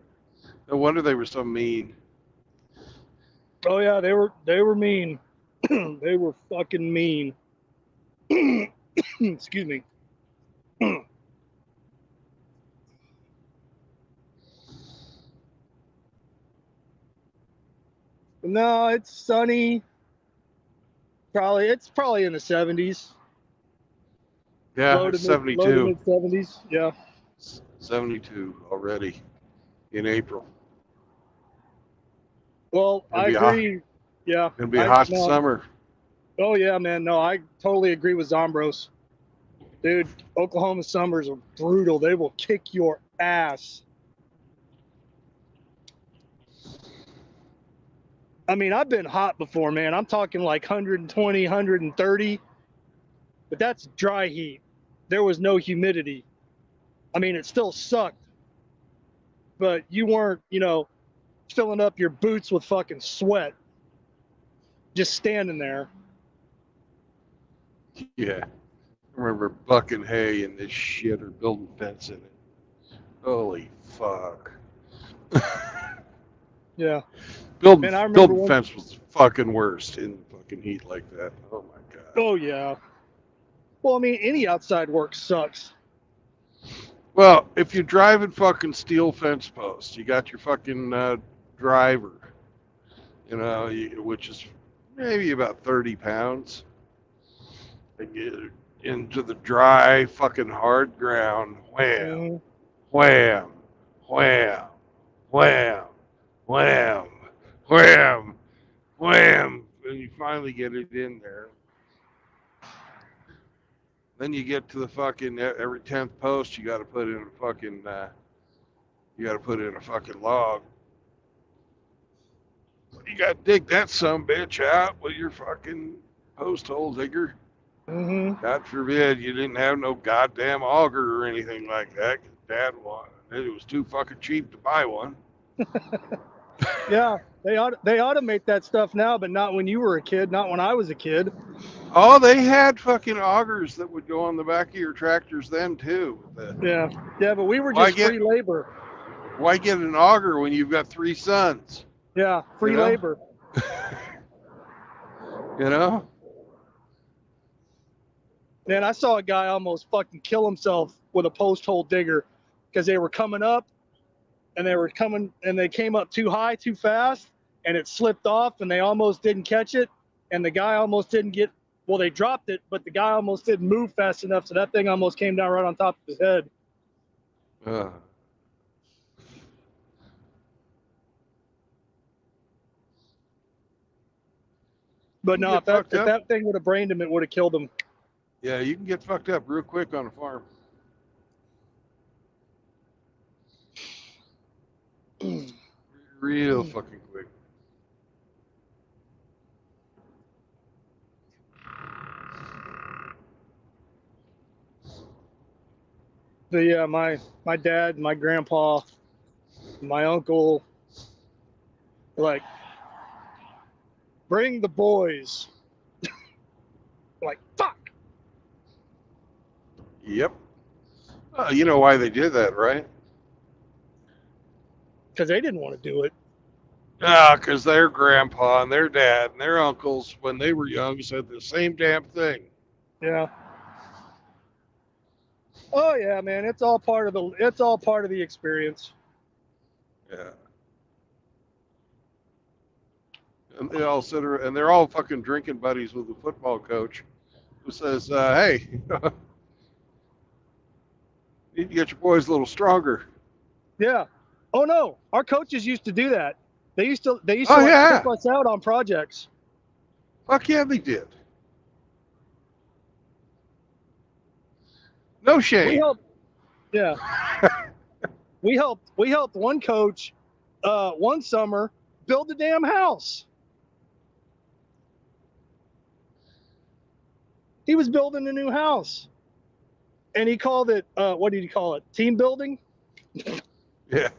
No wonder they were so mean. Oh yeah, they were mean. They were fucking mean. Excuse me. No, it's sunny. It's probably in the 70s. Yeah, Low to it's 72. mid 70s. Yeah. 72 already in April. Well, I agree. Yeah. It'll be a hot summer. Oh yeah, man. No, I totally agree with Zombros. Dude, Oklahoma summers are brutal. They will kick your ass. I mean, I've been hot before, man. I'm talking like 120, 130. But that's dry heat. There was no humidity. I mean, it still sucked. But you weren't, filling up your boots with fucking sweat. Just standing there. Yeah. I remember bucking hay in this shit or building fence in it. Holy fuck. Yeah. Building fence was the fucking worst in the fucking heat like that. Oh my god. Oh yeah. Well, I mean, any outside work sucks. Well, if you're driving fucking steel fence posts, you got your fucking driver, which is maybe about 30 pounds. And get into the dry fucking hard ground. Wham, wham, wham, wham, wham, wham, wham. And you finally get it in there. Then you get to the fucking every 10th post, you got to put in a fucking log. You got to dig that sumbitch out with your fucking post hole digger. Mm-hmm. God forbid you didn't have no goddamn auger or anything like that. 'Cause Dad wanted it. Was too fucking cheap to buy one. Yeah, they automate that stuff now, but not when you were a kid, not when I was a kid. Oh, they had fucking augers that would go on the back of your tractors then too. Yeah, but we were just free labor. Why get an auger when you've got 3 sons? Yeah, free labor. Man, I saw a guy almost fucking kill himself with a post hole digger because they were coming up and they came up too high too fast and it slipped off and they almost didn't catch it and the guy almost didn't get, well, they dropped it, but the guy almost didn't move fast enough, so that thing almost came down right on top of his head. But no, if that thing would have brained him, it would have killed him. Yeah, you can get fucked up real quick on a farm. Real fucking quick. But yeah, my dad, my grandpa, my uncle, like, bring the boys. Like, fuck. Yep. You know why they did that, right? Because they didn't want to do it. Ah, because their grandpa and their dad and their uncles, when they were young, said the same damn thing. Yeah. Oh yeah, man. It's all part of the experience. Yeah. And they all sit around, and they're all fucking drinking buddies with the football coach, who says, "Hey, you need to get your boys a little stronger." Yeah. Oh no, our coaches used to do that. They used to Oh like yeah, help us out on projects. fuck yeah, they did. No We shame. helped. Yeah. We helped one coach one summer build a damn house. He was building a new house, and he called it what did he call it? Team building. Yeah.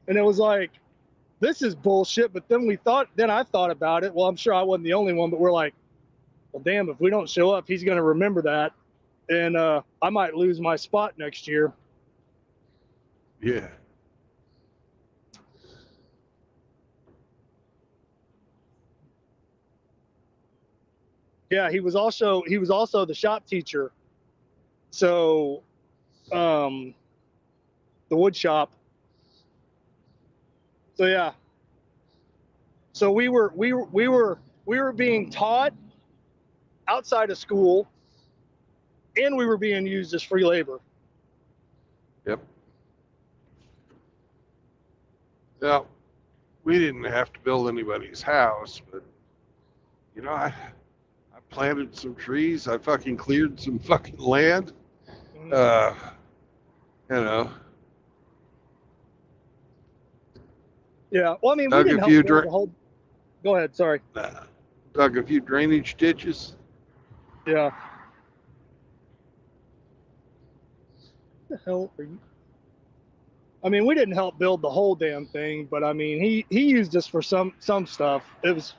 And it was like, this is bullshit. But then I thought about it. Well, I'm sure I wasn't the only one, but we're like, well, damn, if we don't show up, he's going to remember that. And I might lose my spot next year. Yeah. Yeah, he was also the shop teacher. So, the wood shop. So yeah. So we were being taught outside of school, and we were being used as free labor. Yep. Now, we didn't have to build anybody's house, but you know, I planted some trees. I fucking cleared some fucking land. You know, Yeah. Well, I mean, we dug didn't a help few build the whole. Go ahead. Sorry. dug a few drainage ditches. Yeah. What the hell are you? I mean, we didn't help build the whole damn thing, but I mean, he used us for some stuff. It was,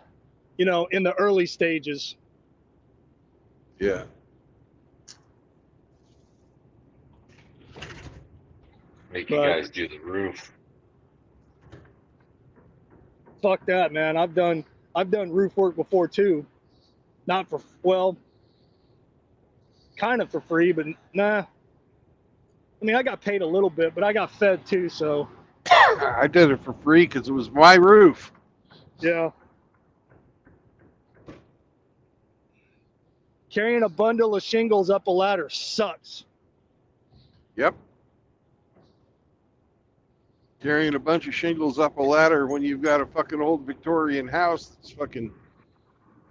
in the early stages. Yeah. Make you But guys do the roof. fuck that, man. I've done roof work before too. Not for, well, kind of for free, but nah. I mean, I got paid a little bit, but I got fed too, so I did it for free because it was my roof. yeah. Carrying a bundle of shingles up a ladder sucks. Yep. Carrying a bunch of shingles up a ladder when you've got a fucking old Victorian house that's fucking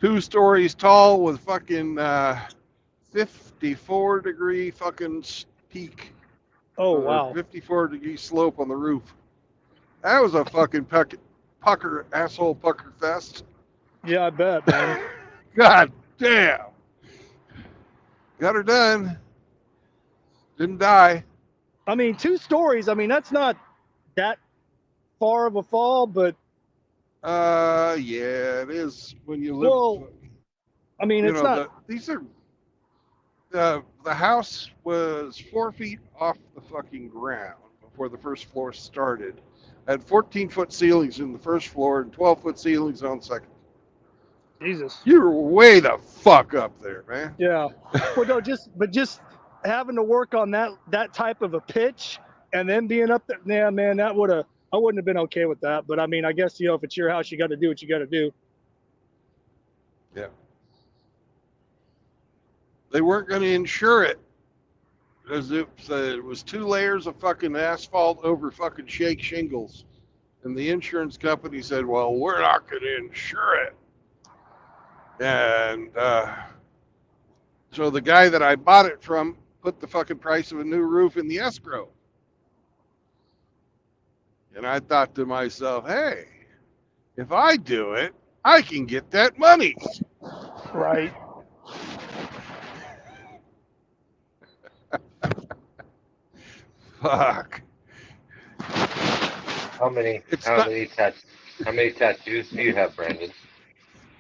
2 stories tall with fucking 54-degree fucking peak. Oh wow. 54-degree slope on the roof. That was a fucking asshole pucker fest. Yeah, I bet, man. God damn. Got her done. Didn't die. I mean, 2 stories. I mean, that's not that far of a fall, but Yeah, it is when you live. well, I mean, it's not. These are the house was 4 feet off the fucking ground before the first floor started. Had 14-foot ceilings in the first floor and 12-foot ceilings on second. Jesus. You're way the fuck up there, man. Yeah. Well, no, just having to work on that type of a pitch and then being up there. Yeah, man, I wouldn't have been okay with that. But I mean, I guess if it's your house, you got to do what you got to do. Yeah. They weren't going to insure it because it was 2 layers of fucking asphalt over fucking shake shingles, and the insurance company said, "Well, we're not going to insure it." And so the guy that I bought it from put the fucking price of a new roof in the escrow. And I thought to myself, hey, if I do it, I can get that money. Right. Fuck. How many It's how not many tat how many tattoos do you have, Brandon?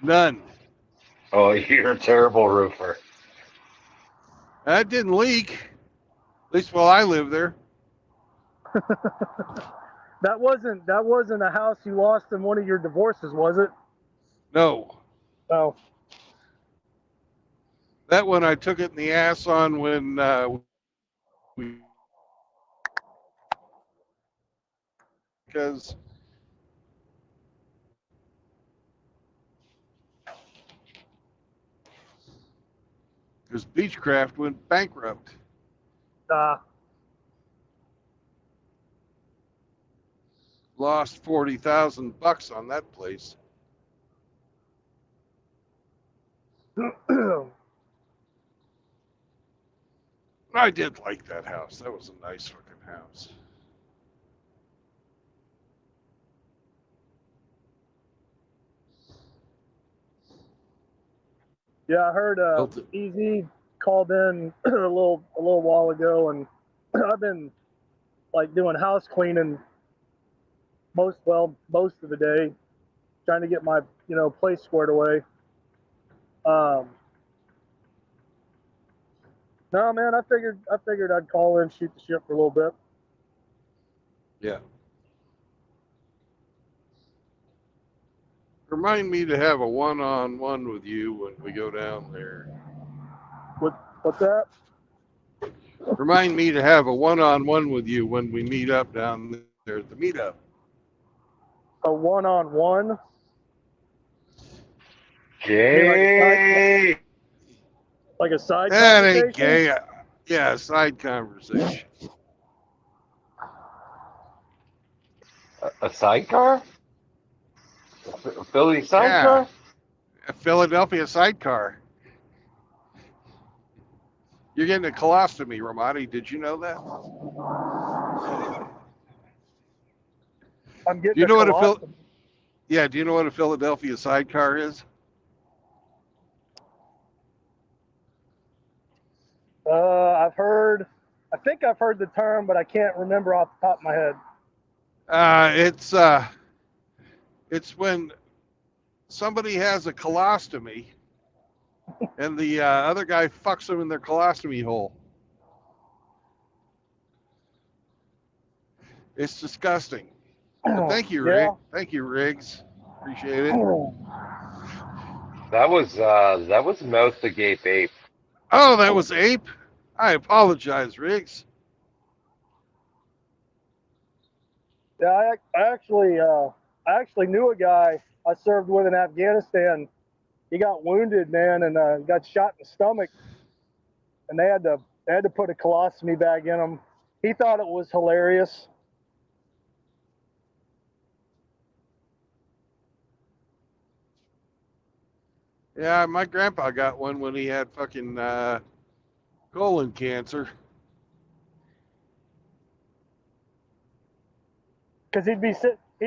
none. Oh, you're a terrible roofer. That didn't leak. At least while I lived there. That wasn't a house you lost in one of your divorces, was it? No. Oh, That one I took it in the ass on when we because Beechcraft went bankrupt. uh, Lost $40,000 on that place. I did like that house. That was a nice fucking house. yeah, I heard Built it. Easy called in a little while ago, and I've been like doing house cleaning most of the day, trying to get my place squared away. No, man, I figured I'd call in, shoot the shit for a little bit. Yeah. Remind me to have a one-on-one with you when we go down there. What's that? Remind me to have a one-on-one with you when we meet up down there at the meetup. A one-on-one? Gay. Like a side That ain't conversation? gay. Yeah, side conversation. A sidecar? A Philly Yeah, sidecar? a Philadelphia sidecar. You're getting a colostomy, Ramadi. Did you know that? I'm Do getting you a know what a colostomy. Yeah, do you know what a Philadelphia sidecar is? I think I've heard the term, but I can't remember off the top of my head. It's when somebody has a colostomy and the other guy fucks them in their colostomy hole. It's disgusting. But thank you, Yeah. Rick. Thank you, Riggs. Appreciate it. That was Mouth the Gape Ape. Oh, that was Ape. I apologize, Riggs. Yeah, I actually knew a guy I served with in Afghanistan. He got wounded, man, and got shot in the stomach, and they had to put a colostomy bag in him. He thought it was hilarious. Yeah, my grandpa got one when he had fucking colon cancer. Because he'd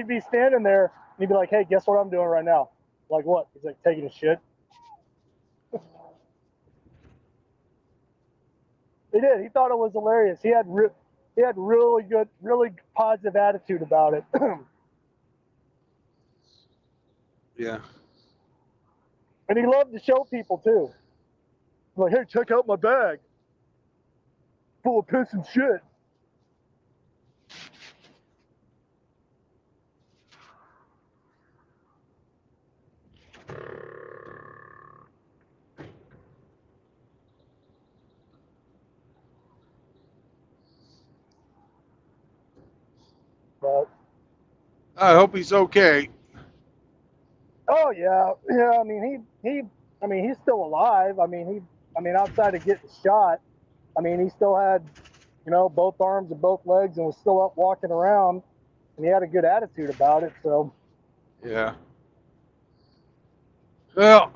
be standing there, and he'd be like, "Hey, guess what I'm doing right now?" Like, what? He's like, taking a shit. He did. He thought it was hilarious. He had really positive attitude about it. Yeah. And he loved to show people too. Like, hey, check out my bag, full of piss and shit. But I hope he's okay. oh yeah, yeah. I mean, he's still alive. I mean, outside of getting shot, I mean, he still had, both arms and both legs, and was still up walking around, and he had a good attitude about it. So Yeah. Well,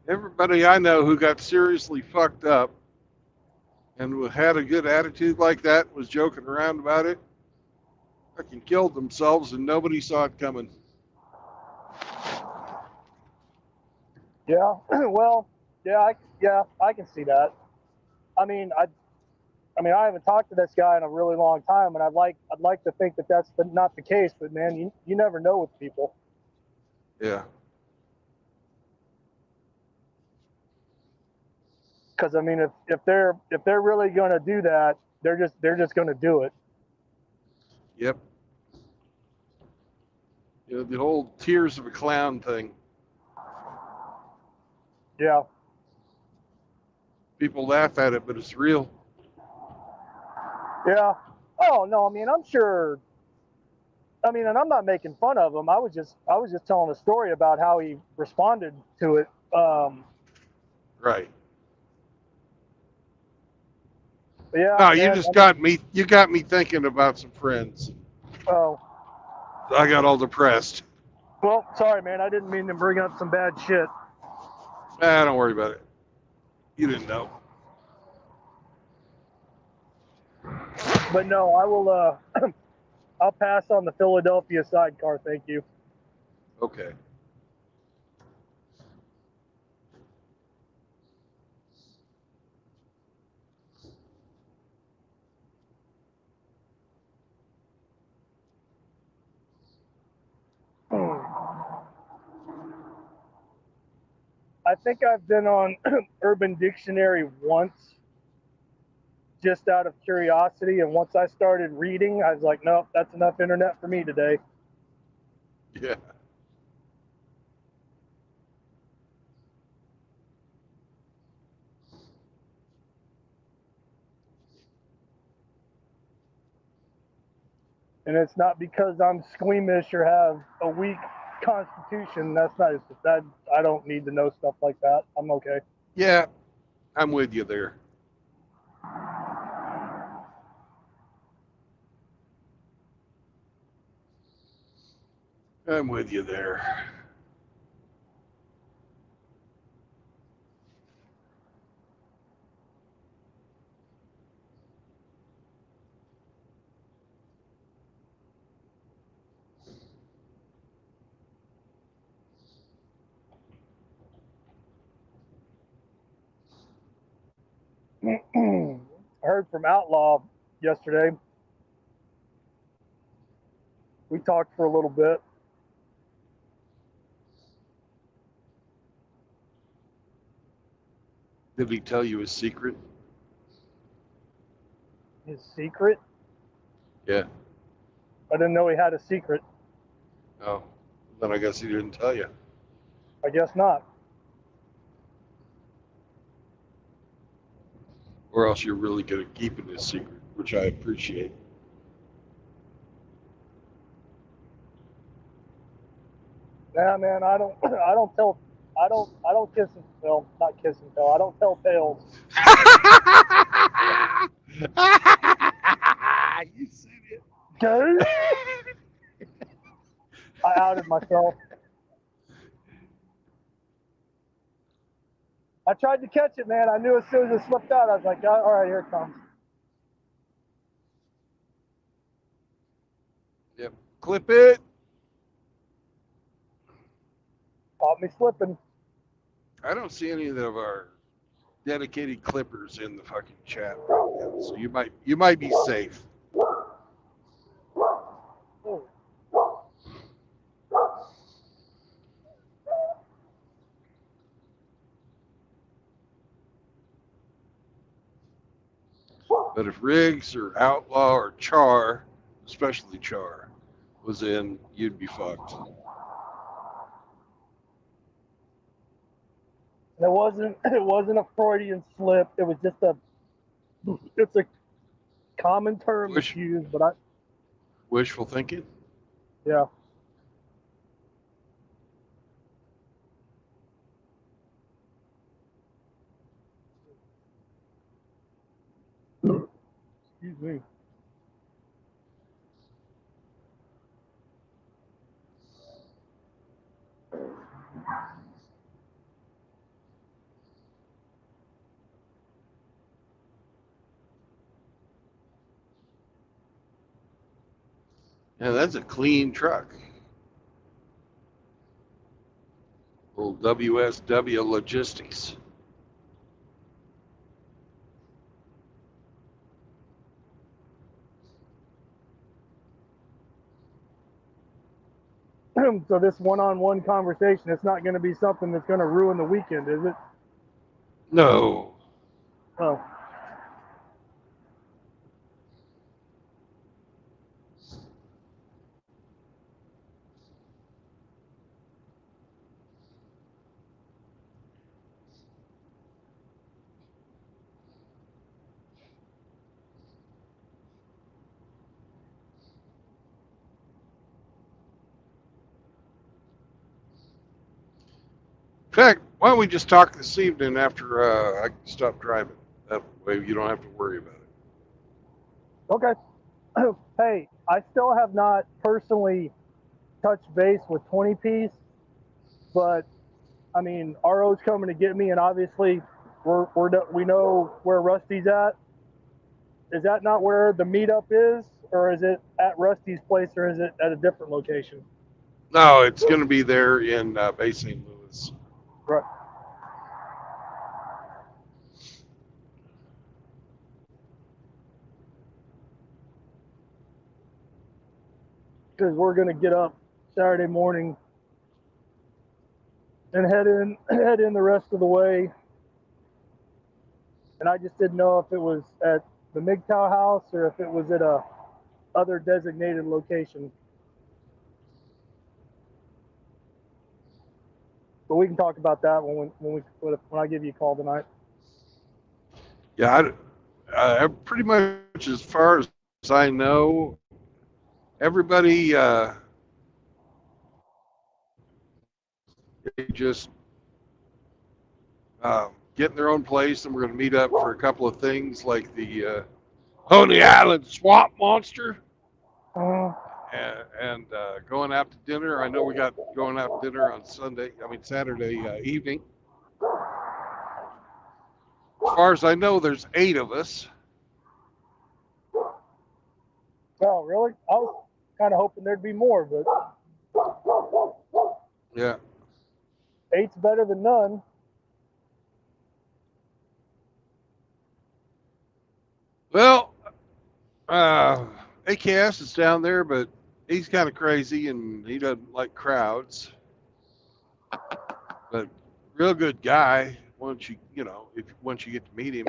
everybody I know who got seriously fucked up and had a good attitude like that, was joking around about it, fucking killed themselves and nobody saw it coming. yeah, well, yeah, I can see that. I mean, I mean, I haven't talked to this guy in a really long time, and I'd like to think that that's not the case. But man, you never know with people. Yeah. Because I mean, if they're really going to do that, they're just going to do it. Yep. You know, the whole tears of a clown thing. Yeah. People laugh at it, but it's real. Yeah. Oh no, I mean, I'm sure. I mean, and I'm not making fun of him. I was just telling a story about how he responded to it. Right. Yeah. No, Man, you just got me. You got me thinking about some friends. Oh. I got all depressed. Well, sorry, man. I didn't mean to bring up some bad shit. Don't worry about it. You didn't know. But no, I will. I'll pass on the Philadelphia sidecar. Thank you. Okay. I think I've been on Urban Dictionary once, just out of curiosity. And once I started reading, I was like, nope, that's enough internet for me today. Yeah. And it's not because I'm squeamish or have a weak constitution. That's not that. I don't need to know stuff like that. I'm okay. Yeah. I'm with you there. I'm with you there. I heard from Outlaw yesterday. We talked for a little bit. Did he tell you his secret? His secret? Yeah. I didn't know he had a secret. Oh. Then I guess he didn't tell you. I guess not. Or else you're really good at keeping his secret, which I appreciate. Nah, man, I don't kiss and tell. Not kiss and tell. I don't tell tales. You said it. Go. I outed myself. I tried to catch it, man. I knew as soon as it slipped out, I was like, all right, here it comes. Yep. Clip it. Caught me slipping. I don't see any of our dedicated clippers in the fucking chat right now, so you might be safe. Oh. But if Riggs or Outlaw or Char, especially Char, was in, you'd be fucked. It wasn't a Freudian slip. It was just it's a common term that's used, but Wishful thinking? yeah. Excuse me. Yeah, that's a clean truck. Old WSW Logistics. So this one-on-one conversation, it's not going to be something that's going to ruin the weekend, is it? No. Oh. In fact, why don't we just talk this evening after I stop driving? That way you don't have to worry about it. Okay. Hey, I still have not personally touched base with 20 piece, but I mean, RO's coming to get me, and obviously we know where Rusty's at. Is that not where the meetup is, or is it at Rusty's place, or is it at a different location? No, it's going to be there in Bay St. Louis. Right. Because we're going to get up Saturday morning and head in the rest of the way. And I just didn't know if it was at the MGTOW house or if it was at a other designated location. But we can talk about that when I give you a call tonight. Yeah, pretty much as far as I know, everybody just get in their own place, and we're going to meet up for a couple of things like the Honey Island Swamp Monster and going out to dinner. I know we got going out to dinner on Saturday evening. As far as I know, there's 8 of us. Oh, really? I was kind of hoping there'd be more, but Yeah. 8's better than none. Well, AKS is down there, but he's kind of crazy and he doesn't like crowds. But real good guy once you get to meet him.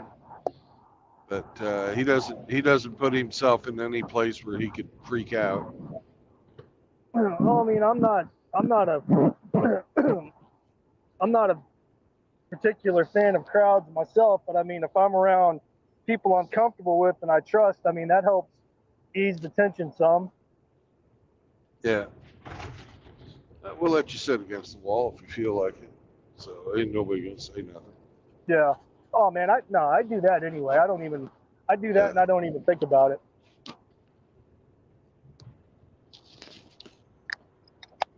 But he doesn't put himself in any place where he could freak out. Well, I mean, I'm not a particular fan of crowds myself, but I mean, if I'm around people I'm comfortable with and I trust, I mean, that helps ease the tension some. Yeah. We'll let you sit against the wall if you feel like it. So ain't nobody gonna say nothing. Yeah. Oh man, I do that anyway. I do that and I don't even think about it.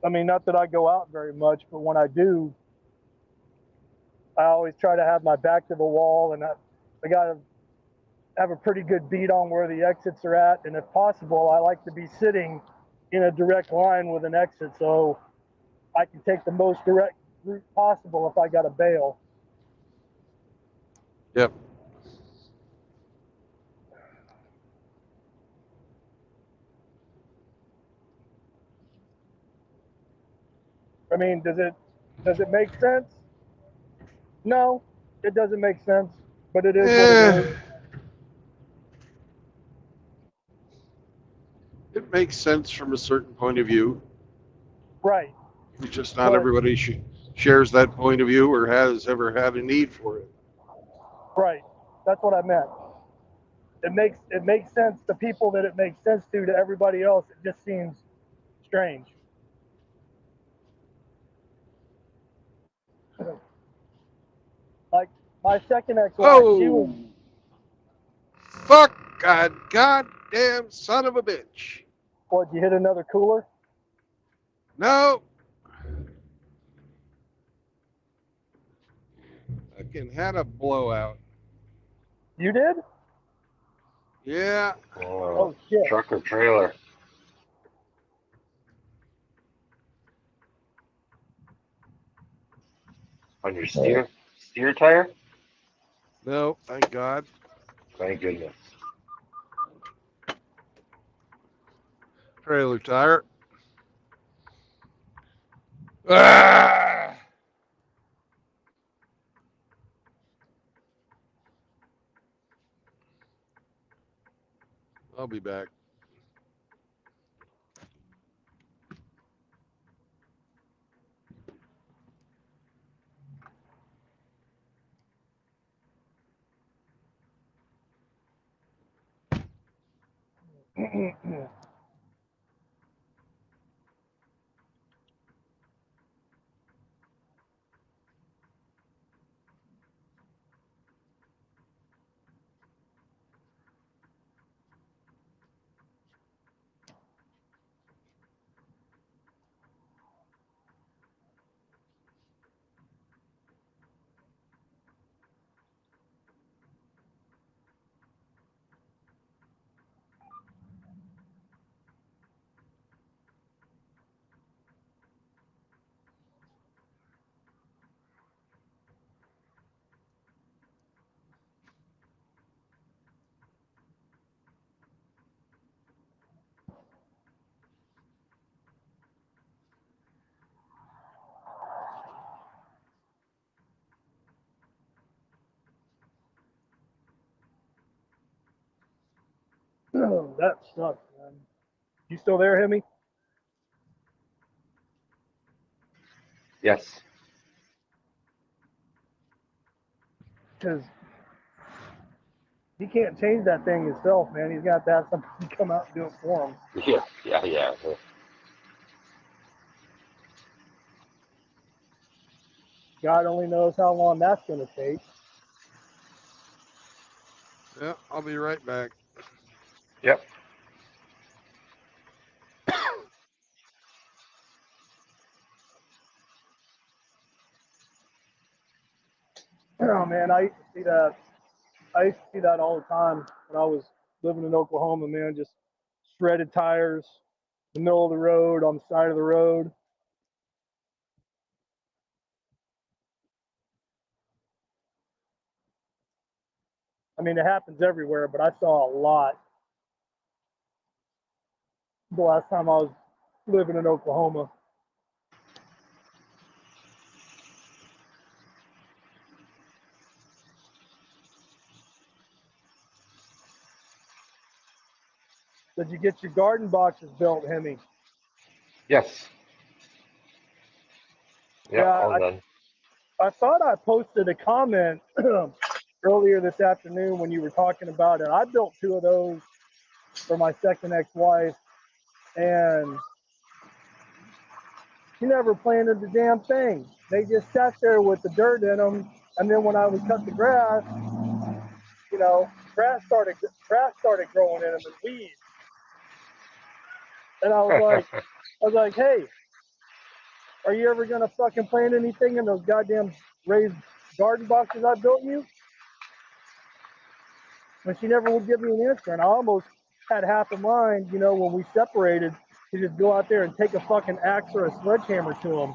I mean, not that I go out very much, but when I do, I always try to have my back to the wall, and I got to have a pretty good beat on where the exits are at. And if possible, I like to be sitting in a direct line with an exit so I can take the most direct route possible if I got to bail. Yep. I mean, does it make sense? No, it doesn't make sense, but it is what it is. It makes sense from a certain point of view. Right. It's just not everybody shares that point of view or has ever had a need for it. Right. That's what I meant. It makes sense to people that it makes sense to everybody else. It just seems strange. Like my second ex-wife, she was. Fuck! Goddamn son of a bitch! What? You hit another cooler? No. I can had a blowout. You did? Yeah. Oh shit! Truck or trailer? On your steer tire? No, thank God. Thank goodness. Trailer tire. Ah! I'll be back. Oh, that sucks, man. You still there, Hemi? Yes. Because he can't change that thing himself, man. He's got to have somebody come out and do it for him. Yeah. God only knows how long that's going to take. Yeah, I'll be right back. Yep. Oh, man, I used to see that. I used to see that all the time when I was living in Oklahoma, man. Just shredded tires, the middle of the road, on the side of the road. I mean, it happens everywhere, but I saw a lot the last time I was living in Oklahoma. Did you get your garden boxes built, Hemi? Yes. Yeah, Yeah, all done. I thought I posted a comment earlier this afternoon when you were talking about it. I built 2 of those for my second ex-wife, and she never planted the damn thing. They just sat there with the dirt in them, and then when I would cut the grass, you know, grass started growing in them and weeds. And I was like, hey, are you ever gonna fucking plant anything in those goddamn raised garden boxes I built you? And she never would give me an answer. And I almost had half a mind, you know, when we separated, to just go out there and take a fucking axe or a sledgehammer to them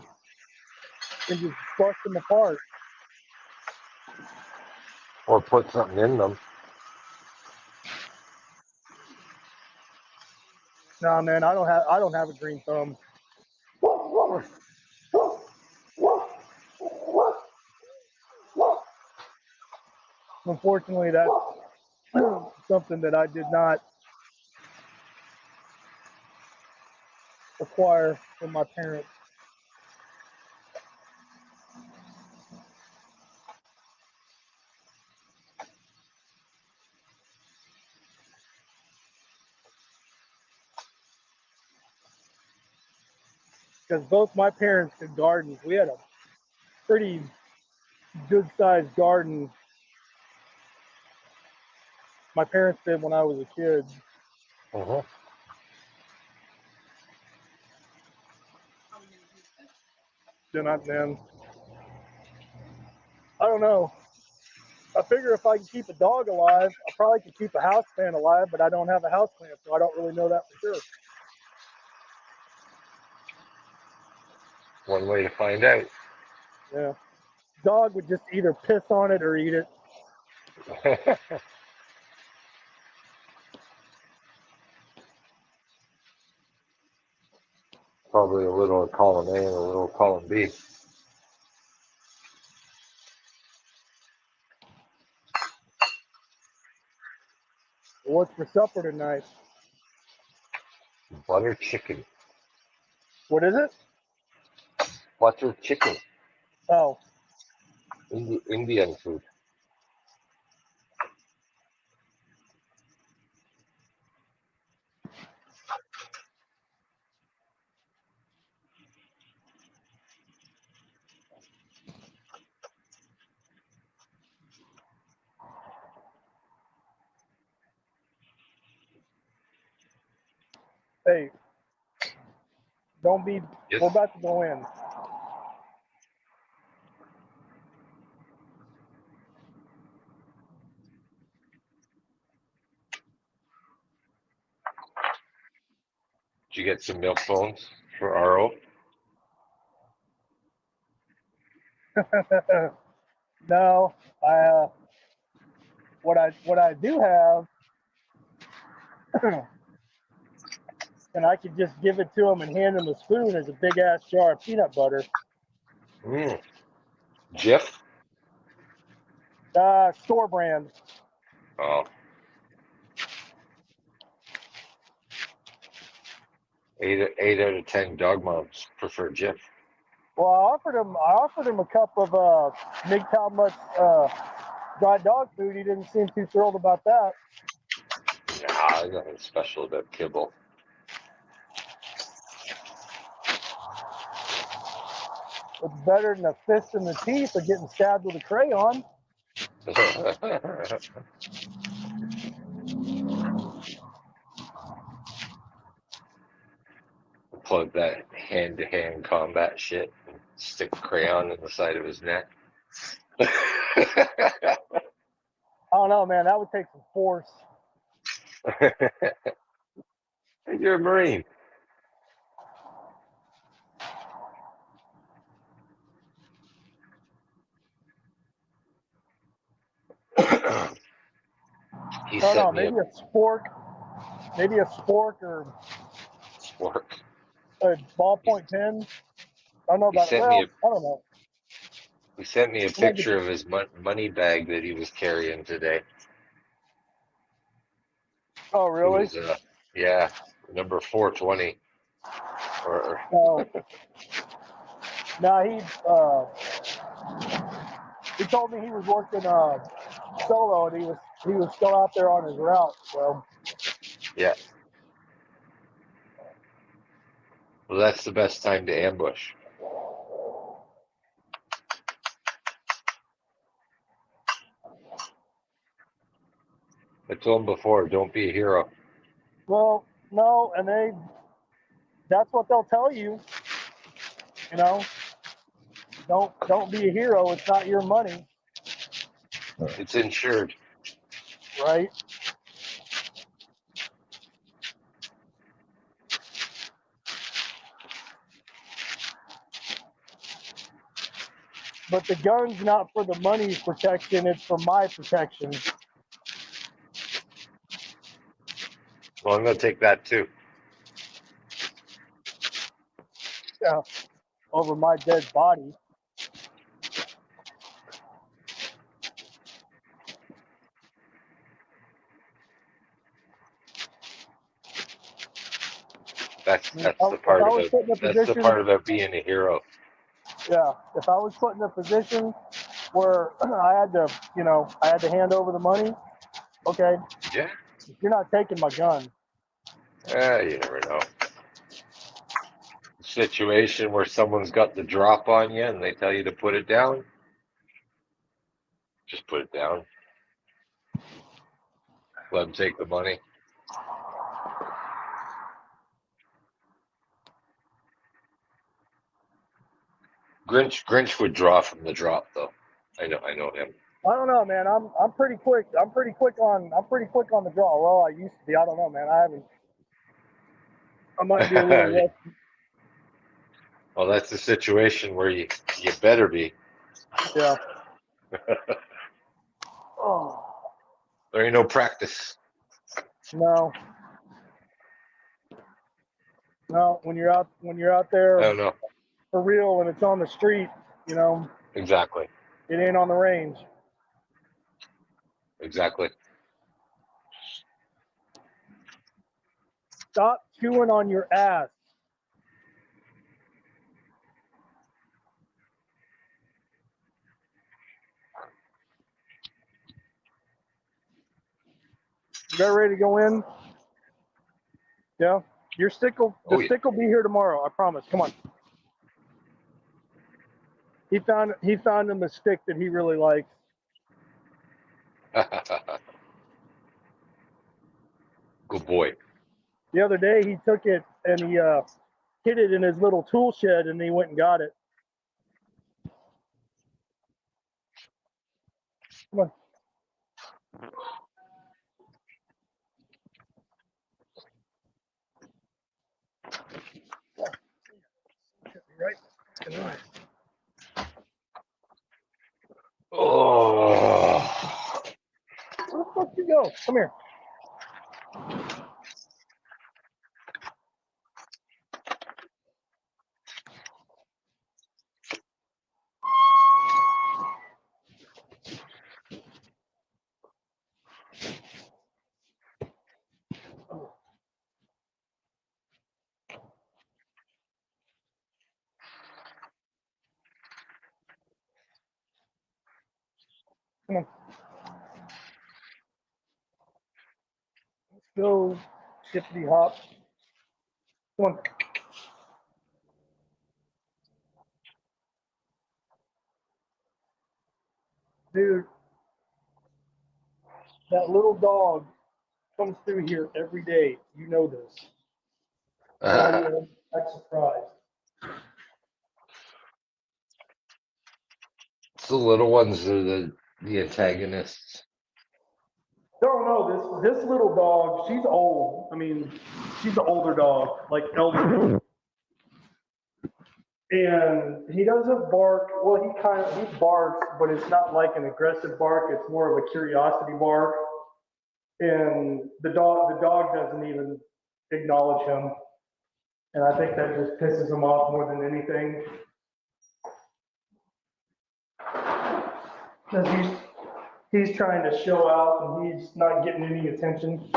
and just bust them apart. Or put something in them. Nah, man, I don't have a green thumb. Unfortunately, that's something that I did not acquire from my parents. Because both my parents did gardens. We had a pretty good sized garden. My parents did when I was a kid. Uh-huh. Then I don't know. I figure if I can keep a dog alive, I probably could keep a houseplant alive, but I don't have a houseplant, so I don't really know that for sure. One way to find out. Yeah. Dog would just either piss on it or eat it. Probably a little of column A and a little column B. What's for supper tonight? Butter chicken. What is it? Butter chicken. Oh, Indian food. hey, don't be. Yes. We're about to go in. Did you get some milk bones for RO? No, what I do have, and I could just give it to him and hand him a spoon, is a big ass jar of peanut butter. Jif? Store brand. Oh. 8 out of 10 dog moms prefer Jif. Well, I offered him a cup of MGTOW dry dog food. He didn't seem too thrilled about that. Nah, there's nothing special about kibble. It's better than a fist in the teeth or getting stabbed with a crayon. Plug that hand-to-hand combat shit and stick a crayon in the side of his neck. I don't know, man. That would take some force. You're a Marine. He I don't know. set me Maybe a spork. Maybe a spork or Spork. a ballpoint pen. I don't know He about it. sent Well, me a I don't know. He sent me a picture of his money bag that he was carrying today. Oh, It really? was, yeah, number 420. Or No. No, he told me he was working solo and he was still out there on his route. So yeah. Well, that's the best time to ambush. I told him before, don't be a hero. well, no, and that's what they'll tell you. You know, don't be a hero. It's not your money, It's insured. right? But the gun's not for the money's protection, it's for my protection. Well, I'm going to take that too. Yeah, over my dead body. That's If the I part was about put in a that's the position, part about being a hero. yeah, if I was put in a position where I had to hand over the money, okay, Yeah. you're not taking my gun. You never know. Situation where someone's got the drop on you and they tell you to put it down, just put it down. Let them take the money. Grinch would draw from the drop though. I know him. I don't know, man. I'm pretty quick. I'm pretty quick on the draw. Well, I used to be. I don't know, man. I haven't. I might be a little less. Well, that's the situation where you better be. Yeah. Oh There ain't no practice. no. No, when you're out I there don't know. for real and it's on the street, you know, Exactly. it ain't on the range. Exactly. Stop chewing on your ass. You guys ready to go in? Yeah. The stick will be here tomorrow. I promise. Come on. He found him a stick that he really likes. Good boy. The other day he took it and he hid it in his little tool shed and he went and got it. Come on. Right. Oh. Where the fuck you go? Come here. Come on. Let's go shippity hop. Come on. Dude, that little dog comes through here every day. You know this. Why do you act surprised? It's the little ones that are the antagonists. No, this little dog, she's old. I mean, she's an older dog, like elderly. And he doesn't bark. Well, he barks, but it's not like an aggressive bark. It's more of a curiosity bark. And the dog doesn't even acknowledge him. And I think that just pisses him off more than anything. Because he's trying to show out and he's not getting any attention.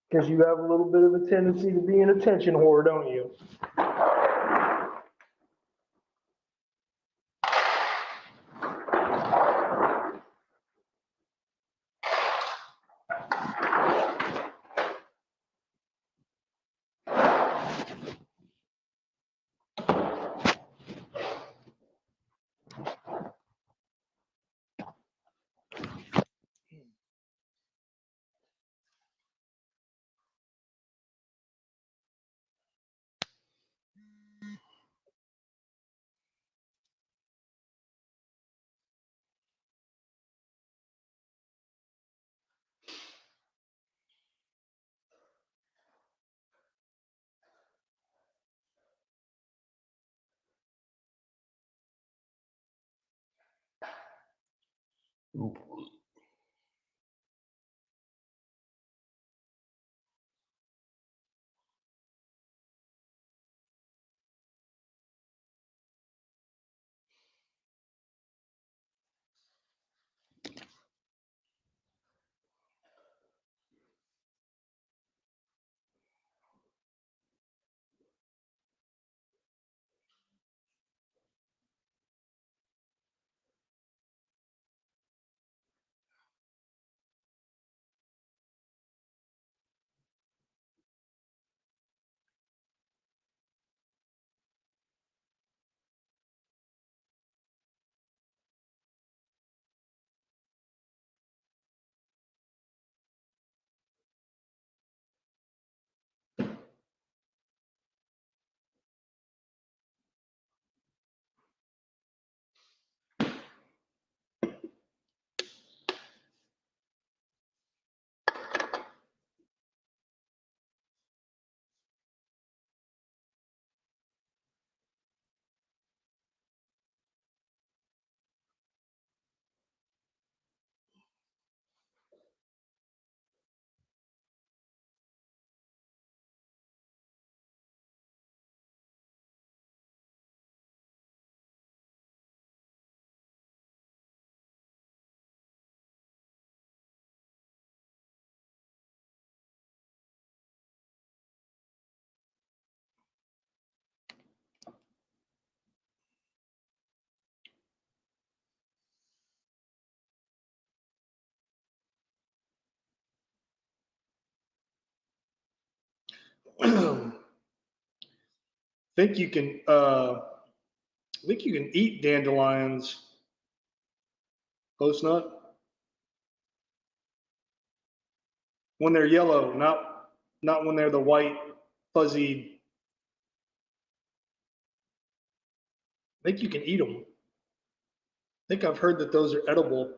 Because you have a little bit of a tendency to be an attention whore, don't you? think you can eat dandelions. Post nut when they're yellow, not when they're the white fuzzy. I think you can eat them. I think I've heard that those are edible.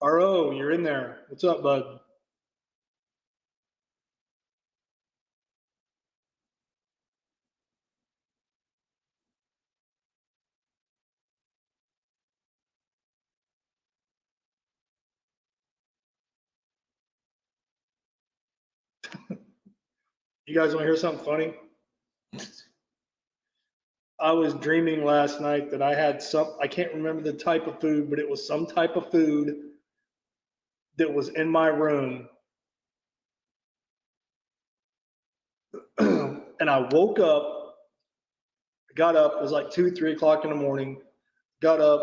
RO, you're in there. What's up, bud? You guys want to hear something funny? I was dreaming last night that I had I can't remember the type of food, but it was some type of food that was in my room. And I woke up, got up, it was like 2, 3 o'clock in the morning, got up,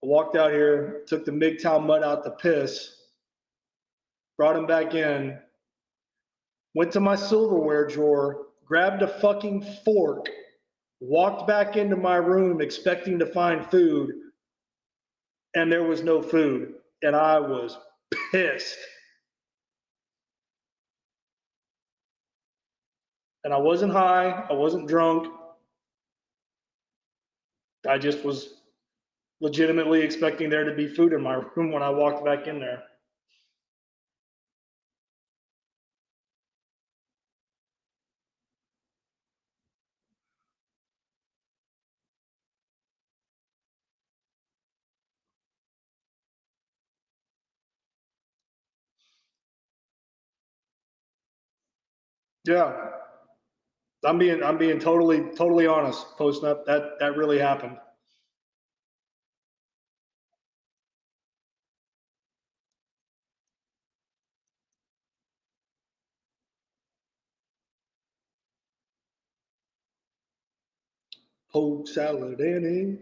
I walked out here, took the MGTOW mud out the piss, brought him back in, went to my silverware drawer, grabbed a fucking fork, walked back into my room expecting to find food, and there was no food. And I was pissed. And I wasn't high, I wasn't drunk. I just was legitimately expecting there to be food in my room when I walked back in there. Yeah. I'm being totally honest, Post Nut. That really happened. Post salad, Annie.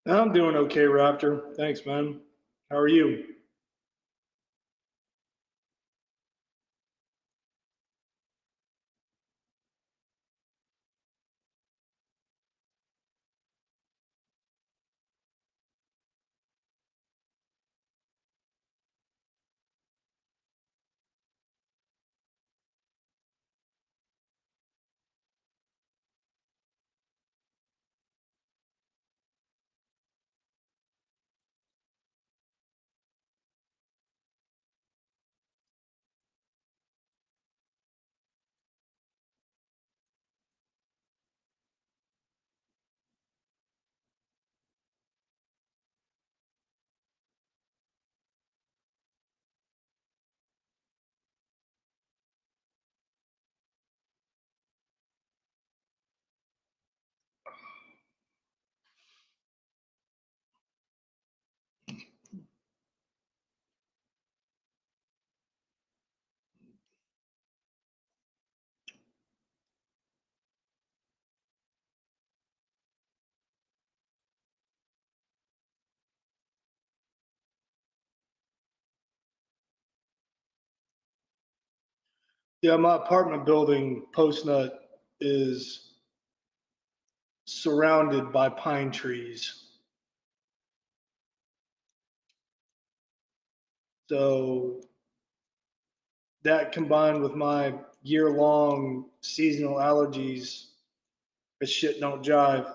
I'm doing okay, Raptor. Thanks, man. How are you? Yeah, my apartment building, Post Nut, is surrounded by pine trees. So that combined with my year-long seasonal allergies, this shit don't jive.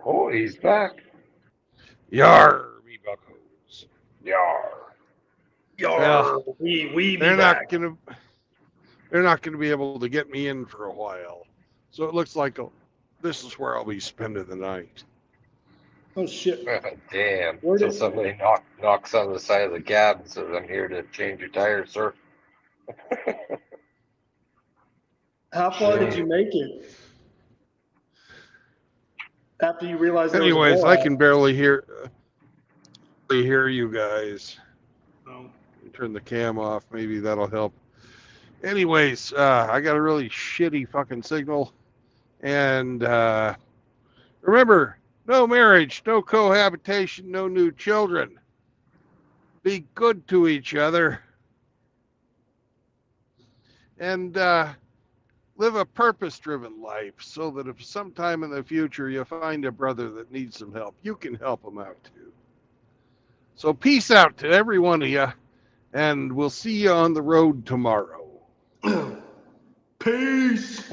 Oh, he's back. Yar, me buckos. Yar. Well, We they're be not back. gonna be able to get me in for a while. So it looks like this is where I'll be spending the night. Oh shit. Damn. Where So did- somebody knocks on the side of the cab and says, "I'm here to change your tires, sir." How far did you make it? After you realized there was a Anyways, I blowout? can barely hear you guys. Oh. Turn the cam off. Maybe that'll help. Anyways, I got a really shitty fucking signal. And remember, no marriage, no cohabitation, no new children. Be good to each other. And live a purpose-driven life so that if sometime in the future you find a brother that needs some help, you can help him out too. So peace out to every one of you, and we'll see you on the road tomorrow. Peace.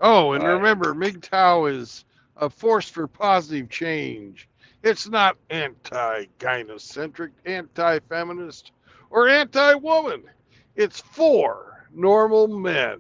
Oh, and remember, MGTOW is a force for positive change. It's not anti-gynocentric, anti-feminist, or anti-woman. It's for normal men.